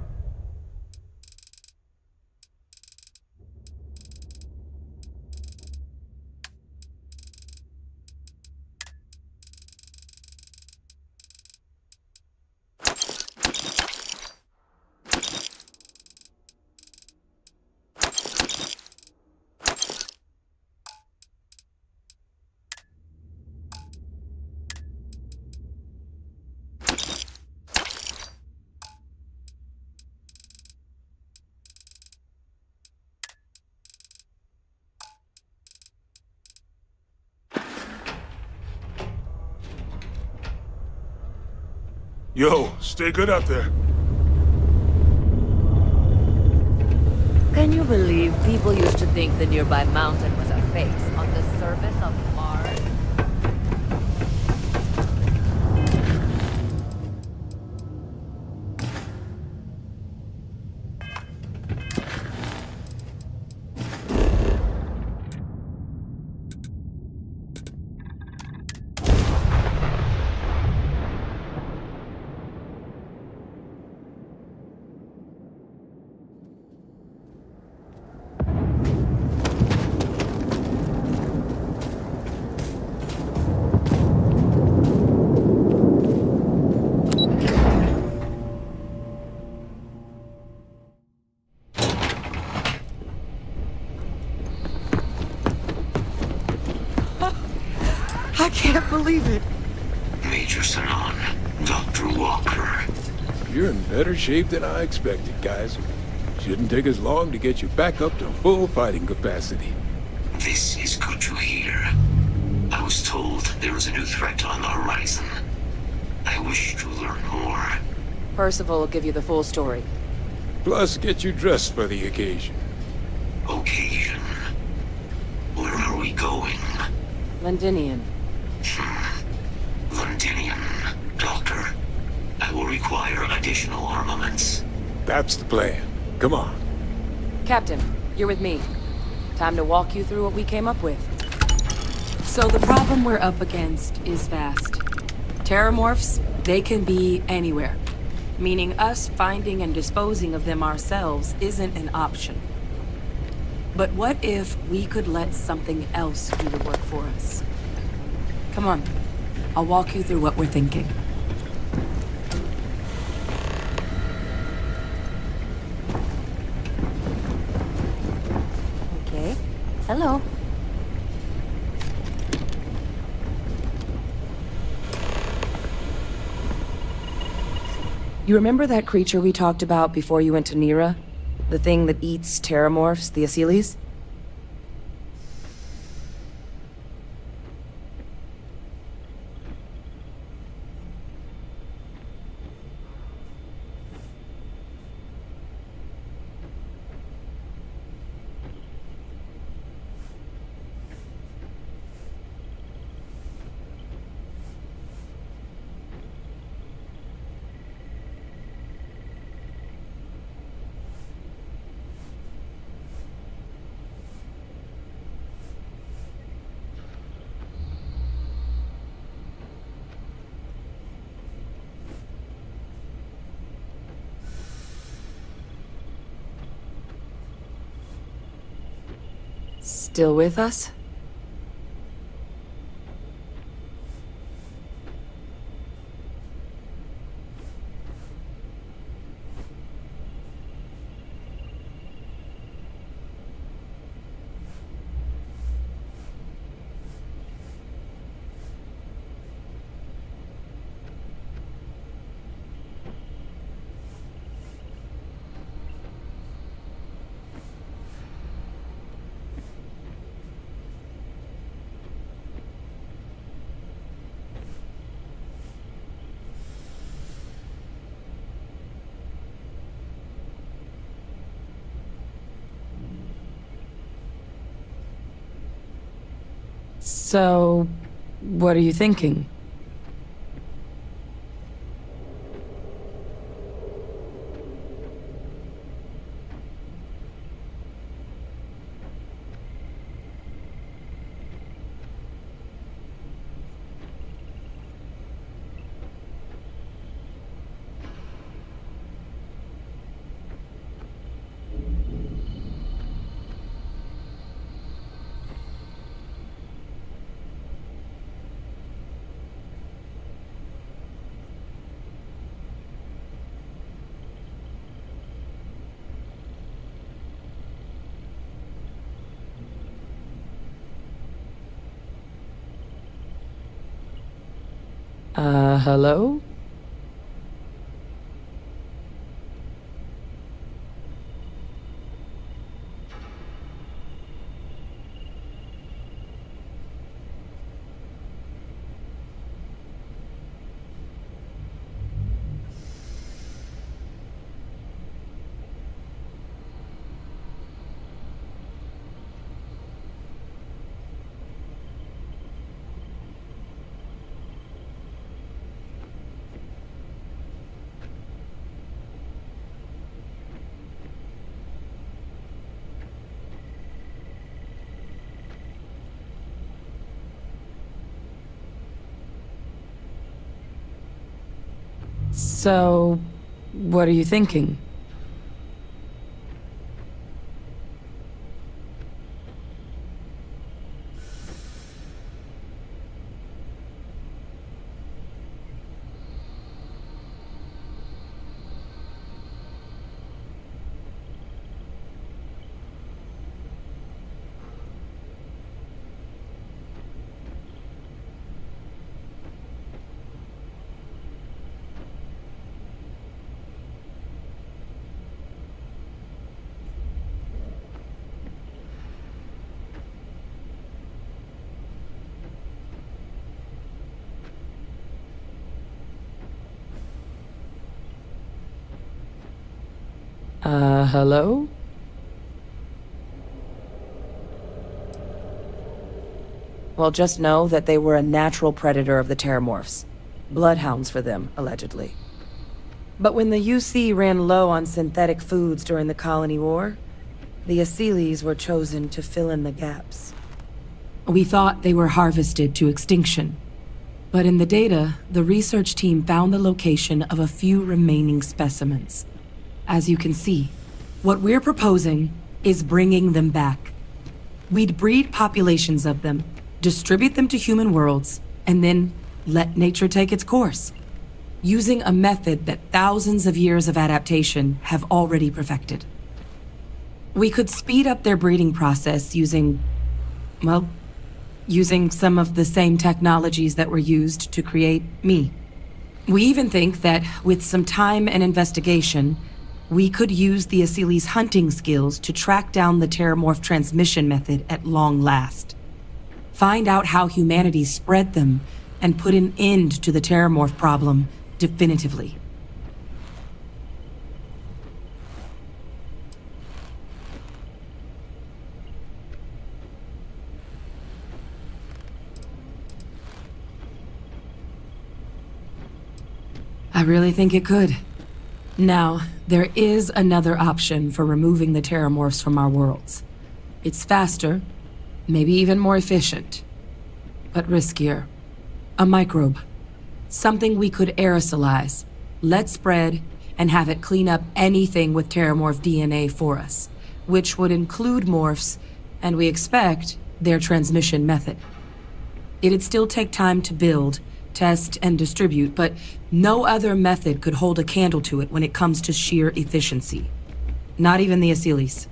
Yo, stay good out there. Can you believe people used to think the nearby mountain was a face on the surface of Mars? I can't believe it. Major Sanan, Dr. Walker. You're in better shape than I expected, guys. Shouldn't take us long to get you back up to full fighting capacity. This is good to hear. I was told there was a new threat on the horizon. I wish to learn more. Percival will give you the full story. Plus, get you dressed for the occasion. Occasion? Where are we going? Londinian. Londinian. Doctor, I will require additional armaments. That's the plan. Come on. Captain, you're with me. Time to walk you through what we came up with. So the problem we're up against is vast. Terramorphs, they can be anywhere. Meaning us finding and disposing of them ourselves isn't an option. But what if we could let something else do the work for us? Come on, I'll walk you through what we're thinking. Okay, hello. You remember that creature we talked about before you went to Nira? The thing that eats terramorphs, the Asyles? Still with us? So, what are you thinking? Hello? So, what are you thinking? Hello? Well, just know that they were a natural predator of the Terramorphs. Bloodhounds for them, allegedly. But when the UC ran low on synthetic foods during the Colony War, the Asylees were chosen to fill in the gaps. We thought they were harvested to extinction. But in the data, the research team found the location of a few remaining specimens. As you can see, what we're proposing is bringing them back. We'd breed populations of them, distribute them to human worlds, and then let nature take its course, using a method that thousands of years of adaptation have already perfected. We could speed up their breeding process using some of the same technologies that were used to create me. We even think that with some time and investigation, we could use the Asylees' hunting skills to track down the Terramorph transmission method at long last. Find out how humanity spread them and put an end to the Terramorph problem definitively. I really think it could. Now, there is another option for removing the Terramorphs from our worlds. It's faster, maybe even more efficient, but riskier. A microbe. Something we could aerosolize, let spread, and have it clean up anything with Terramorph DNA for us, which would include morphs, and we expect their transmission method. It'd still take time to build, test, and distribute, but no other method could hold a candle to it when it comes to sheer efficiency. Not even the Asylees.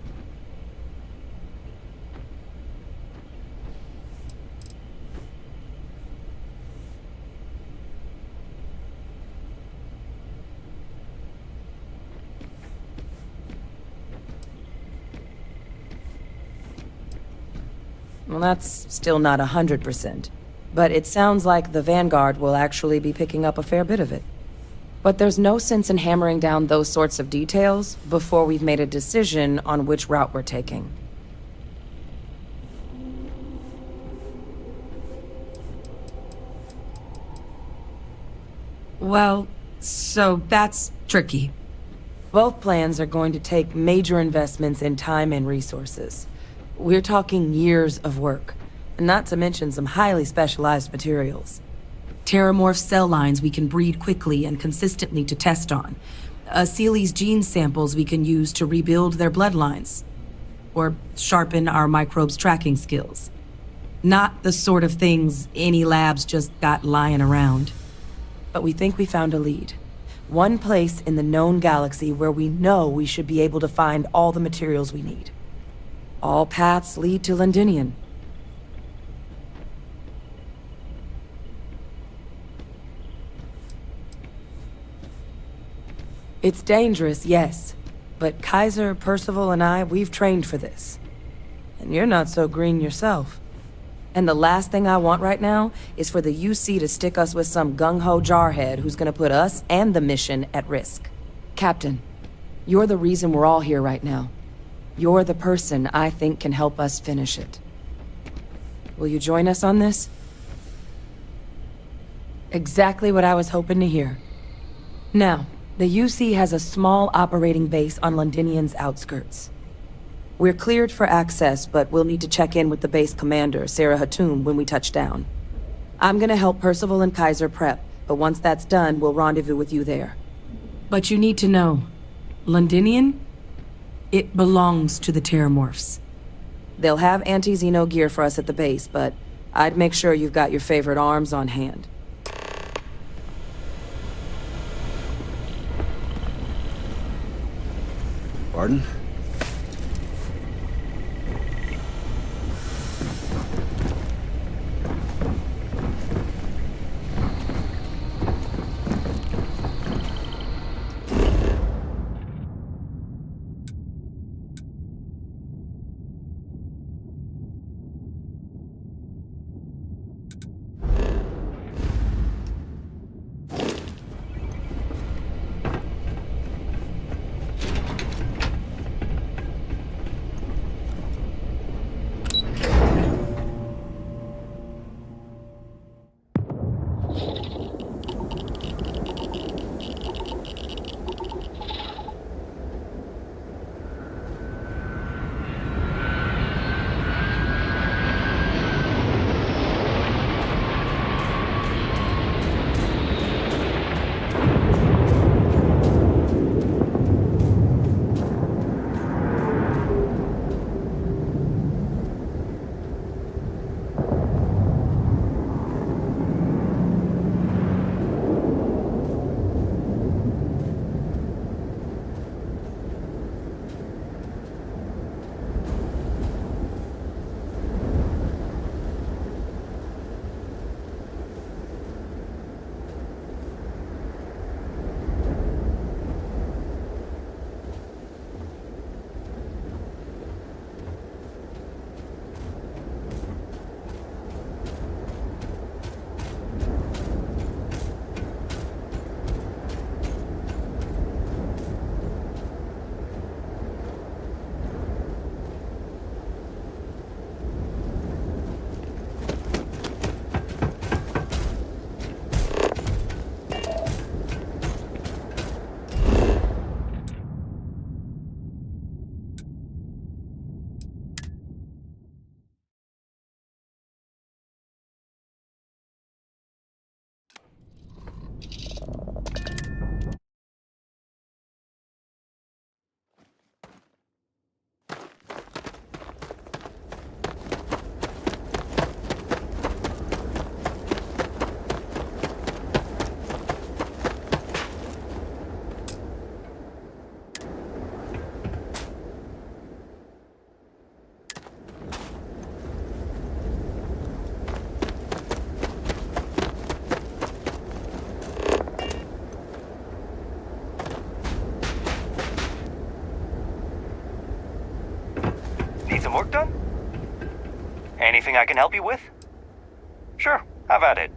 Well, that's still not 100%. But it sounds like the Vanguard will actually be picking up a fair bit of it. But there's no sense in hammering down those sorts of details before we've made a decision on which route we're taking. Well, so that's tricky. Both plans are going to take major investments in time and resources. We're talking years of work. Not to mention some highly specialized materials. Terramorph cell lines we can breed quickly and consistently to test on. Asylees' gene samples we can use to rebuild their bloodlines. Or sharpen our microbes' tracking skills. Not the sort of things any labs just got lying around. But we think we found a lead. One place in the known galaxy where we know we should be able to find all the materials we need. All paths lead to Londinian. It's dangerous, yes. But Kaiser, Percival, and I, we've trained for this. And you're not so green yourself. And the last thing I want right now is for the UC to stick us with some gung-ho jarhead who's gonna put us and the mission at risk. Captain, you're the reason we're all here right now. You're the person I think can help us finish it. Will you join us on this? Exactly what I was hoping to hear. Now, the UC has a small operating base on Londinian's outskirts. We're cleared for access, but we'll need to check in with the base commander, Sarah Hatum, when we touch down. I'm gonna help Percival and Kaiser prep, but once that's done, we'll rendezvous with you there. But you need to know, Londinian? It belongs to the Terramorphs. They'll have anti-Xeno gear for us at the base, but I'd make sure you've got your favorite arms on hand. Pardon? some work done? Anything I can help you with? Sure, have at it.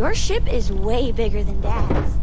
Your ship is way bigger than Dad's.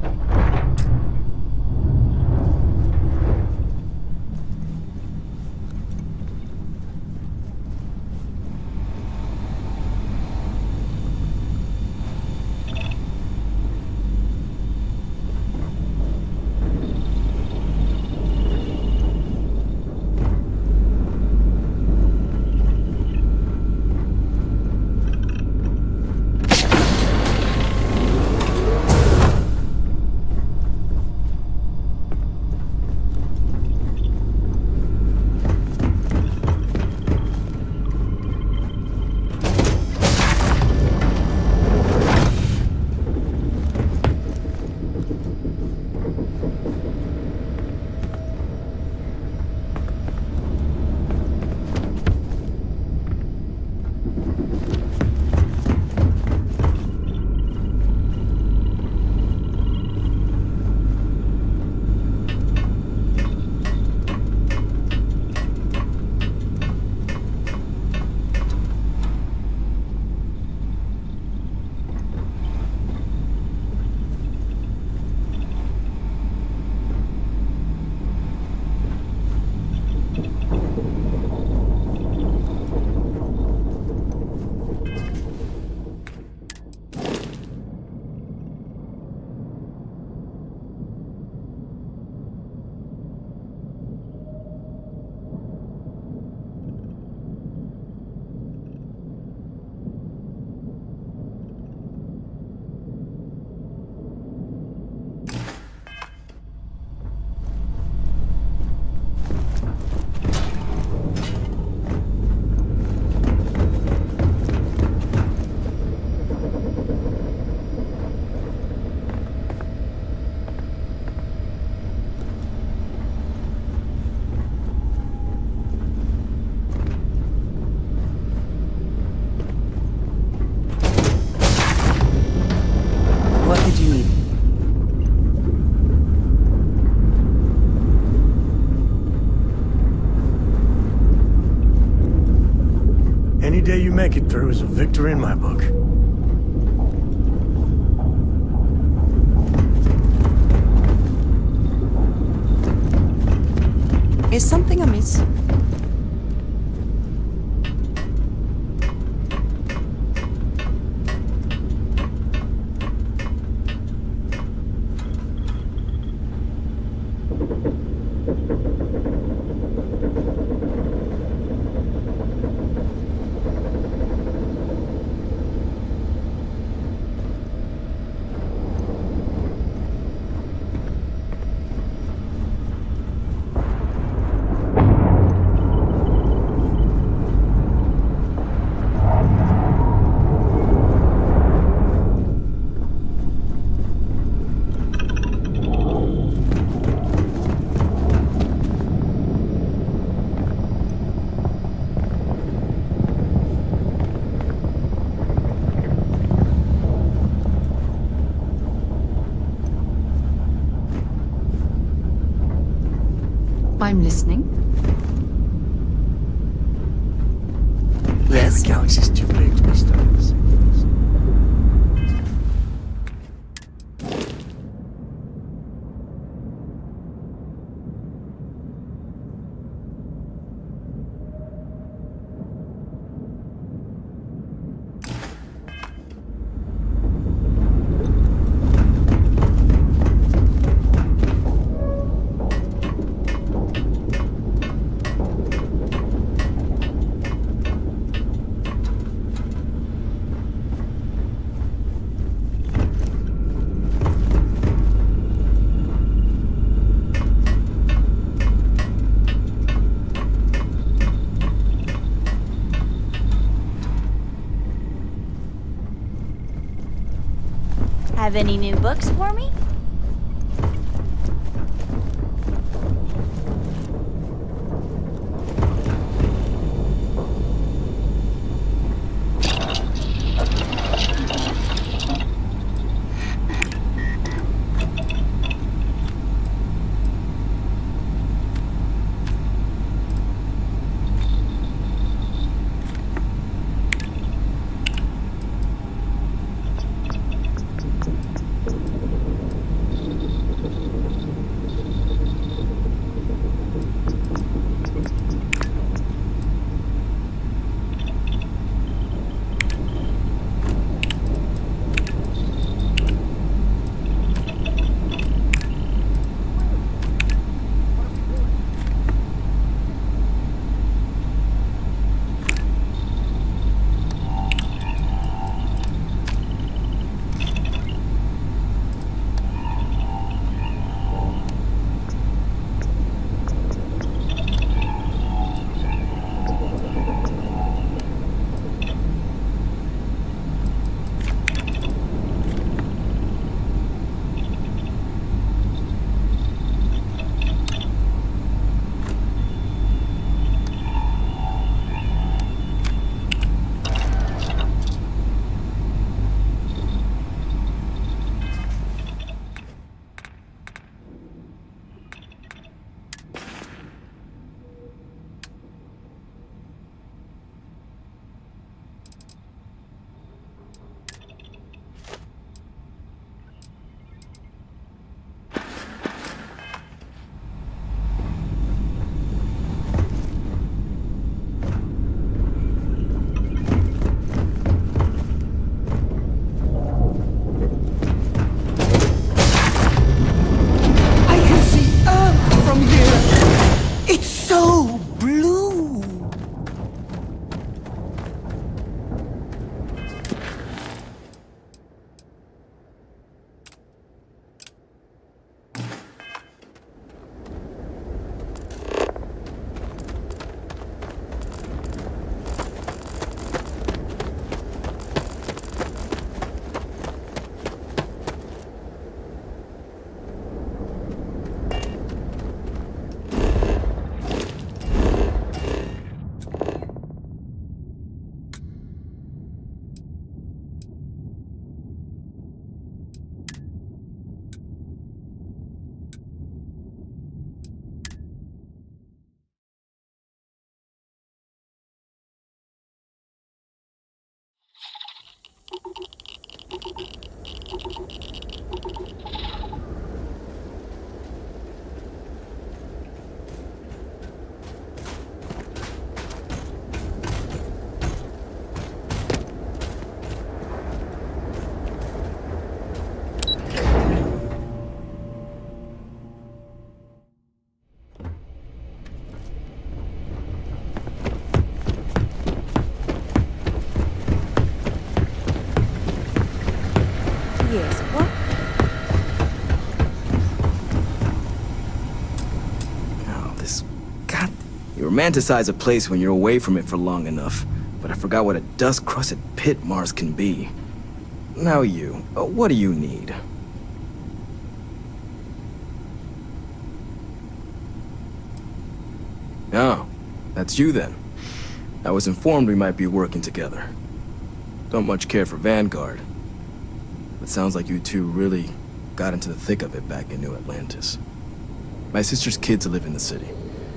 What did you need? Any day you make it through is a victory in my book. Is something amiss? I'm listening. Yes. The galaxy's too big to be studying this. Have any new books for me? this, what? Oh, this... God... You romanticize a place when you're away from it for long enough. But I forgot what a dust-crusted pit Mars can be. Now you, what do you need? Oh, that's you then. I was informed we might be working together. Don't much care for Vanguard. But sounds like you two really got into the thick of it back in New Atlantis. My sister's kids live in the city,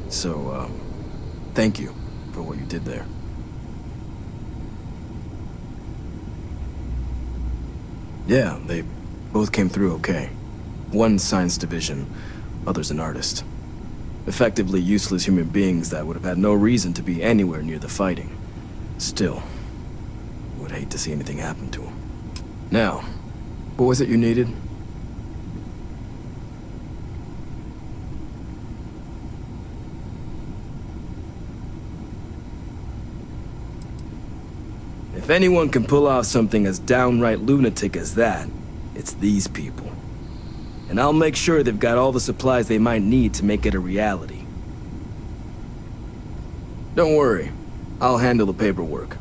so, thank you for what you did there. Yeah, they both came through okay. One science division, other's an artist. Effectively useless human beings that would have had no reason to be anywhere near the fighting. Still, would hate to see anything happen to them. Now, what was it you needed? If anyone can pull off something as downright lunatic as that, it's these people. And I'll make sure they've got all the supplies they might need to make it a reality. Don't worry, I'll handle the paperwork.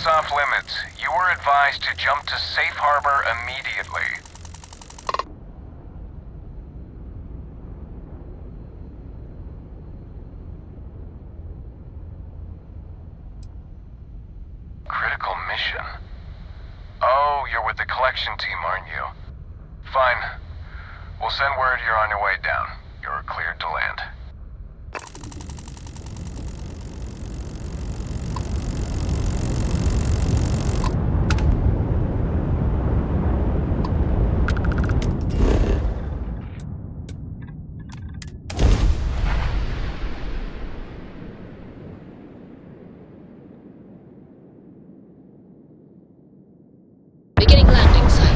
Off limits. You were advised to jump to safe harbor immediately. Critical mission? Oh, you're with the collection team, aren't you? Fine. We'll send word you're on your way down. You're cleared to land. Beginning landing cycle.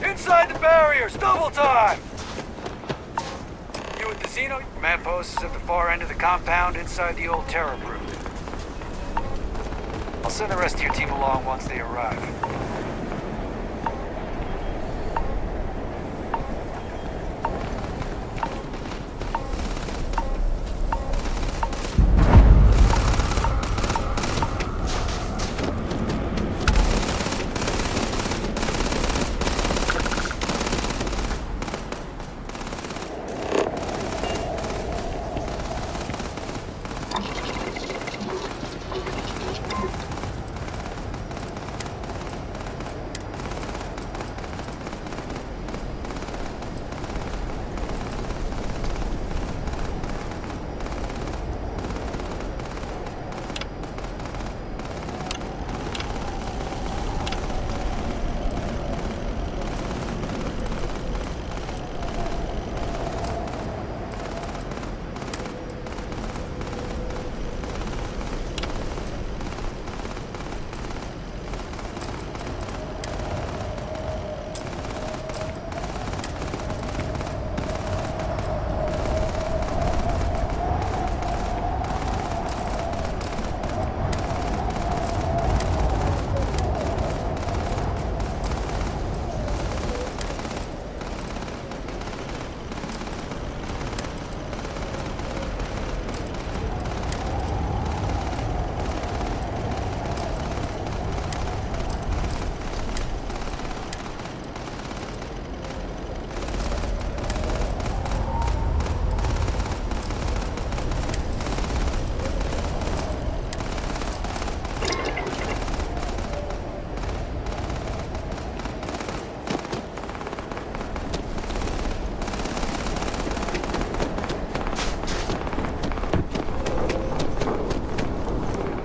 Inside the barriers, double time! You at the Xeno? Command post is at the far end of the compound inside the old Terror Brood. I'll send the rest of your team along once they arrive.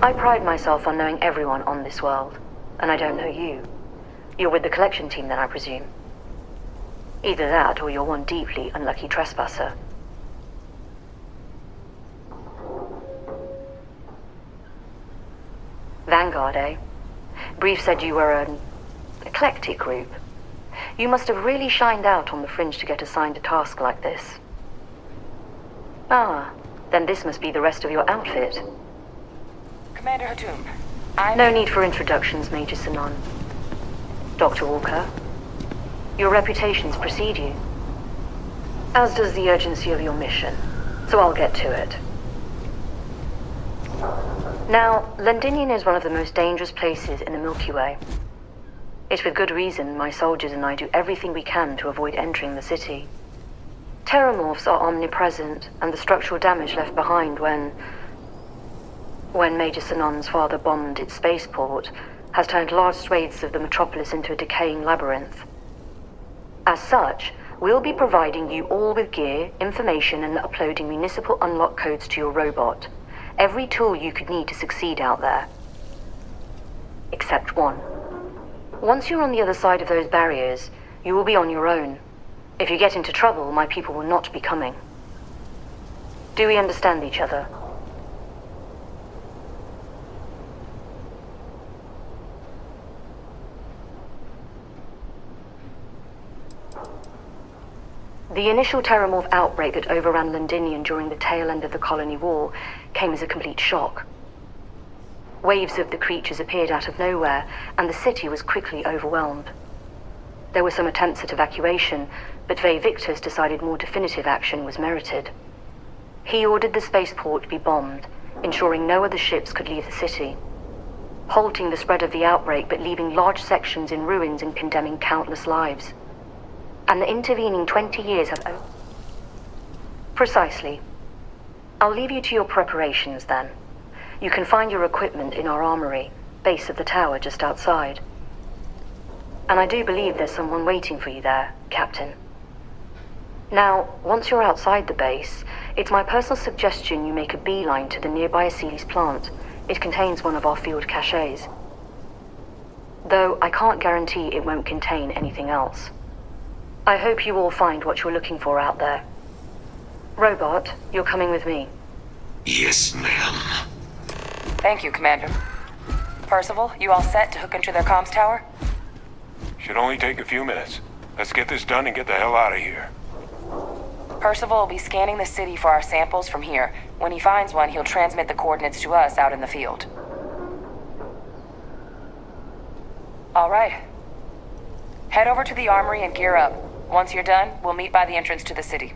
I pride myself on knowing everyone on this world, and I don't know you. You're with the collection team then, I presume? Either that, or you're one deeply unlucky trespasser. Vanguard, eh? Brief said you were an eclectic group. You must have really shined out on the fringe to get assigned a task like this. Ah, then this must be the rest of your outfit. Commander Hatum, No need for introductions, Major Sanon. Dr. Walker, your reputations precede you. As does the urgency of your mission, so I'll get to it. Now, Londinium is one of the most dangerous places in the Milky Way. It's with good reason my soldiers and I do everything we can to avoid entering the city. Terramorphs are omnipresent, and the structural damage left behind when Major Sanon's father bombed its spaceport has turned large swathes of the metropolis into a decaying labyrinth. As such, we'll be providing you all with gear, information, and uploading municipal unlock codes to your robot. Every tool you could need to succeed out there. Except one. Once you're on the other side of those barriers, you will be on your own. If you get into trouble, my people will not be coming. Do we understand each other? The initial Terramorph outbreak that overran Londinium during the tail end of the Colony War came as a complete shock. Waves of the creatures appeared out of nowhere, and the city was quickly overwhelmed. There were some attempts at evacuation, but Ve Victor's decided more definitive action was merited. He ordered the spaceport be bombed, ensuring no other ships could leave the city, halting the spread of the outbreak but leaving large sections in ruins and condemning countless lives. And the intervening 20 years have... Precisely. I'll leave you to your preparations then. You can find your equipment in our armory, base of the tower just outside. And I do believe there's someone waiting for you there, Captain. Now, once you're outside the base, it's my personal suggestion you make a beeline to the nearby Aceles plant. It contains one of our field caches. Though I can't guarantee it won't contain anything else. I hope you all find what you're looking for out there. Robot, you're coming with me. Yes, ma'am. Thank you, Commander. Percival, you all set to hook into their comms tower? Should only take a few minutes. Let's get this done and get the hell out of here. Percival will be scanning the city for our samples from here. When he finds one, he'll transmit the coordinates to us out in the field. All right. Head over to the armory and gear up. Once you're done, we'll meet by the entrance to the city.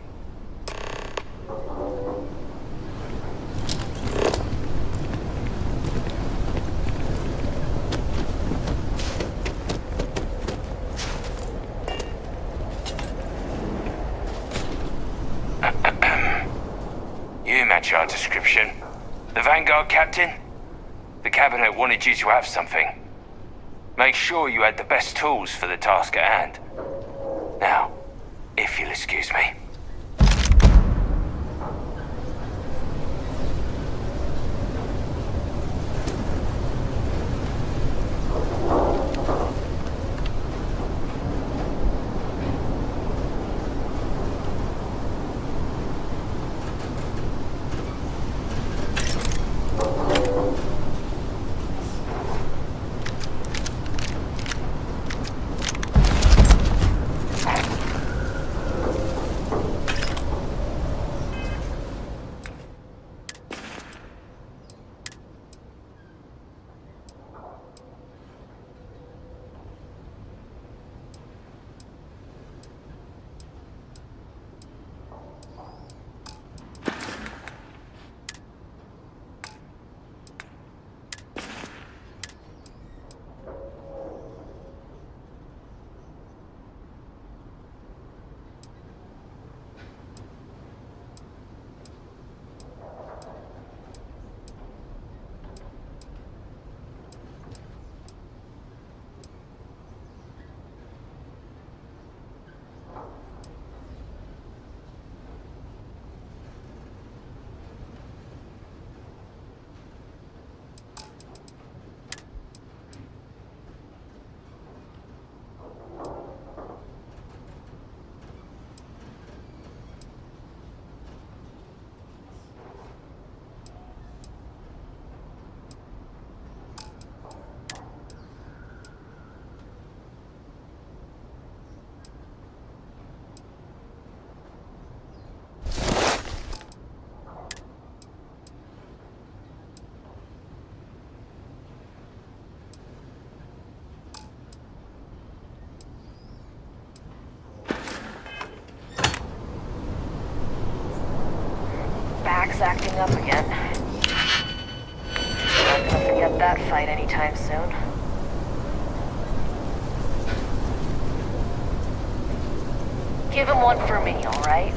You match our description. The Vanguard captain? The cabinet wanted you to have something. Make sure you had the best tools for the task at hand. Now, if you'll excuse me. that fight anytime soon. Give him one for me, all right?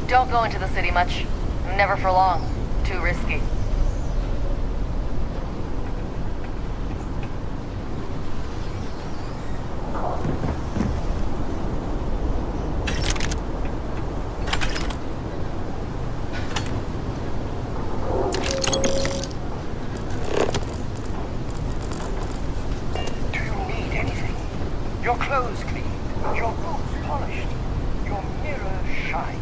Don't go into the city much. Never for long. Too risky. Do you need anything? Your clothes cleaned, your boots polished, your mirror shine.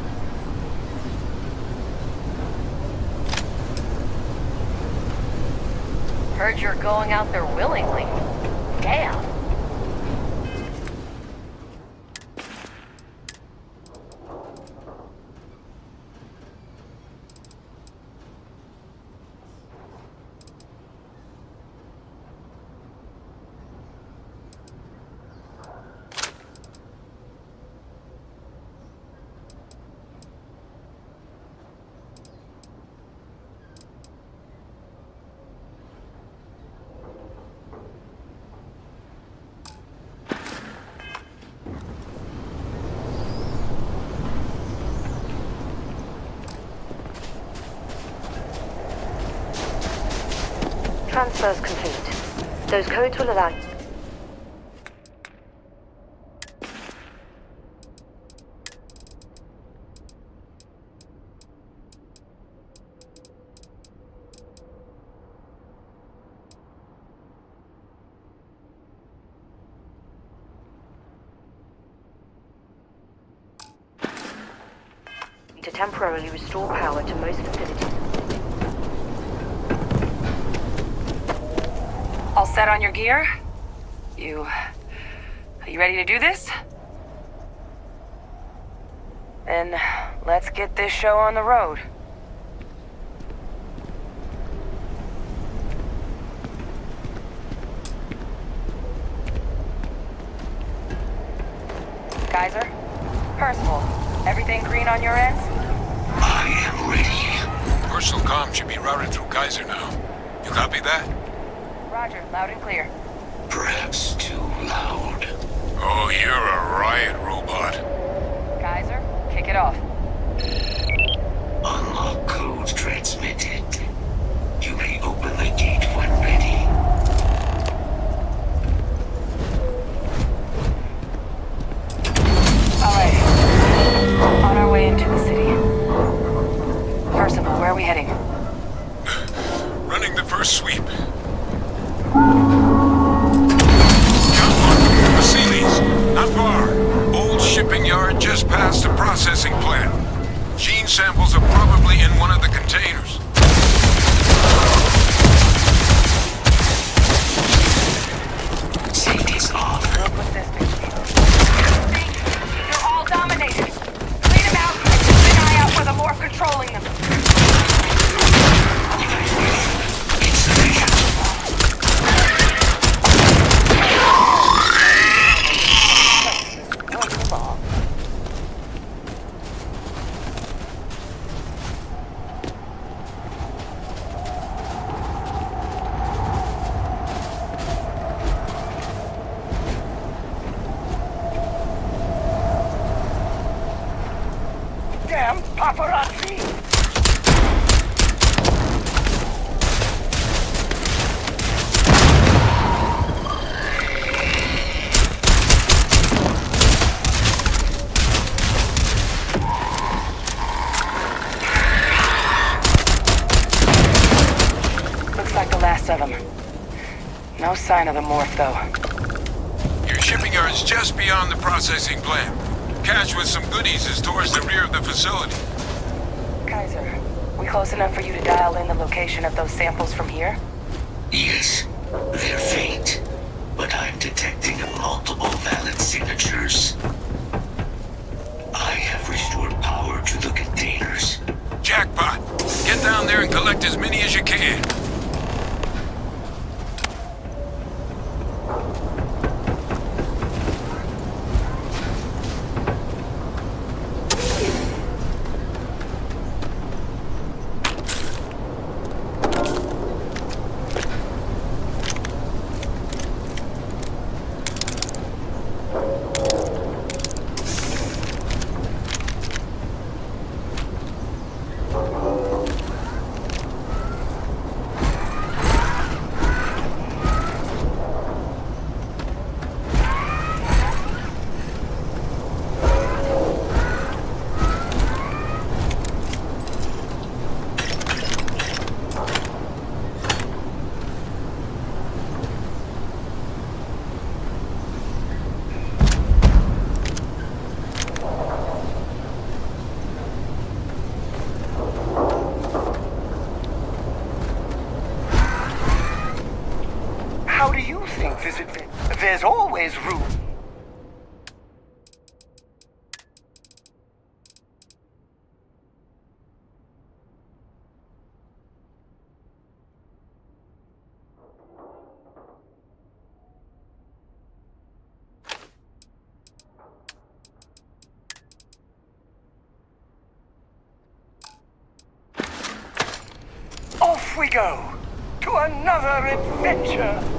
Heard you're going out there willingly. Damn. Transfer's complete. Those codes will allow... to temporarily restore power to most facilities. All set on your gear? Are you ready to do this? Then let's get this show on the road. Kaiser? Percival, everything green on your ends? I am ready. Personal comm should be routed through Kaiser now. You copy that? Roger, loud and clear. Perhaps too loud. Oh, you're a riot robot. Kaiser, kick it off. Unlock code transmitted. You may open the gate when ready. Alright. On our way into the city. Percival, where are we heading? Running the first sweep. Vasilis, not far. Old shipping yard just past the processing plant. Gene samples are probably in one of the containers. Safety's off. Look what this do. You're all dominated. Clean them out and keep an eye out for the morph controlling them. Damn paparazzi! most of them. No sign of the morph, though. Your shipping yard's just beyond the processing plant. Cache with some goodies is towards the rear of the facility. Kaiser, we close enough for you to dial in the location of those samples from here? Yes, they're faint, but I'm detecting multiple valid signatures. I have restored power to the containers. Jackpot! Get down there and collect as many as you can. How do you think this There's always room. Off we go to another adventure.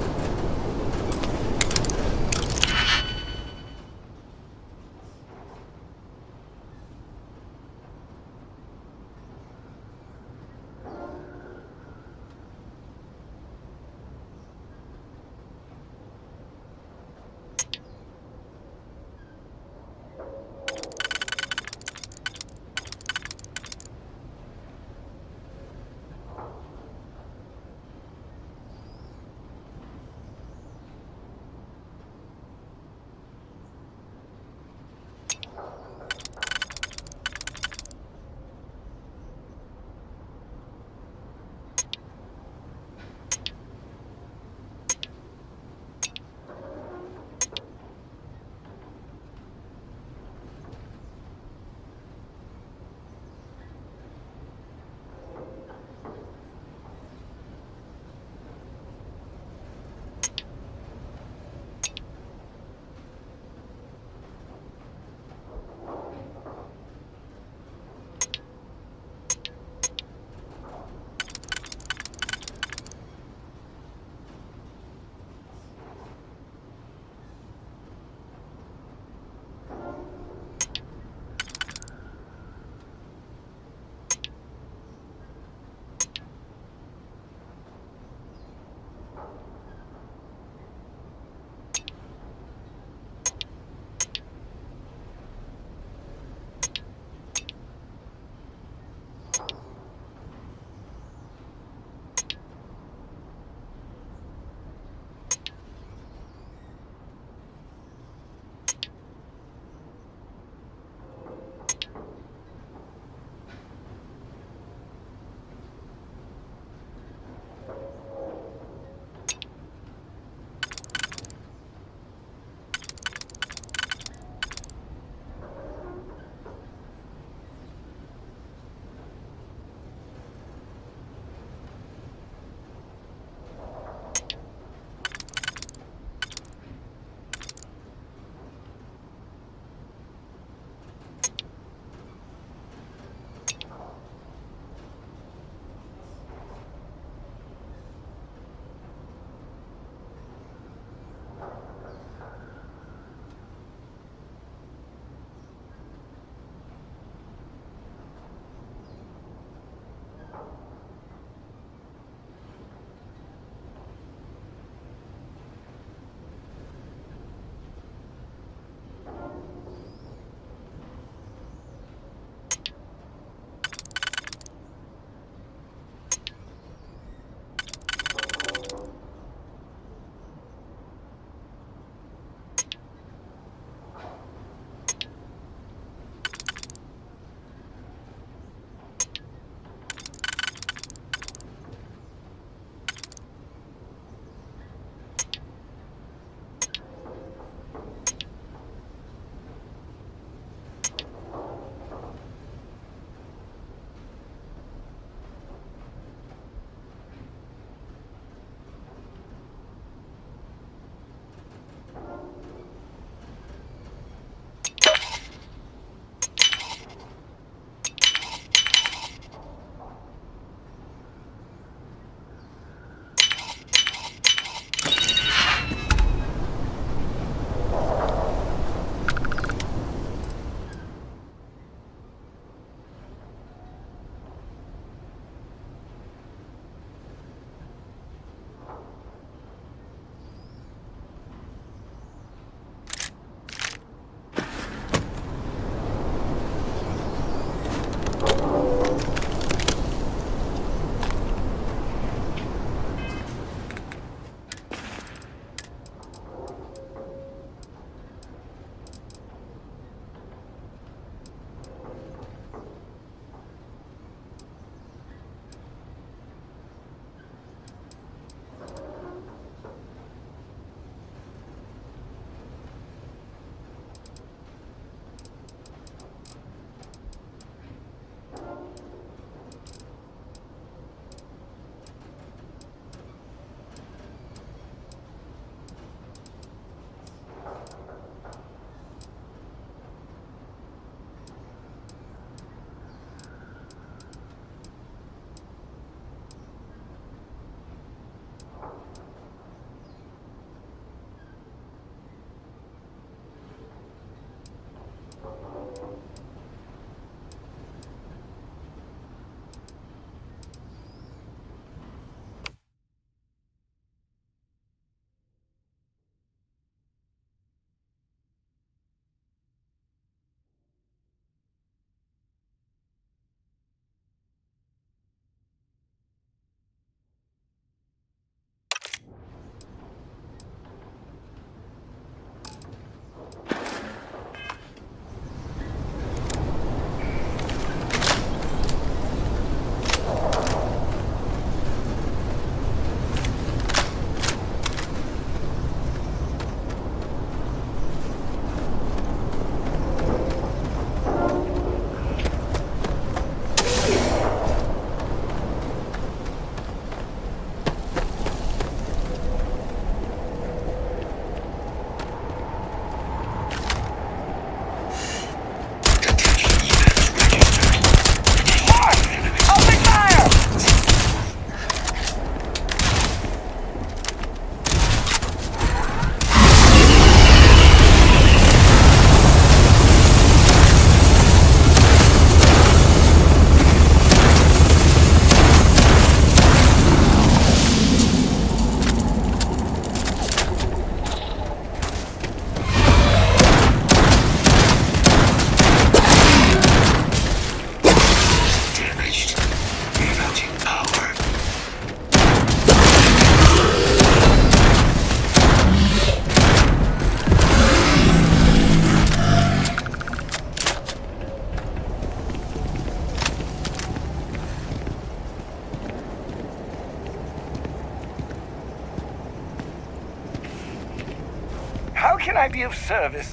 can I be of service?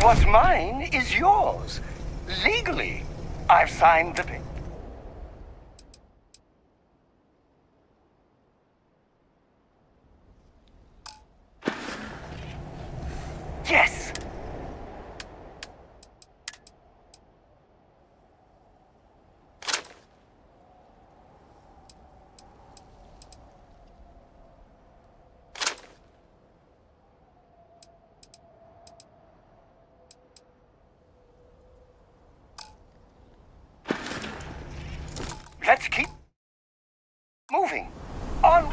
What's mine is yours. Legally, I've signed the paper. Yes! Let's keep moving. On.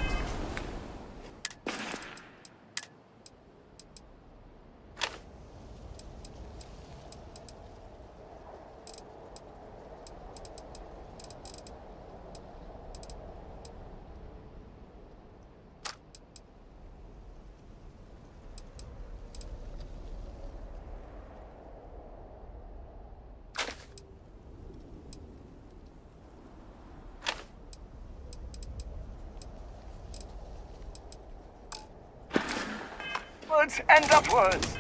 Onwards and upwards.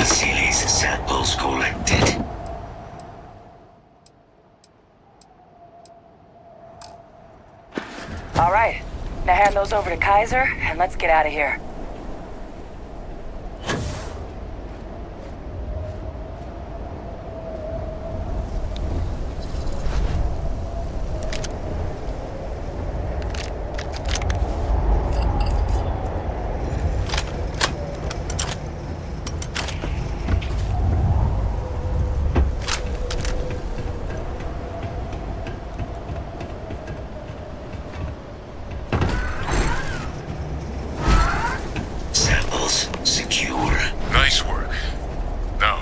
Vasily's samples collected. All right. Now hand those over to Kaiser, and let's get out of here. Nice work. No.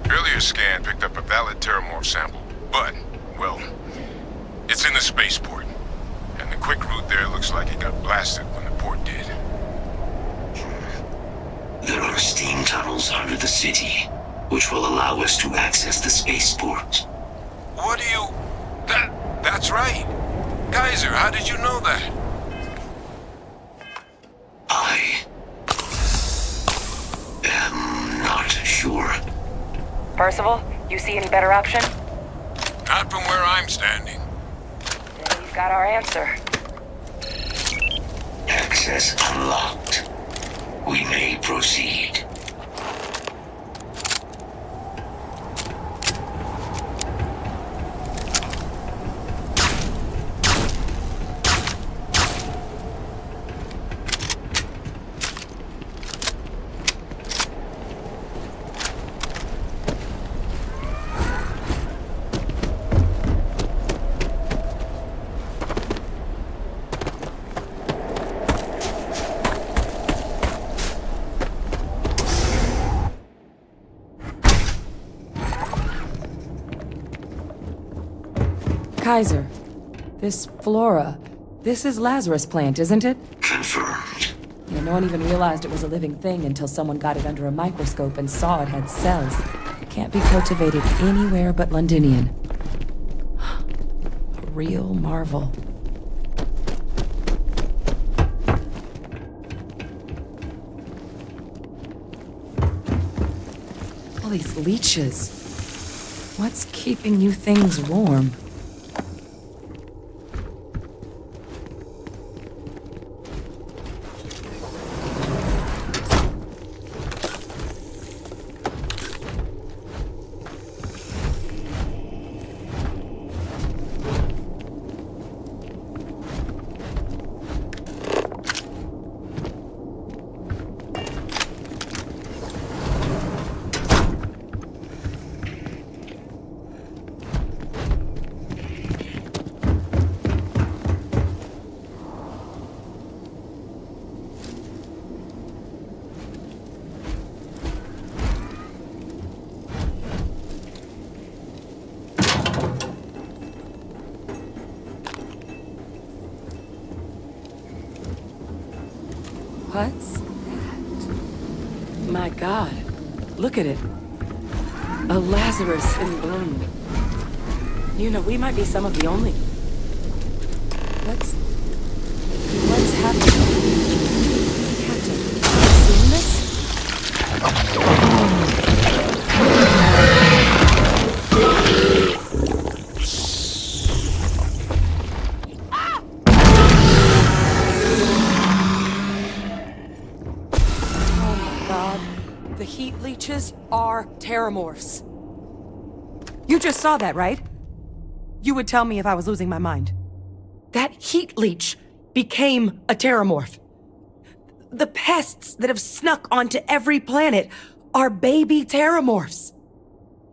Earlier scan picked up a valid Terramorph sample, but, well, it's in the spaceport. And the quick route there looks like it got blasted when the port did. There are steam tunnels under the city, which will allow us to access the spaceport. What do you... That's right. Kaiser, how did you know that? I am not sure. Percival, you see any better option? Not from where I'm standing. Then you've got our answer. Access unlocked. We may proceed. Kaiser, this flora, this is Lazarus plant, isn't it? Confirmed. Yeah, no one even realized it was a living thing until someone got it under a microscope and saw it had cells. It can't be cultivated anywhere but Londinian. A real marvel. All these leeches. What's keeping you things warm? What's that? My God, look at it. A Lazarus in bloom. You know, we might be some of the only... What's happening? Captain, have you seen this? The heat leeches are terramorphs. You just saw that, right? You would tell me if I was losing my mind. That heat leech became a terramorph. The pests that have snuck onto every planet are baby terramorphs.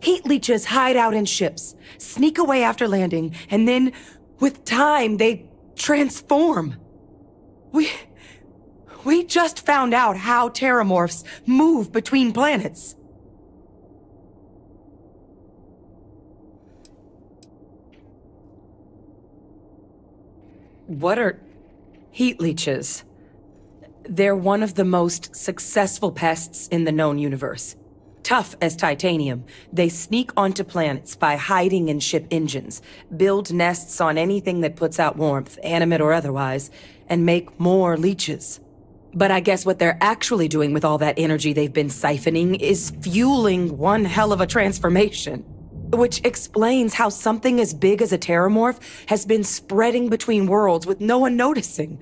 Heat leeches hide out in ships, sneak away after landing, and then, with time, they transform. We just found out how terramorphs move between planets. What are heat leeches? They're one of the most successful pests in the known universe. Tough as titanium, they sneak onto planets by hiding in ship engines, build nests on anything that puts out warmth, animate or otherwise, and make more leeches. But I guess what they're actually doing with all that energy they've been siphoning is fueling one hell of a transformation. Which explains how something as big as a terramorph has been spreading between worlds with no one noticing.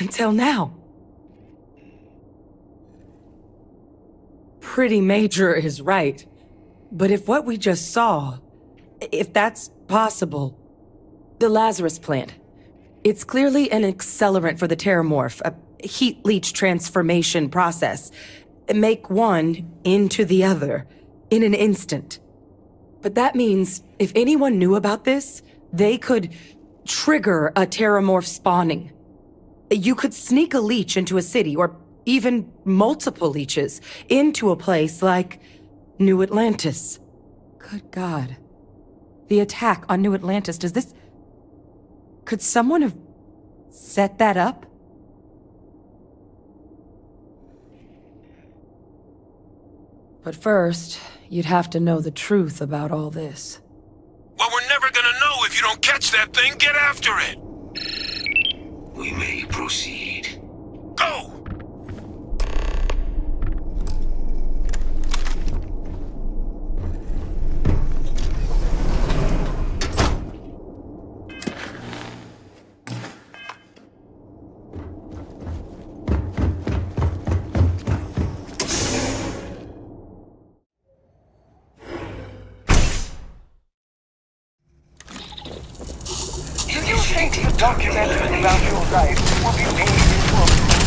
Until now. Pretty major is right. But if what we just saw, if that's possible, the Lazarus plant, it's clearly an accelerant for the terramorph, a heat leach transformation process. Make one into the other in an instant. But that means if anyone knew about this, they could trigger a terramorph spawning. You could sneak a leech into a city, or even multiple leeches, into a place like New Atlantis. Good God. The attack on New Atlantis, could someone have set that up? But first, you'd have to know the truth about all this. Well, we're never gonna know if you don't catch that thing. Get after it! We may proceed. Go! Do you think the documentary about your life will be made into a movie?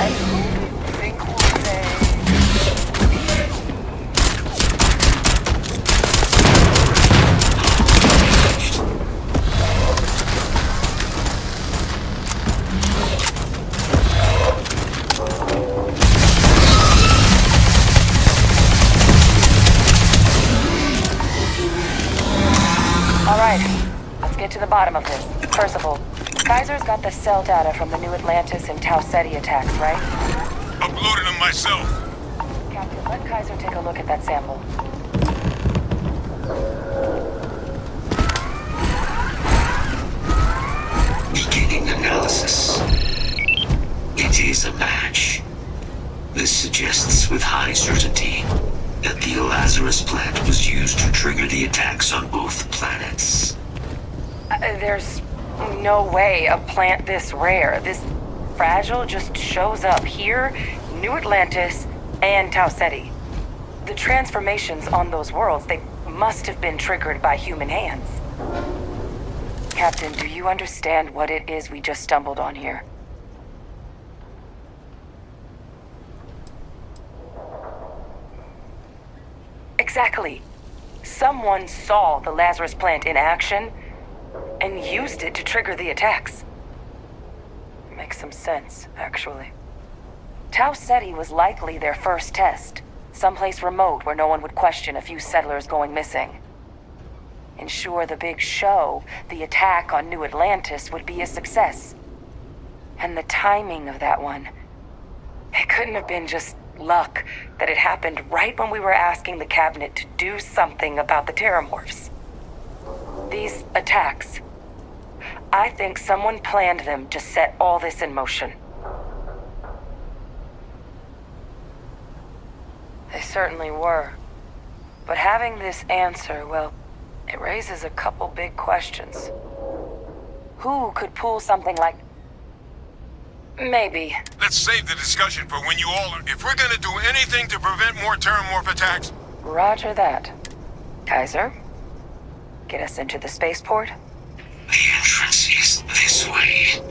And who do you think will say... All right, let's get to the bottom of this. First of all, Kaiser's got the cell data from the New Atlantis and Tau Ceti attacks, right? Uploaded them myself. Captain, let Kaiser take a look at that sample. Beginning analysis. It is a match. This suggests with high certainty that the Lazarus plant was used to trigger the attacks on both planets. There's no way a plant this rare, this fragile, just shows up here, New Atlantis, and Tau Ceti. The transformations on those worlds, they must have been triggered by human hands. Captain, do you understand what it is we just stumbled on here? Exactly. Someone saw the Lazarus plant in action and used it to trigger the attacks. Makes some sense, actually. Tau Ceti was likely their first test, someplace remote where no one would question a few settlers going missing. Ensure the big show, the attack on New Atlantis, would be a success. And the timing of that one, it couldn't have been just luck that it happened right when we were asking the cabinet to do something about the terramorphs. These attacks, I think someone planned them to set all this in motion. They certainly were. But having this answer, well, it raises a couple big questions. Who could pull something like... Maybe. Let's save the discussion for when you all are... If we're gonna do anything to prevent more terramorph attacks... Roger that. Kaiser, get us into the spaceport? The entrance is this way.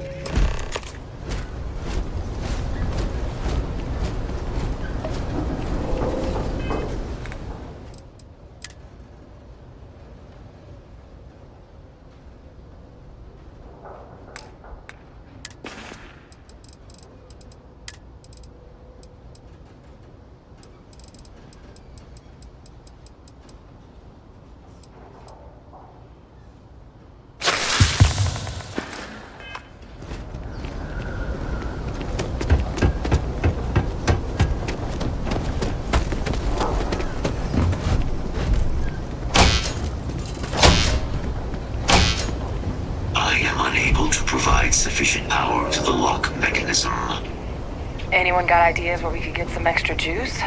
Anyone got ideas where we could get some extra juice?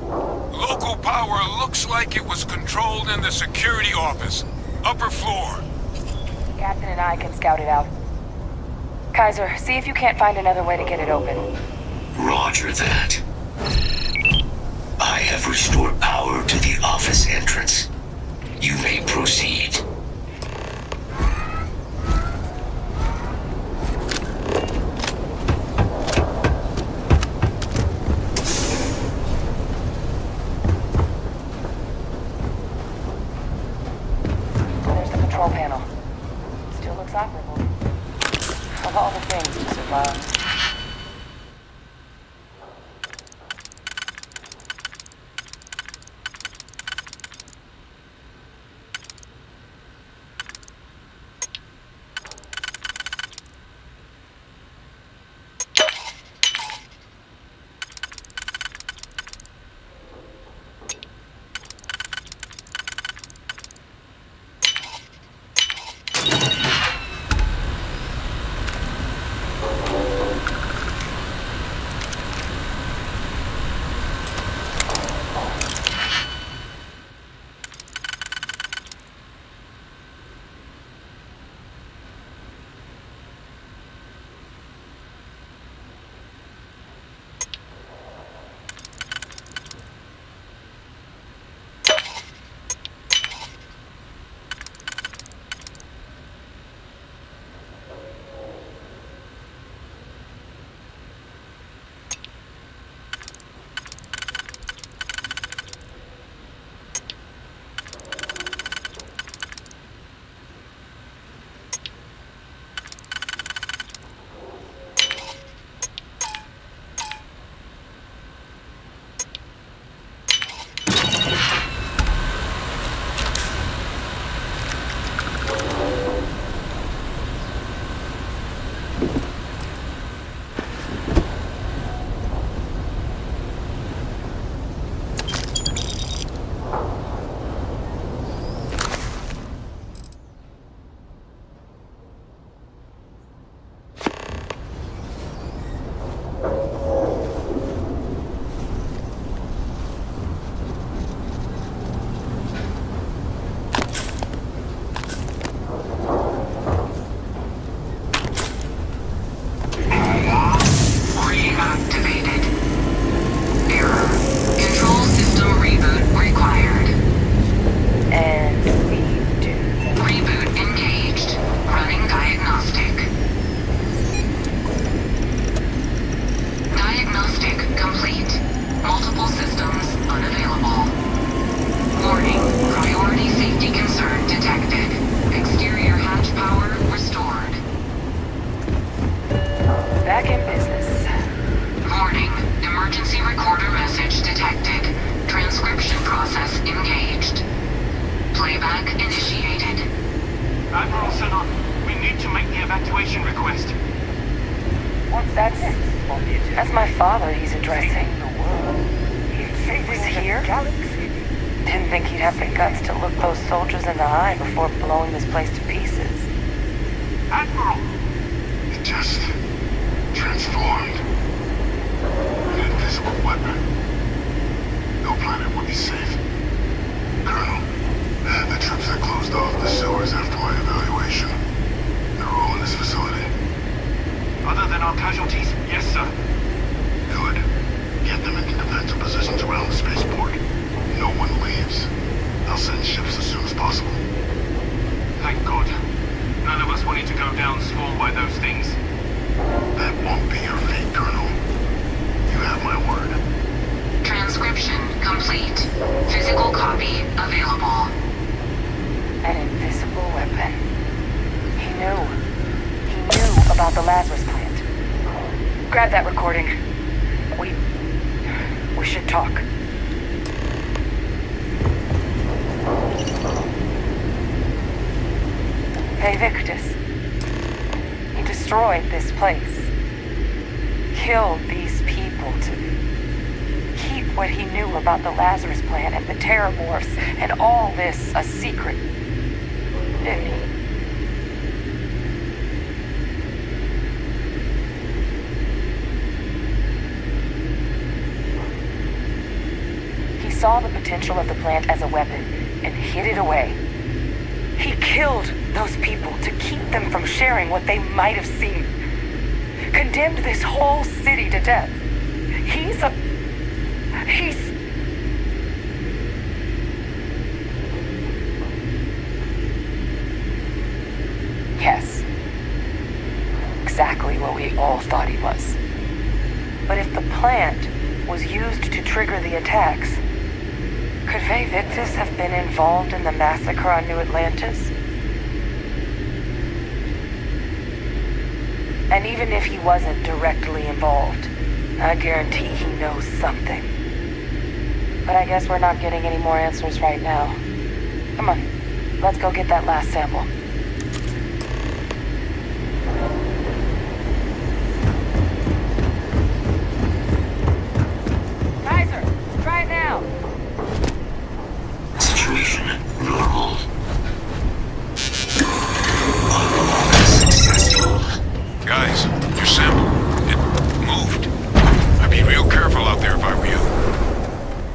Local power looks like it was controlled in the security office. Upper floor. Captain and I can scout it out. Kaiser, see if you can't find another way to get it open. Roger that. I have restored power to the office entrance. You may proceed. There's the control panel. Still looks operable. Of all the things to survive. That's my father he's addressing. He was here? Didn't think he'd have the guts to look those soldiers in the eye before blowing this place to pieces. Admiral! It just transformed. An invisible weapon. No planet would be safe. Colonel, the troops that closed off the sewers after my evaluation, they're all in this facility. Other than our casualties? Yes, sir. Good. Get them into defensive positions around the spaceport. No one leaves. I'll send ships as soon as possible. Thank God. None of us wanted to go down swarmed by those things. That won't be your fate, Colonel. You have my word. Transcription complete. Physical copy available. An invisible weapon. He knew. He knew about the Lazarus plant. Grab that recording. We should talk. Hey, Victus. He destroyed this place. Killed these people to keep what he knew about the Lazarus plant and the Terramorphs and all this a secret. Didn't he? saw the potential of the plant as a weapon and hid it away. He killed those people to keep them from sharing what they might have seen. Condemned this whole city to death. He's... Yes. Exactly what we all thought he was. But if the plant was used to trigger the attacks, could Vay Victus have been involved in the massacre on New Atlantis? And even if he wasn't directly involved, I guarantee he knows something. But I guess we're not getting any more answers right now. Come on, let's go get that last sample. Kaiser, try it now. Situation normal. Successful. Guys, your sample, it moved. I'd be real careful out there if I were you.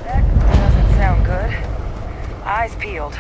That doesn't sound good. Eyes peeled.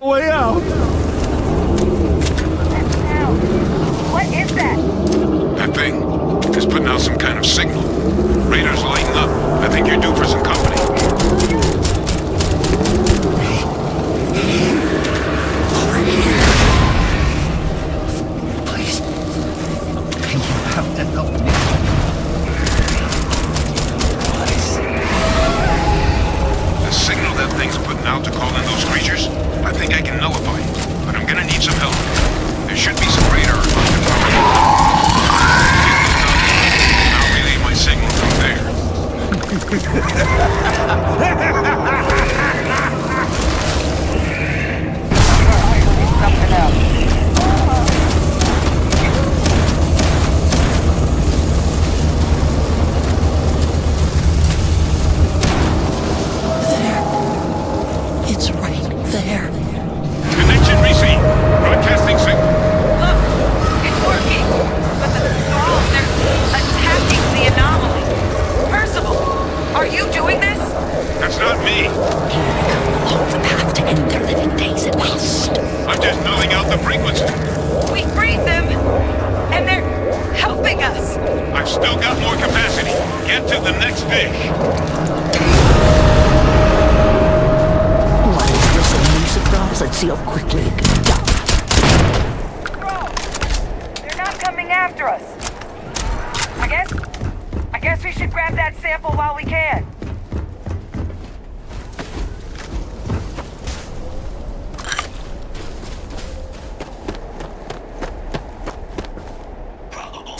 Way out! What is that? That thing is putting out some kind of signal. Radar's lighting up. I think you're due for some company. Over here. Please. You have to help me. The signal that thing's putting out to call in those creatures, I think I can nullify it. But I'm gonna need some help. There should be some radar on the power. I'll relay my signal from there. Something else. It's right there. Connection received. Broadcasting signal. Look, it's working. But the thralls, they're attacking the anomaly. Percival, are you doing this? That's not me. Along the path to end their living days at last. I'm just nulling out the frequency. We freed them, and they're helping us. I've still got more capacity. Get to the next dish. Surprise, let's see how quickly it can die. They're not coming after us. I guess we should grab that sample while we can. Probable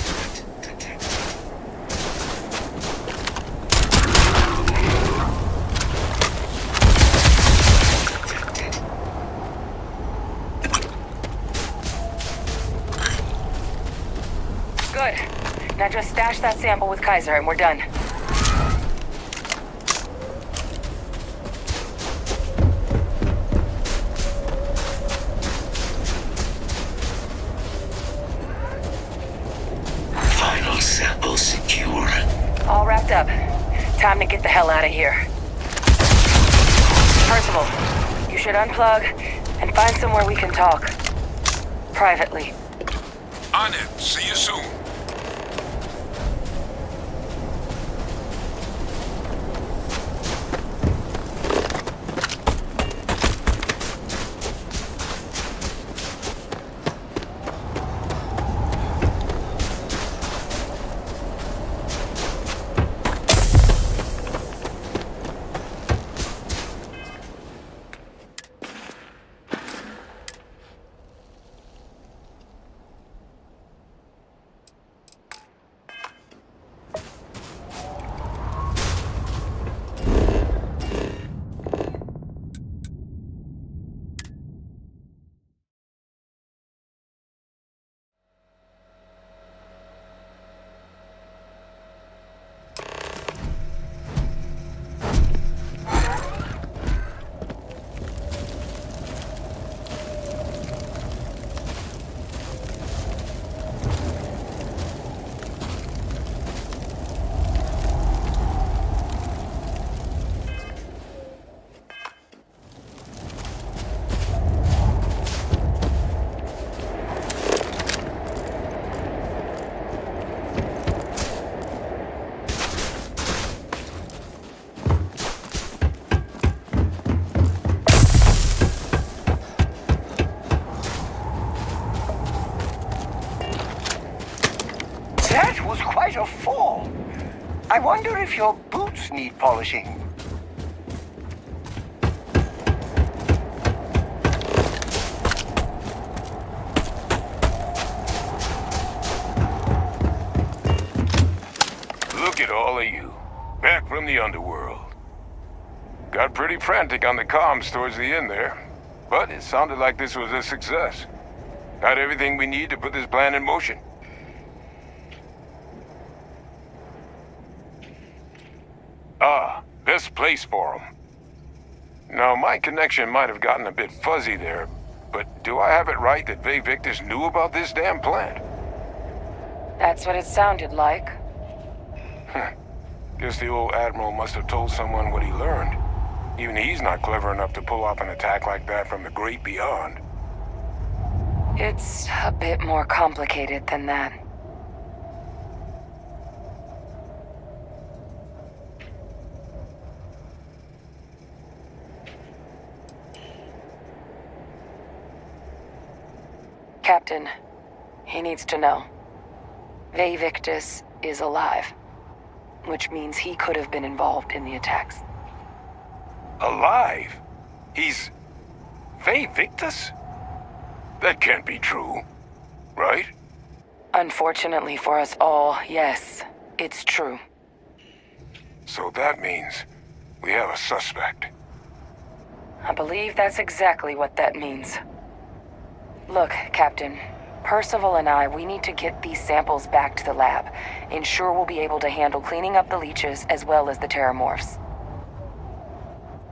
Good. Now just stash that sample with Kaiser and we're done. Final sample secure. All wrapped up. Time to get the hell out of here. Percival, you should unplug and find somewhere we can talk. Privately. On it. See you soon. That was quite a fall. I wonder if your boots need polishing. Look at all of you. Back from the underworld. Got pretty frantic on the comms towards the end there. But it sounded like this was a success. Got everything we need to put this plan in motion. Ah, best place for them. Now, my connection might have gotten a bit fuzzy there, but do I have it right that Vae Victus knew about this damn plant? That's what it sounded like. Guess the old Admiral must have told someone what he learned. Even he's not clever enough to pull off an attack like that from the great beyond. It's a bit more complicated than that. Captain, he needs to know. Vae Victus is alive, which means he could have been involved in the attacks. Alive? He's... Vae Victus? That can't be true, right? Unfortunately for us all, yes, it's true. So that means we have a suspect. I believe that's exactly what that means. Look, Captain, Percival and I, we need to get these samples back to the lab. Ensure we'll be able to handle cleaning up the leeches as well as the terramorphs.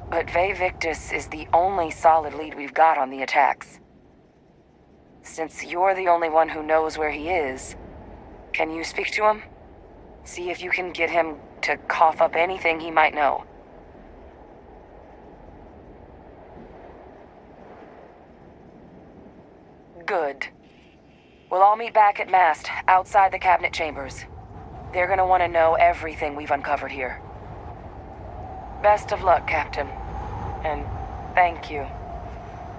But Vae Victus is the only solid lead we've got on the attacks. Since you're the only one who knows where he is, can you speak to him? See if you can get him to cough up anything he might know. Good. We'll all meet back at Mast, outside the cabinet chambers. They're gonna want to know everything we've uncovered here. Best of luck, Captain. And thank you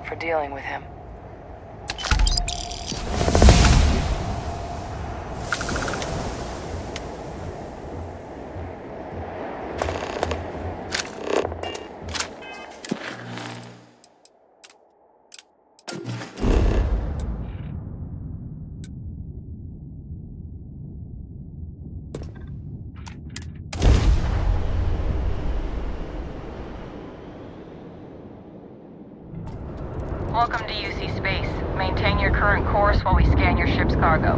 for dealing with him. Welcome to UC Space. Maintain your current course while we scan your ship's cargo.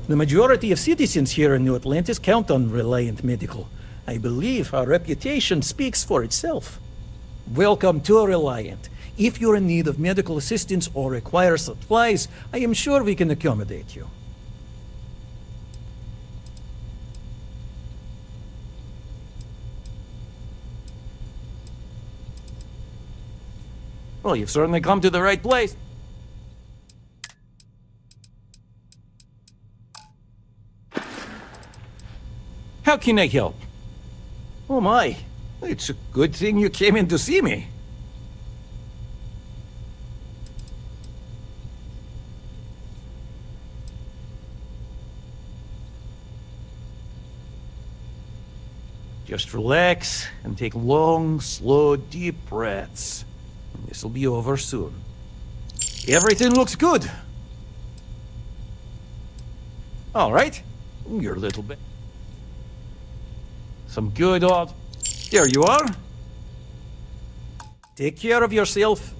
The majority of citizens here in New Atlantis count on Reliant Medical. I believe our reputation speaks for itself. Welcome to Reliant. If you're in need of medical assistance or require supplies, I am sure we can accommodate you. Well, you've certainly come to the right place. How can I help? Oh my, it's a good thing you came in to see me. Just relax and take long, slow, deep breaths. This'll be over soon. Everything looks good. All right, you're a little bit. Some good odd. There you are. Take care of yourself.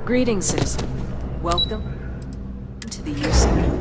Greetings, citizen. Welcome to the UC.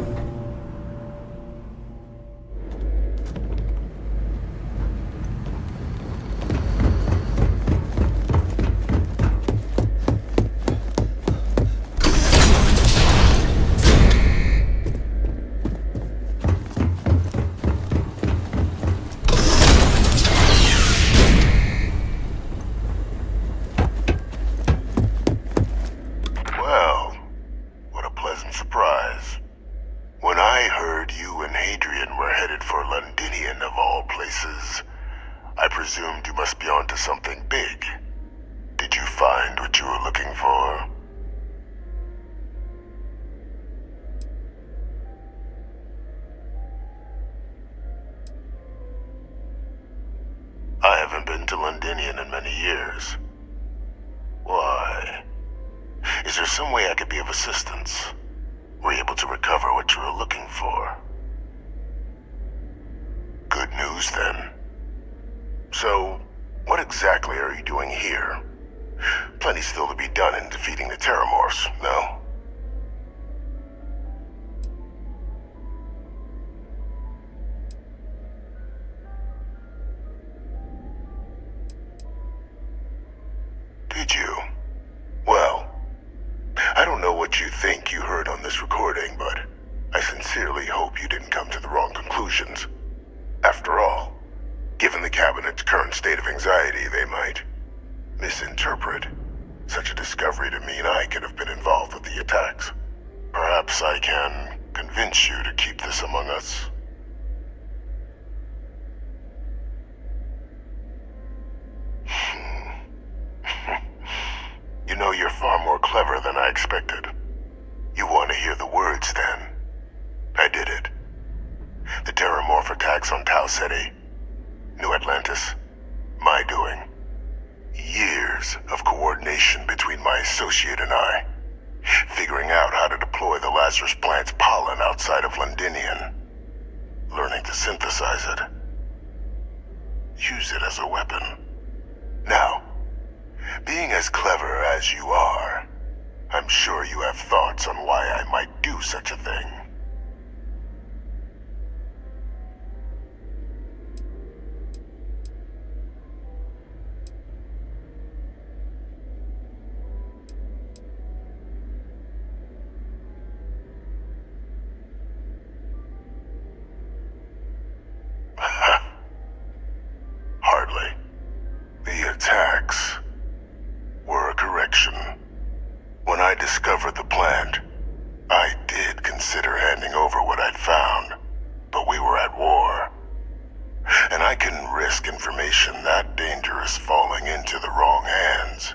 risk information that dangerous falling into the wrong hands.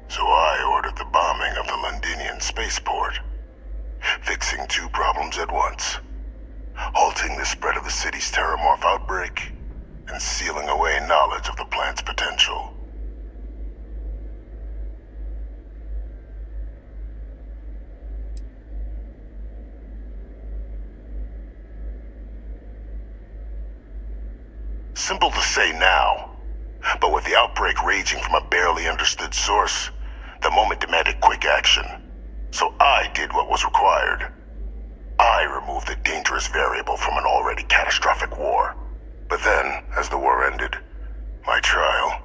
So I ordered the bombing of the Londinian spaceport, fixing two problems at once. Halting the spread of the city's terramorph outbreak, and sealing away knowledge of the plant's potential. Simple to say now, but with the outbreak raging from a barely understood source, the moment demanded quick action. So I did what was required. I removed the dangerous variable from an already catastrophic war. But then, as the war ended, my trial,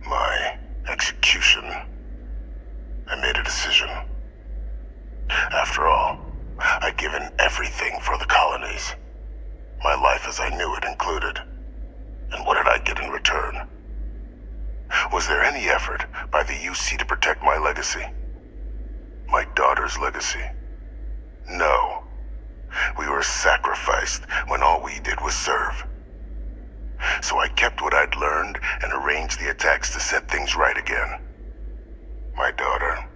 my execution, I made a decision. After all, I'd given everything for the colonies. My life as I knew it included. And what did I get in return? Was there any effort by the UC to protect my legacy? My daughter's legacy? No. We were sacrificed when all we did was serve. So I kept what I'd learned and arranged the attacks to set things right again. My daughter,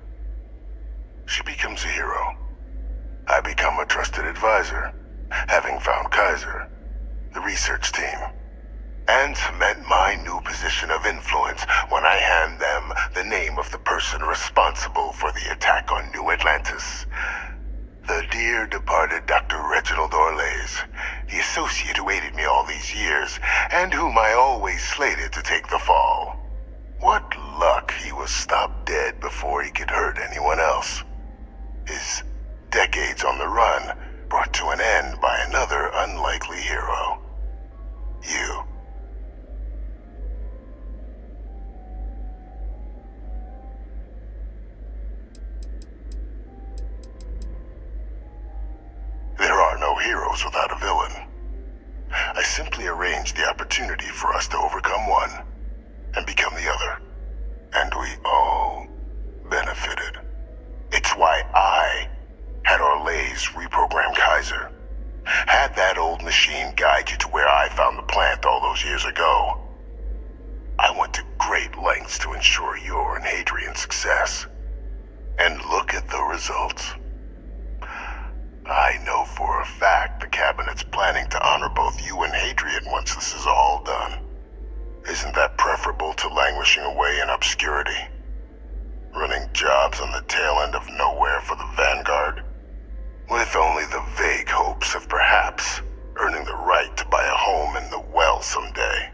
she becomes a hero. I become a trusted advisor, having found Kaiser, the research team, and cement my new position of influence when I hand them the name of the person responsible for the attack on New Atlantis. The dear departed Dr. Reginald Orlays, the associate who aided me all these years, and whom I always slated to take the fall. What luck he was stopped dead before he could hurt anyone else. His decades on the run brought to an end by another unlikely hero. You. There are no heroes without a villain. I simply arranged the opportunity for us to overcome one and become the other. And we all benefited. It's why I had Orlays reprogram Kaiser. Had that old machine guide you to where I found the plant all those years ago. I went to great lengths to ensure your and Hadrian's success. And look at the results. I know for a fact the Cabinet's planning to honor both you and Hadrian once this is all done. Isn't that preferable to languishing away in obscurity? Running jobs on the tail end of nowhere for the Vanguard? With only the vague hopes of perhaps earning the right to buy a home in the well someday.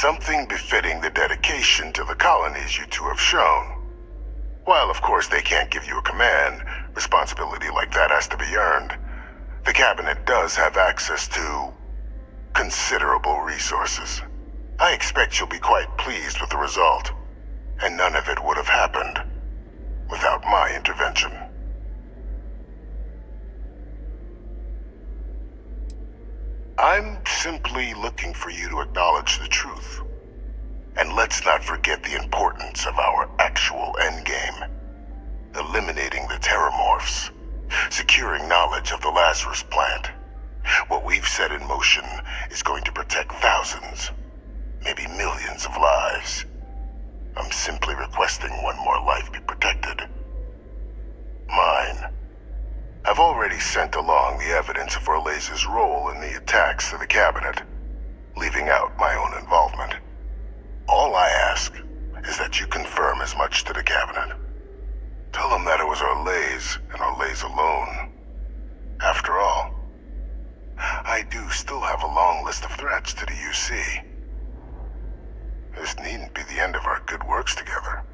Something befitting the dedication to the colonies you two have shown. While of course they can't give you a command, responsibility like that has to be earned. The Cabinet does have access to considerable resources. I expect you'll be quite pleased with the result, and none of it would have happened without my intervention. I'm simply looking for you to acknowledge the truth. And let's not forget the importance of our actual endgame. Eliminating the terramorphs. Securing knowledge of the Lazarus plant. What we've set in motion is going to protect thousands, maybe millions of lives. I'm simply requesting one more life be protected. Mine. I've already sent along the evidence of Orlays' role in the attacks to the Cabinet, leaving out my own involvement. All I ask is that you confirm as much to the Cabinet. Tell them that it was Orlays and Orlays alone. After all, I do still have a long list of threats to the UC. This needn't be the end of our good works together.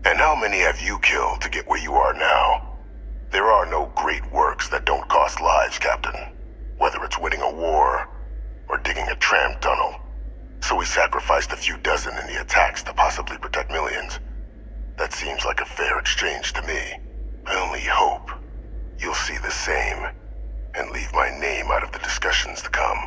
And how many have you killed to get where you are now? There are no great works that don't cost lives, Captain. whether it's winning a war or digging a tram tunnel. So we sacrificed a few dozen in the attacks to possibly protect millions. That seems like a fair exchange to me. I only hope you'll see the same and leave my name out of the discussions to come.